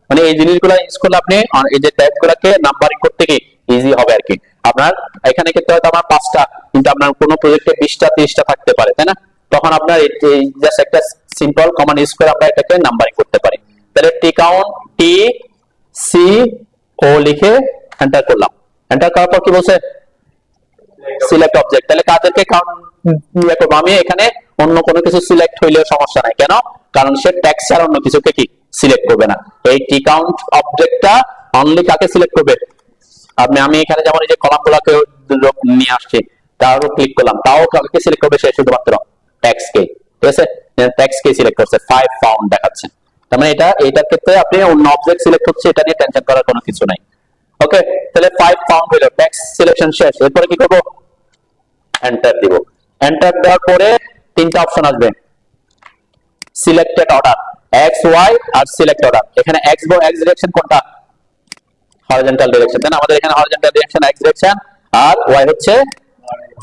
Speaker 1: মানে এই জিনিসগুলো ইউজ করলে আপনি এই যে ট্যাবগুলোকে নাম্বারিং করতে কি ইজি হবে আর কি। আপনার এখানে ক্ষেত্রে হয়তো আমার 5টা, কিন্তু আপনার কোনো প্রজেক্টে 20টা 30টা থাকতে পারে, তাই না? তখন আপনার এই জাস্ট একটা সিম্পল কমান্ড ইউজ করে আমরা এটাকে নাম্বারিং করতে পারি। তাহলে টি কাউন্ট টি সি ও লিখে এন্টার করলাম। এন্টার করার পর কি বলছে? Select object. তাহলে কাদেরকে কাউন্ট করব? আমি এখানে অন্য কোনো কিছু সিলেক্ট হইলেও সমস্যা নাই, কেন? কারণ সে টেক্সট আর অন্য কিছুকে কি সিলেক্ট করবে না। এই টি কাউন্ট অবজেক্টটা অনলি কাকে সিলেক্ট করবে? আমি এখানে যেমন এই যে কলামগুলোকে নিয়ে আসছি, তারও ক্লিক করলাম, তাও কাকে সিলেক্ট করবে? সে শুধুমাত্র টেক্সট কে, ঠিক আছে? টেক্সট কে সিলেক্ট করছে, 5 পাউন্ড দেখাচ্ছে। তার মানে এটার ক্ষেত্রে আপনি অন্য অবজেক্ট সিলেক্ট হচ্ছে, এটা নিয়ে টেনশন করার কোনো কিছু নাই। ওকে, তাহলে 5 পাউন্ড হলো, টেক্সট সিলেকশন শেষ। এরপরে কি করব? এন্টার দিব। এন্টার দেওয়ার পরে 3টা অপশন আসবে, সিলেক্টেড অর্ডার, এক্স ওয়াই আর সিলেক্ট অর্ডার। এখানে এক্স ডিরেকশন কোনটা? হরিজন্টাল ডিরেকশন, তাই না? আমাদের এখানে হরিজন্টাল ডিরেকশন এক্স ডিরেকশন, আর ওয়াই হচ্ছে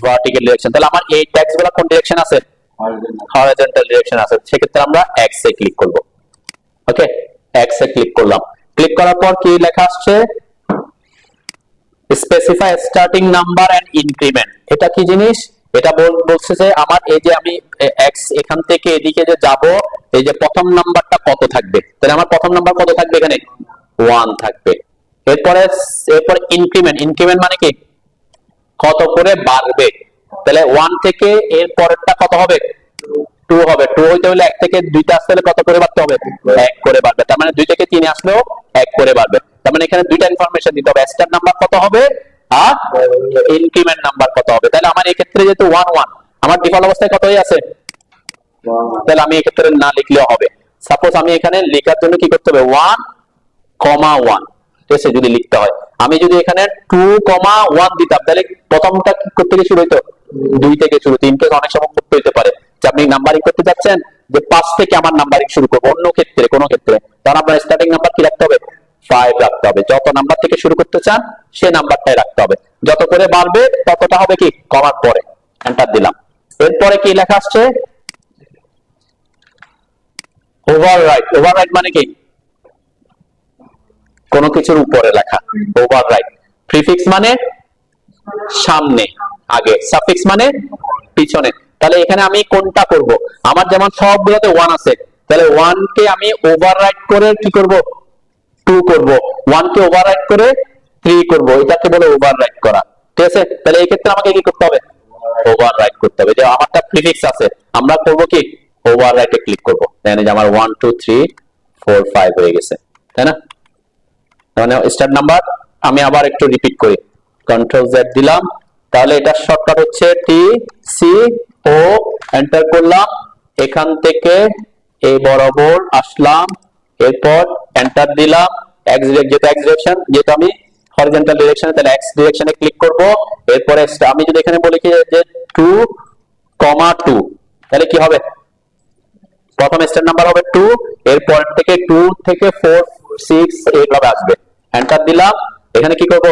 Speaker 1: ভার্টিক্যাল ডিরেকশন। তাহলে আমার এই ট্যাক্স গুলো কোন ডিরেকশন আছে? হরাইজন্টাল ডিরেকশন আছে। সেক্ষেত্রে আমরা এক্স এ ক্লিক করব। ওকে, এক্স এ ক্লিক করলাম। ক্লিক করার পর কি লেখা আসছে? Specify starting number and increment. এটা কি জিনিস? এটা বলছে যে আমার এই যে আমি এক্স এখান থেকে এদিকে যে যাব, এই যে প্রথম নাম্বারটা কত থাকবে। তাহলে আমার প্রথম নাম্বার কত থাকবে? এখানে 1 থাকবে। এরপর ইনক্রিমেন্ট মানে কি? কত করে বাড়বে। তাহলে 1 থেকে এর পরেরটা কত হবে? 2 হবে। 2 হইতে হলে 1 থেকে 2টা আসতে হলে কত করে বাড়তে হবে? 1 করে বাড়বে। তার মানে 2 থেকে 3 আসলেও 1 করে বাড়বে। তার মানে এখানে দুইটা ইনফরমেশন দিতে হবে, স্টার্ট নাম্বার কত হবে আর ইনক্রিমেন্ট নাম্বার কত হবে। তাহলে আমার এই ক্ষেত্রে যেহেতু 1 1, আমার ডিফল্ট অবস্থায় কত হয়ে আছে? তাহলে আমি এই ক্ষেত্রে না লিখলেও হবে। সাপোজ আমি এখানে লেখার জন্য কি করতে হবে? 1, 1, ঠিক আছে, যদি লিখতে হয়। আমি যদি এখানে 2, 1 দিতাম, তাহলে প্রথমটা কি করতে শুরু হইতো? 2 থেকে শুরু। ইন কেস অনেক সময় করতে হইতে পারে যে আপনি নাম্বারিং করতে যাচ্ছেন যে 5 থেকে আমার নাম্বারিং শুরু করব, অন্য ক্ষেত্রে কোনো ক্ষেত্রে, তখন আপনার স্টার্টিং নাম্বার কি রাখতে হবে? 5 রাখতে হবে। যত নাম্বার থেকে শুরু করতে চান সেই নাম্বারটাই রাখতে হবে। যত করে বাড়বে ততটা হবে কি কমার পরে। এন্টার দিলাম। এরপরে কি লেখা আসছে? ওভাররাইট। ওভাররাইট মানে কি? কোনো কিছুর উপরে লেখা, ওভাররাইট। প্রিফিক্স মানে সামনে, আগে। সাফিক্স মানে পিছনে। তাহলে এখানে আমি কোনটা করব? আমার যেমন সবগুলোতে 1 আছে, তাহলে 1 কে আমি ওভাররাইট করে কি করব? 2 করব। 1 কে ওভাররাইট করে 3 করব। এটাকে বলে ওভাররাইট করা। ঠিক আছে, তাহলে এই ক্ষেত্রে আমাকে কি করতে হবে? ওভাররাইট করতে হবে। যে আমারটা প্রিফিক্স আছে, আমরা করব কি? ওভাররাইটে ক্লিক করব। দেখেন যে আমার 1 2 3 4 5 হয়ে গেছে, তাই না? মানে স্টার্ট নাম্বার আমি আবার একটু রিপিট করি, কন্ট্রোল জেড দিলাম। তাহলে এটা শর্টকাট হচ্ছে টি সি ও, এন্টার করলাম। এখান থেকে এই বরাবর আসলাম, এরপর এন্টার দিলাম। এক্স ডিরেকশন, যেহেতু আমি হরিজন্টাল ডিরেকশনে, তাহলে এক্স ডিরেকশনে ক্লিক করব। এরপরে আমি যদি এখানে বলি কি যে 2, 2, তাহলে কি হবে? প্রথম স্টার্ট নাম্বার হবে 2, এরপর থেকে 2 থেকে 4 6 এইভাবে আসবে। এন্টার দিলাম। এখানে কি করব?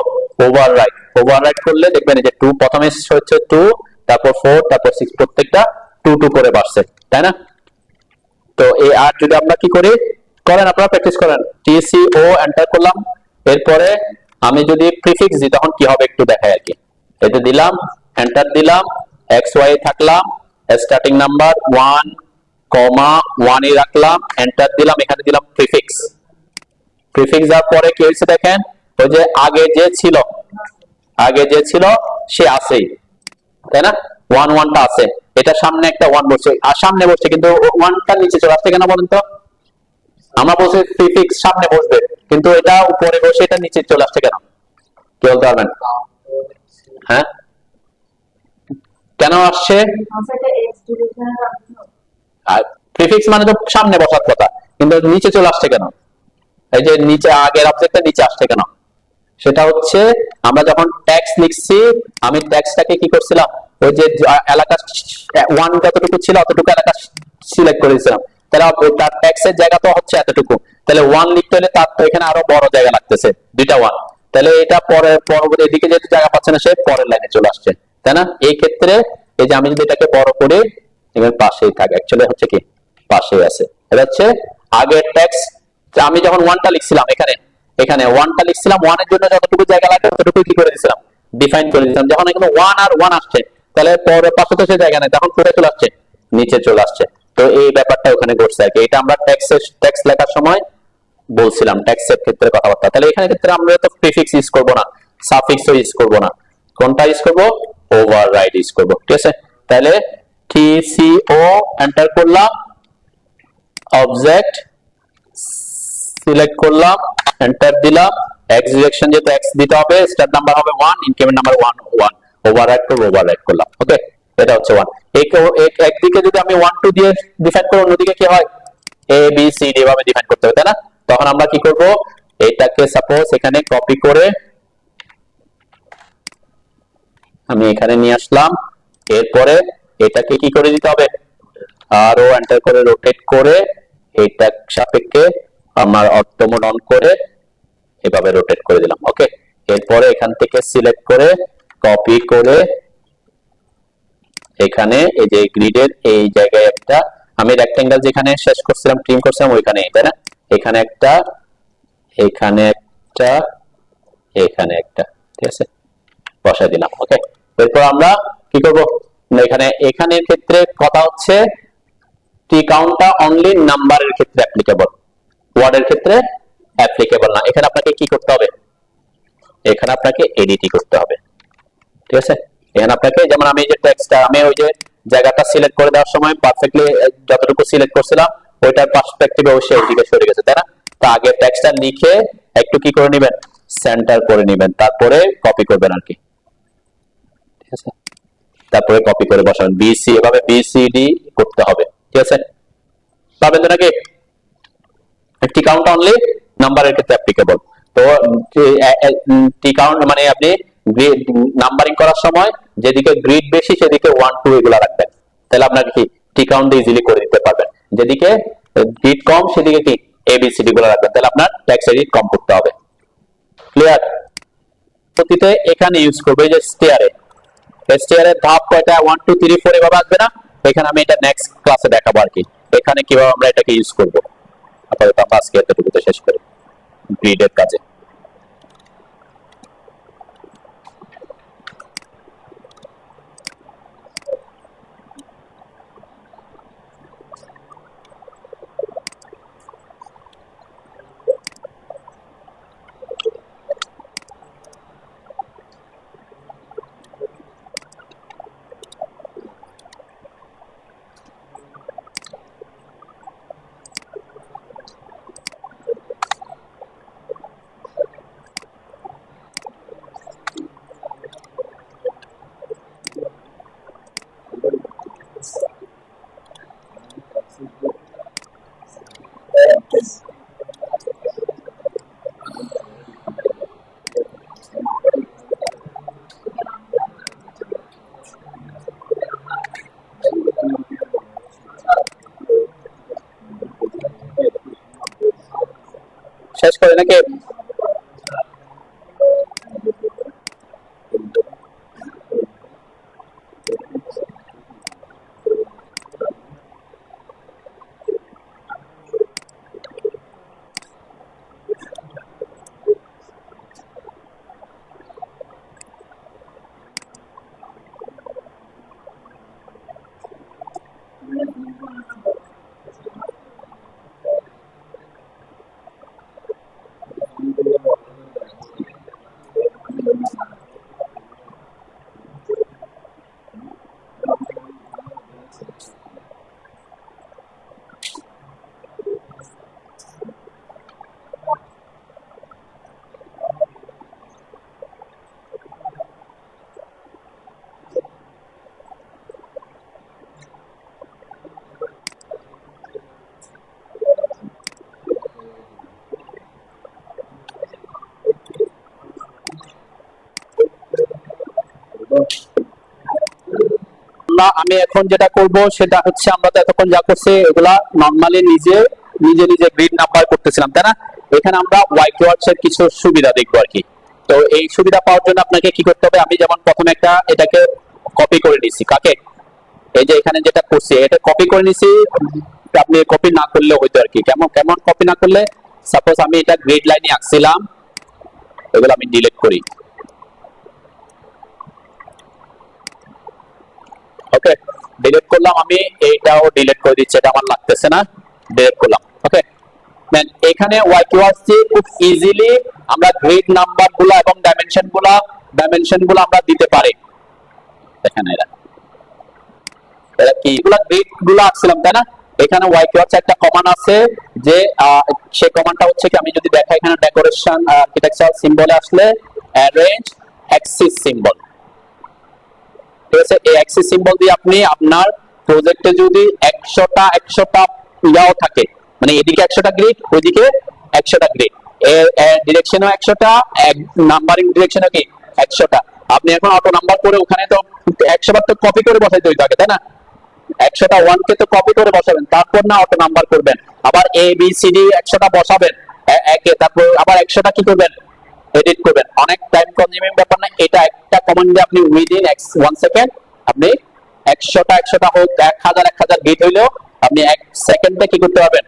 Speaker 1: ওভাররাইট। ওভাররাইট করলে দেখবেন যে 2 প্রথমে হচ্ছে 2, তারপর 4, তারপর 6, প্রত্যেকটা 2 2 করে বাড়ছে, তাই না? তো এই আর যদি আমরা কি করি, করেন আপনারা প্র্যাকটিস করেন। টি সি ও এন্টার করলাম। এরপরে আমি যদি প্রিফিক্স দিই তখন কি হবে একটু দেখাই আর কি। এটা দিলাম, এন্টার দিলাম। এক্স ওয়াই থাকলাম, স্টার্টিং নাম্বার 1, 1 এ রাখলাম, এন্টার দিলাম। এখানে দিলাম প্রিফিক্স। প্রিফিক্স দেওয়ার পরে কি হয়েছে দেখেন, ওই যে আগে যে ছিল সে আছেই, তাই না? 1 1 টা আছে। এটা সামনে একটা 1 বসছে, আর সামনে বসছে, কিন্তু 1 টা নিচে চলে আসছে কেন বলেন তো? আমরা বলছি প্রিফিক্স সামনে বসবে, কিন্তু এটা উপরে বসে এটা নিচে চলে আসছে কেন? কি বলতে পারবেন? হ্যাঁ, কেন আসছে? প্রিফিক্স মানে তো সামনে বসার কথা, কিন্তু নিচে চলে আসছে কেন? এই যে নিচে আগের অবজেক্টটা নিচে আসছে কেন? সেটা হচ্ছে আমরা যখন ট্যাক্স লিখছি, আমি ট্যাক্সটাকে কি করছিলাম, ওই যে এলাকা 1 যতটুকু ছিল অতটুকু এলাকা সিলেক্ট করে দিয়েছিলাম। তাহলে তার ট্যাক্সের জায়গা তো হচ্ছে এতটুকু, তাহলে 1 লিখতে হলে তার তো এখানে আরো বড় জায়গা লাগতেছে, 2টা 1। তাহলে এটা পরবর্তী এদিকে যেহেতু জায়গা পাচ্ছে না, সে পরের লাইনে চলে আসছে, তাই না? এই ক্ষেত্রে এই যে আমি যদি এটাকে বড় করে, এখানে পাশেই থাকে, অ্যাকচুয়ালি হচ্ছে কি পাশেই আছে। এটা হচ্ছে আগের ট্যাক্স। আমি যখন 1টা লিখছিলাম, এখানে 1টা লিখছিলাম, 1 এর জন্য যতটুকু জায়গা লাগে ততটুকু কি করে দিয়েছিলাম? ডিফাইন করে দিয়েছিলাম। যখন এখানে 1 আর 1 আসছে, তাহলে পরে পাশে তো সে জায়গা নেই, তখন কোথায় চলে আসছে? নিচে চলে আসছে। তো এই ব্যাপারটা ওখানে ঘটছে আর কি। এটা আমরা ট্যাক্স লেখার সময় বলছিলাম, ট্যাক্সের ক্ষেত্রে কথাবার্তা। তাহলে এখানে ক্ষেত্রে আমরা তো প্রিফিক্স ইউজ করব না, সাফিক্সও ইউজ করব না, কোনটা ইউজ করব? ওভাররাইড ইউজ করব। ঠিক আছে, তাহলে টি সি ও এন্টার করলাম, অবজেক্ট সিলেক্ট করলাম, এন্টার দিলাম। এক্স ডিরেকশন যেহেতু এক্স দিতে হবে, স্টার্ট নাম্বার হবে 1, ইনক্রিমেন্ট নাম্বার 1 1, ওভাররাইড করলাম। ওকে, এটা হচ্ছে 1। একদিকে যদি আমি 1 2 দিয়ে ডিফাইন করি, অন্যদিকে কি হয়? এ বি সি ডি এভাবে ডিফাইন করতে হবে, তাই না? তখন আমরা কি করব, এটাকে সাপোজ এখানে কপি করে আমি এখানে নিয়ে আসলাম। এরপরে এটাকে কি করে দিতে হবে? আরো এন্টার করে রোটেট করে এটা সাপেক্ষে আমার অর্থ মোড অন করে এভাবে রোটেট করে দিলাম। ওকে, এরপরে এখান থেকে সিলেক্ট করে কপি করে এখানে এই যে গ্রিডের এই জায়গায় একটা আমি রেক্টেঙ্গেল যেখানে শেষ করছিলাম ট্রিম করছিলাম ওইখানে, তাই না? এখানে একটা, এখানে একটা, এখানে একটা, ঠিক আছে, বসাই দিলাম। ওকে, এরপর আমরা কি করব, এখানে এখানের ক্ষেত্রে কথা হচ্ছে টি কাউন্টটা অনলি নাম্বারের ক্ষেত্রে অ্যাপ্লিকেবল, ওয়ার্ডের ক্ষেত্রে অ্যাপ্লিকেবল না। এখানে আপনাকে কি করতে হবে, এখানে আপনাকে এডিটই করতে হবে, ঠিক আছে? এখানে আপনাকে যেমন আমি যে টেক্সটটা আমি ওই যে জায়গাটা সিলেক্ট করে দেওয়ার সময় পারফেক্টলি যতটুকু সিলেক্ট করছিলাম ওইটার পার্সপেক্টিভে অবশ্যই এইদিকে সরে গেছে, তাই না? তো আগে টেক্সটটা লিখে একটু কি করে নেবেন, সেন্টার করে নেবেন, তারপরে কপি করবেন আর কি, ঠিক আছে? তারপরে কপি করে বসাবেন বিসি, এভাবে বিসিডি করতে হবে, ঠিক আছে? পাবেন তো নাকি? টি কাউন্ট অনলি নাম্বারের ক্ষেত্রে অ্যাপ্লিকেবল। তো টি কাউন্ট মানে আপনি নাম্বারিং করার সময় যেদিকে গ্রিড বেশি সেদিকে 1 2 এগুলা রাখবেন, তাহলে আপনার কি টি কাউন্ট ইজিলি করে দিতে পারবেন। যেদিকে গ্রিড কম সেদিকে কি এবিসিডি গুলো রাখবেন, তাহলে আপনার টেক্সট এডিট কম করতে হবে। ক্লিয়ার? প্রতিতে এখানে ইউজ করবে যে স্টেয়ারে, স্টেয়ারের ধাপ কয়টা 1 2 3 4 এভাবে আসবে না, এখানে আমি এটা নেক্সট ক্লাসে দেখাবো আর কি এখানে কিভাবে আমরা এটাকে ইউজ করব। আপাতত আমরা আজকে এতটুকুতে শেষ করি গ্রিডের কাজে। শেষ করে নাকি? আমি এখন যেটা করব সেটা হচ্ছে আমরা তো এতক্ষণ যা করছি এগুলা নরমালি নিজে নিজে নিজে গ্রিড নাম্বার করতেছিলাম, তাই না? এখানে আমরা ওয়াই কিওয়ার্ডস এর কিছু সুবিধা দেখবো আর কি। তো এই সুবিধা পাওয়ার জন্য আপনাকে কি করতে হবে, আমি যেমন প্রথমে একটা এটাকে কপি করে নিছি, কাকে এই যে এখানে যেটা করছি এটা কপি করে নিছি, আপনি কপি না করলে হইতো আর কি। কেমন কেমন কপি না করলে, সাপোজ আমি এটা গ্রিড লাইনে আঁকছিলাম, এগুলো আমি ডিলিট করি। ওকে, ডিলিট করলাম, আমি এইটাও ডিলিট করে দিচ্ছি, এটা আমার লাগতেছে না, ডিলিট করলাম। ওকে, দেন এখানে ওয়াই কিওয়ার্ডস দিয়ে খুব ইজিলি আমরা গ্রিড নাম্বারগুলো এবং ডাইমেনশনগুলো আমরা দিতে পারি। দেখেন এরা কি এগুলা গ্রিড গুলো আসছিলাম, তাই না? এখানে ওয়াই কিওয়ার্ডস একটা কমান্ড আছে যে সেই কমান্ডটা হচ্ছে কি, আমি যদি দেখাই এখানে ডেকোরেশন আর্কিটেকচারাল সিম্বলে আসলে অ্যারেঞ্জ অ্যাক্সিস সিম্বল, ঠিক আছে? এই অ্যাক্সিস সিম্বল দিয়ে আপনি আপনার প্রজেক্টে যদি 100টা ইয়াও থাকে, মানে এদিকে 100টা গ্রিড ওইদিকে 100টা গ্রিড, ডিরেকশনও 100টা, নাম্বারিং ডিরেকশনও কি 100টা, আপনি এখন অটো নাম্বার করে ওখানে তো 100 বার তো কপি করে বসাইতে হইতো আগে, তাই না? 100টা 1 কে তো কপি করে বসাবেন, তারপর না অটো নাম্বার করবেন, আবার এ বি সি ডি 100টা বসাবেন একে, তারপর আবার 100টা কি করবেন এডিট করবেন, অনেক টাইম কনজিউমিং ব্যাপার না। এটা একটা কমান্ডে আপনি উইদিন 1 সেকেন্ড আপনি 100টা হোক 1000 বিট হইলেও আপনি 1 সেকেন্ডে কি করতে পারবেন,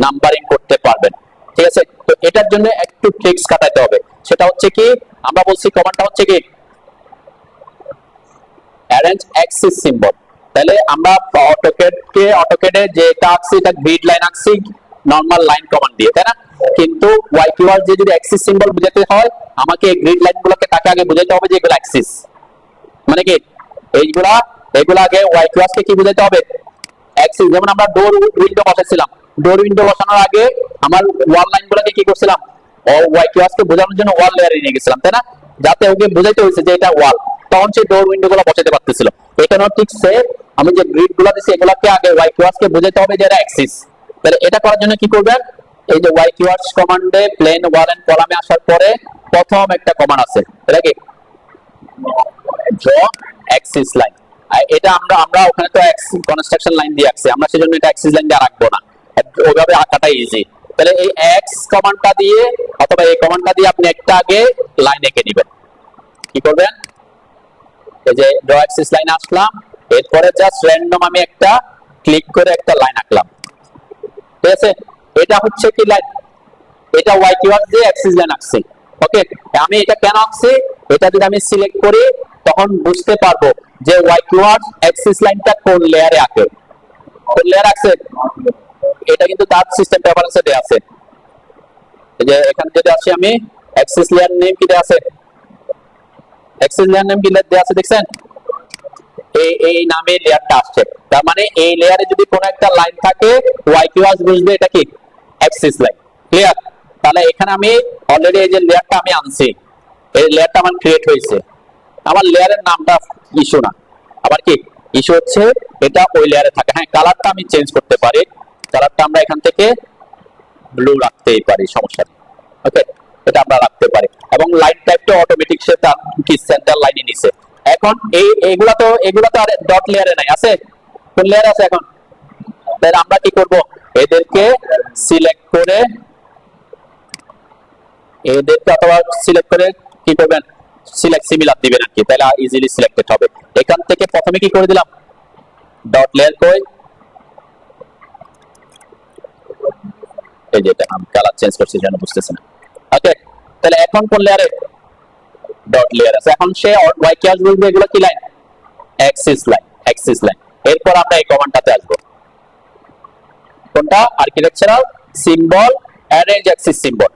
Speaker 1: নাম্বারিং করতে পারবেন। ঠিক আছে, তো এটার জন্য একটু ট্রিক্স কাটাতে হবে। সেটা হচ্ছে কি, আমরা বলছি কমান্ডটা হচ্ছে কি অ্যারেঞ্জ অ্যাক্সিস সিম্বল। তাহলে আমরা অটোক্যাডে যেটা আঁকছি এটা গ্রিড লাইন আঁকছি নরমাল লাইন কমান্ড দিয়ে, তাই না? কিন্তু ওয়াইকিউআর যে যদি অ্যাক্সিস সিম্বল বুঝাতে হয়, আমাকে এই গ্রিড লাইনগুলোকে তাকে আগে বুঝাতে হবে যে এগুলো অ্যাক্সিস, মানে কি এগুলা আগে ওয়াইকিউআর কে কি বুঝাতে হবে, অ্যাক্সিস। যেমন আমরা ডোর উইন্ডো বসাচ্ছিলাম, ডোর উইন্ডো বসানোর আগে আমার ওয়াল লাইনগুলোকে কি করছিলাম, ওয়াইকিউআর কে বোঝানোর জন্য ওয়াল লেয়ারে নিয়ে গেছিলাম, তাই না? যাতে ওকে বুঝাইতে হয়েছে যে এটা ওয়াল, তখন সেই ডোর উইন্ডো গুলো বসাতে পারতেছিল। এখানেও ঠিক সেম, আমি যে গ্রিড গুলো দিচ্ছি এগুলাকে আগে ওয়াইকিউআর কে বুঝাইতে হবে যে এটা অ্যাক্সিস। তাহলে এটা করার জন্য কি করবেন, এই যে ওয়াইকিউআর কমান্ডে প্লেন ওয়াল এন্ড কলামে আসার পরে প্রথম একটা কমান্ড আছে, এটা কি ড্র অ্যাক্সিস লাইন। এটা আমরা ওখানে তো কনস্ট্রাকশন লাইন দিয়ে আঁকছি, আমরা সেজন্য এটা অ্যাক্সিস লাইন দিয়ে রাখবো না, ওইভাবে আঁকাটা ইজি। তাহলে এই এক্স কমান্ডটা দিয়ে অথবা এই কমান্ডটা দিয়ে আপনি একটা আগে লাইন এঁকে নেবেন। কি করবেন, এই যে ড্র অ্যাক্সিস লাইন আসলাম, এরপরে জাস্ট র্যান্ডম আমি একটা ক্লিক করে একটা লাইন আঁকলাম। ঠিক আছে, এটা হচ্ছে কি লাইন, এটা ওয়াইকিউআর দিয়ে অ্যাক্সিস লাইন আঁকছি। ওকে, আমি এটা কেন আঁকছি, এটা যদি আমি সিলেক্ট করি তখন বুঝতে পারবো যে ওয়াইকিউআর অ্যাক্সিস লাইনটা কোন লেয়ারে আঁকে, কোন লেয়ার আছে। এটা কিন্তু তার সিস্টেম প্রেফারেন্সে দেয়া আছে। এই যে এখানে যদি আসি আমি, অ্যাক্সিস লেয়ার নেম কি দেয়া আছে, অ্যাক্সিস লেয়ার নেম কি দেয়া আছে দেখছেন, এই নামে লেয়ারটা আসছে। তার মানে এই লেয়ারে যদি কোনো একটা লাইন থাকে ওয়াইকিউআর বুঝবে এটা কি অ্যাক্সিস লাইন। ক্লিয়ার? তাহলে এখানে আমি অলরেডি এই যে লেয়ারটা আমি আনছি, এই লেয়ারটা আমার ক্রিয়েট হয়েছে, আমার লেয়ারের নামটা ইস্যু না, আবার কি ইস্যু হচ্ছে এটা ওই লেয়ারে থাকে। হ্যাঁ, কালারটা আমি চেঞ্জ করতে পারি, কালারটা আমরা এখান থেকে ব্লু রাখতেই পারি, সমস্যা নেই। ওকে, এটা আমরা রাখতে পারি, এবং লাইন টাইপটা অটোমেটিক সে তার কি সেন্টার লাইনে নিছে। এখন এগুলা তো আর ডট লেয়ারে নাই, আছে কোন লেয়ারে আছে এখন। তাহলে আমরা কি করব, এদেরকে সিলেক্ট করে অথবা সিলেক্ট করে কি করবেন, সিলেক্ট সিমিলার দিবেন আর কি, তাহলে ইজিলি সিলেক্টেড হবে। এখান থেকে প্রথমে কি করে দিলাম, ডট লেয়ার কই, এই যে এটা আমি কালার চেঞ্জ করছি যেন বুঝতেছেন। ওকে, তাহলে এখন কোন লেয়ারে, ডট লেয়ার আছে। এখন সে ওয়াইকিউআর বলবে এগুলো কি line, Axis line, Axis line. এরপর আমরা এই কমান্ডটাতে আসবো, কোনটা, architectural symbol arrange Axis symbol.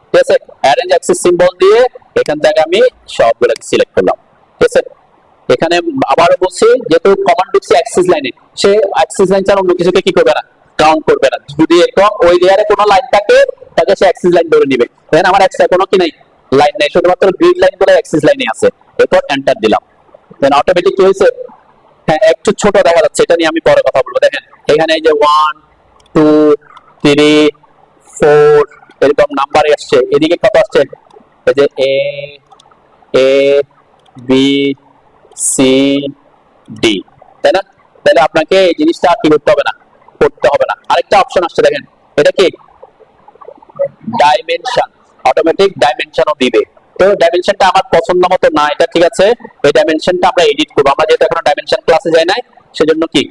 Speaker 1: ঠিক আছে, অ্যারেঞ্জ অ্যাক্সিস সিম্বল দিয়ে এখান থেকে আমি সবগুলোকে সিলেক্ট করলাম। ঠিক আছে, এখানে আবারও বলছি যেহেতু কমান্ড ঢুকছে অ্যাক্সিস লাইনে, সে অ্যাক্সিস লাইন ছাড়া অন্য কিছুকে কি করবে না, কাউন্ট করবে না। যদি এরকম ওই লেয়ারে কোনো লাইন থাকে তাকে সে অ্যাক্সিস লাইন ধরে নিবে। দেখেন আমার এক্সট্রা কোনো কি নাই, লাইন নাই, শুধুমাত্র গ্রিড লাইন গুলো অ্যাক্সিস লাইনে আছে। এরপর এন্টার দিলাম, দেন অটোমেটিক কি হয়েছে, হ্যাঁ একটু ছোট দেখা যাচ্ছে, এটা নিয়ে আমি পরে কথা বলবো। দেখেন এখানে এই যে 1 2 3 4 এরকম নাম্বার আসছে, এদিকে কত আসছে, এই যে এ বি সি ডি, তাই না? তাহলে আপনাকে এই জিনিসটা কি করতে হবে না, করতে হবে না। আরেকটা অপশন আসছে দেখেন, এটা কি ডাইমেনশন, অটোমেটিক ডাইমেনশনও দিবে। তো ডাইমেনশনটা আমার পছন্দ মতো না, এটা ঠিক আছে, এই ডাইমেনশনটা আমরা এডিট করব। আমরা যেহেতু এখনো ডাইমেনশন ক্লাসে যাই নাই, সেজন্য কি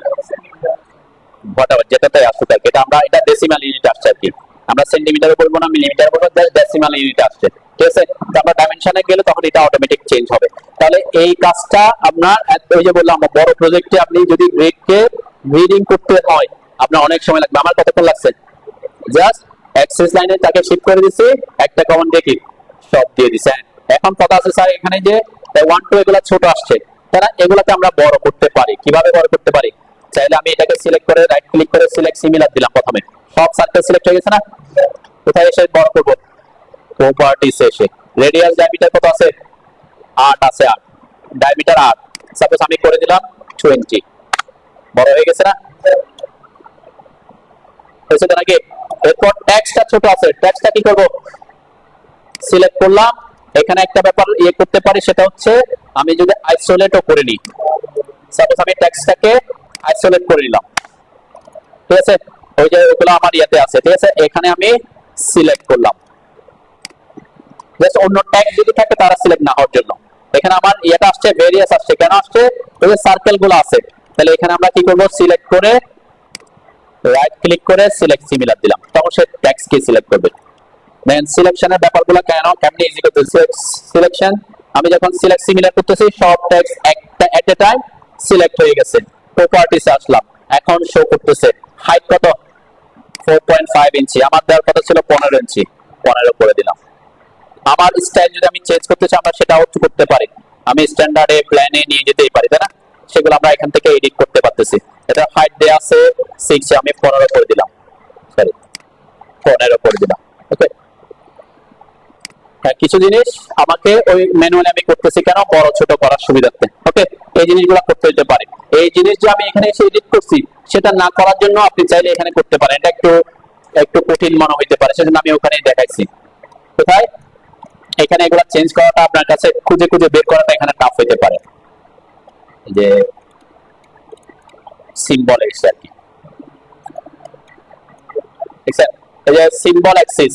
Speaker 1: হোয়াটএভার যেটাতে আসছে তাই এটা আমরা, এটা ডেসিমাল ইউনিট আসছে আর কি, আমরা সেন্টিমিটারে বলবো না, মিলিমিটারে বলবো, ডেসিমাল ইউনিট আসছে। ঠিক আছে, তো আমরা ডাইমেনশনে গেলে তখন এটা অটোমেটিক চেঞ্জ হবে। তাহলে এই কাজটা আপনার ওই যে বললাম বড় প্রজেক্টে আপনি যদি গ্রিডকে গ্রিডিং করতে হয় আপনার অনেক সময় লাগবে। আমার কতক্ষণ লাগছে, জাস্ট অ্যাক্সেস লাইনে তাকে শিফট করে দিছি, একটা কমান্ড দিয়ে কি সব দিয়ে দিছে। এখন কথা আছে স্যার এখানে যে 1 2 এগুলা ছোট আসছে, তারা এগুলাকে আমরা বড় করতে পারি। কিভাবে বড় করতে পারি, চাইলে আমি এটাকে সিলেক্ট করে রাইট ক্লিক করে সিলেক্ট সিমিলার দিলাম, প্রথমে সব সার্কেল সিলেক্ট হয়ে গেছে না, কোথায় এসে বড় করব, প্রপার্টিসে এসে রেডিয়াস ডায়ামিটার কত আছে, 8 আছে, 8 ডায়ামিটার 8, সাপোজ আমি করে দিলাম 20, বড় হয়ে গেছে না, হয়েছে তো নাকি। এরপর টেক্সটটা ছোট আছে, টেক্সটটা কি করব, সিলেক্ট করলাম। এখানে একটা ব্যাপার ইয়ে করতে পারি, সেটা হচ্ছে আমি যদি আইসোলেটও করে নিই, সাপোজ আমি টেক্সটটাকে আইসোলেট করে নিলাম, ঠিক আছে, ওই যে ওগুলো আমার ইয়াতে আছে। ঠিক আছে, এখানে আমি সিলেক্ট করলাম, জাস্ট অন্য ট্যাক্স যদি থাকে তারা সিলেক্ট না হওয়ার জন্য। এখানে আমার এটা আসছে ভেরিয়াস আসছে, কেন আসছে? ওই যে সার্কেল গুলো আছে, তাহলে এখানে আমরা কি করব, সিলেক্ট করে রাইট ক্লিক করে সিলেক্ট সিমিলার দিলাম, তখন সে ট্যাক্স কি সিলেক্ট করবে। দেন সিলেকশনের ব্যাপারগুলো কেমনে ইজি করতেছি, সিলেকশন আমি যখন সিলেক্ট সিমিলার করতেছি সব ট্যাক্স একটা এট এ টাইম সিলেক্ট হয়ে গেছে। প্রপার্টিসে আসলাম, এখন শো করতেছে হাইট কত 4.5 ইঞ্চি, আমার দেওয়ার কথা ছিল 15 ইঞ্চি, 15 করে দিলাম। আমার স্টাইল যদি আমি চেঞ্জ করতে চাই আমরা সেটাও করতে পারি, আমি স্ট্যান্ডার্ডে প্ল্যানে নিয়ে যেতেই পারি, তাই না? সেগুলো আমরা এখান থেকে এডিট করতে পারতেছি। এটা হাইট দেয়া আছে 6, আমি 15 করে দিলাম, সরি 15 করে দিলাম। ওকে, হ্যাঁ কিছু জিনিস আমাকে ওই ম্যানুয়ালি আমি করতেছি কেন, বড় ছোট করার সুবিধার্থে। ওকে, এই জিনিসগুলো করতে হতে পারে। এই জিনিস যে আমি এখানে এসে এডিট করছি সেটা না করার জন্য আপনি চাইলে এখানে করতে পারেন, এটা একটু একটু কঠিন মনে হইতে পারে, সেজন্য আমি ওখানে দেখাইছি। কোথায় এখানে এগুলা চেঞ্জ করাটা আপনার কাছে খুঁজে খুঁজে বের করাটা এখানে টাফ হইতে পারে। যে সিম্বল এসে আর কি, ঠিক আছে? এই যে সিম্বল অ্যাক্সিস,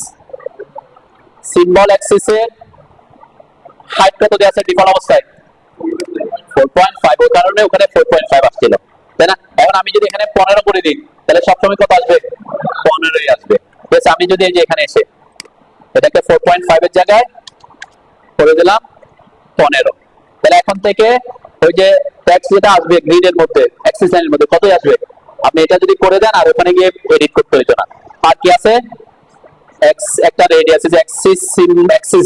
Speaker 1: সিম্বল অ্যাক্সিসের হাইট কত দেওয়া আছে ডিফল্ট অবস্থায় 4.5, ওই কারণে ওখানে 4.5 আসছিল, তাই না? এখন আমি যদি এখানে 15 করে দিই তাহলে সবসময় কত আসবে, 15ই আসবে। ঠিক আছে, আমি যদি এই যে এখানে এসে এটাকে 4.5 এর জায়গায় করে দিলাম 15, তাহলে এখন থেকে ওই যে ট্যাক্স যেটা আসবে গ্রিডের মধ্যে অ্যাক্সিস লাইনের মধ্যে কতই আসবে, আপনি এটা যদি করে দেন আর ওখানে গিয়ে এডিট করতে হইতো না। আর কি আছে, একটা রেডিয়াস, যে অ্যাক্সিস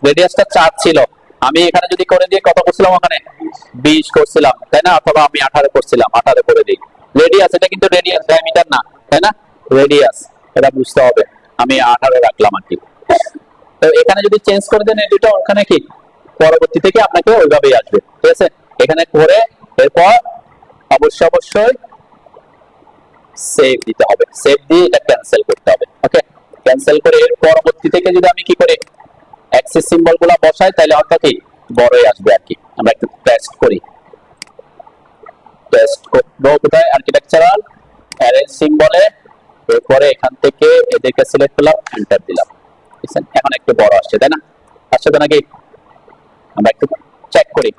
Speaker 1: রেডিয়াসটা 4 ছিল, আমি এখানে যদি করে দিয়ে কত করছিলাম, ওখানে 20 করছিলাম, তাই না? অথবা আমি 18 করছিলাম, 18 করে দিই। রেডিয়াস, এটা কিন্তু রেডিয়াস, ডায়ামিটার না, তাই না? রেডিয়াস, এটা বুঝতে হবে, আমি 18 রাখলাম আর কি। তো এখানে যদি চেঞ্জ করে দেন এটা, ওখানে কি পরবর্তী থেকে আপনাকে ওইভাবেই আসবে। ঠিক আছে, এখানে করে এরপর অবশ্যই সেভ দিতে হবে, সেভ দিয়ে এটা ক্যান্সেল করতে হবে। ওকে, ক্যান্সেল করে এর পরবর্তী থেকে যদি আমি কি করি অ্যাক্সেস সিম্বলগুলো বসাই তাহলে অর্থাৎ কি বড়ই আসবে আর কি। আমরা একটু টেস্ট করি, টেস্ট করব কোথায়, আর্কিটেকচারাল অ্যারেঞ্জ সিম্বলে, এরপরে এখান থেকে এদেরকে সিলেক্ট করলাম, এন্টার দিলাম। এখন একটু বড় আসছে, তাই না? আসছে তো নাকি? আমরা একটু চেক করি,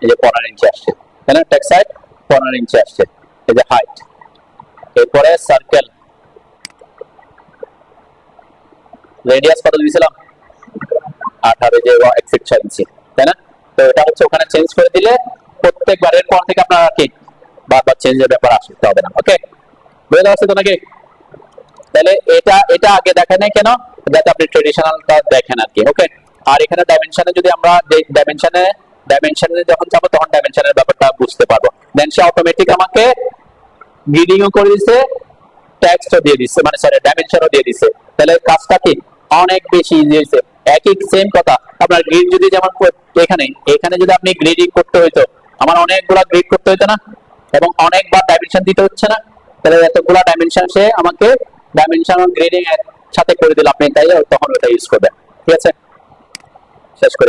Speaker 1: এই যে 15 ইঞ্চি আসছে, তাই না? টেক্সট হাইট 15 ইঞ্চি আসছে, এই যে হাইট। এরপরে সার্কেল রেডিয়াস কত দিয়েছিলাম 18, যে 1 ফিট 6 ইঞ্চি, তাই না? তো এটা হচ্ছে ওখানে চেঞ্জ করে দিলে প্রত্যেকবারের পর থেকে আপনারা কি বারবার চেঞ্জের ব্যাপার আসতে হবে না। ওকে, বুঝতে পারছেন তো নাকি? তাহলে এটা আগে দেখেন নাই কেন, যাতে আপনি ট্রেডিশনালটা দেখেন আর কি। ওকে, আর এখানে ডাইমেনশনে যদি আমরা ডাইমেনশনে যখন যাবো তখন ডাইমেনশনের ব্যাপারটা বুঝতে পারবো। দেন সে অটোমেটিক আমাকে গ্রিডিংও করে দিছে, টেক্সটও দিয়ে দিছে, মানে সরি ডাইমেনশনও দিয়ে দিছে। তাহলে কাজটা কি অনেক বেশি ইজি হয়েছে। একই সেম কথা, আপনার গ্রিড যদি যেমন এখানে যদি আপনি গ্রিডিং করতে হইতো, আমার অনেকগুলা গ্রিড করতে হইতো না, এবং অনেকবার ডাইমেনশন দিতে হচ্ছে না, তাহলে এতগুলা ডাইমেনশন সে আমাকে ডাইমেনশন গ্রেডিং এর সাথে করে দিল, আপনি তাই তখন ওটা ইউজ করবেন। ঠিক আছে, শেষ করি।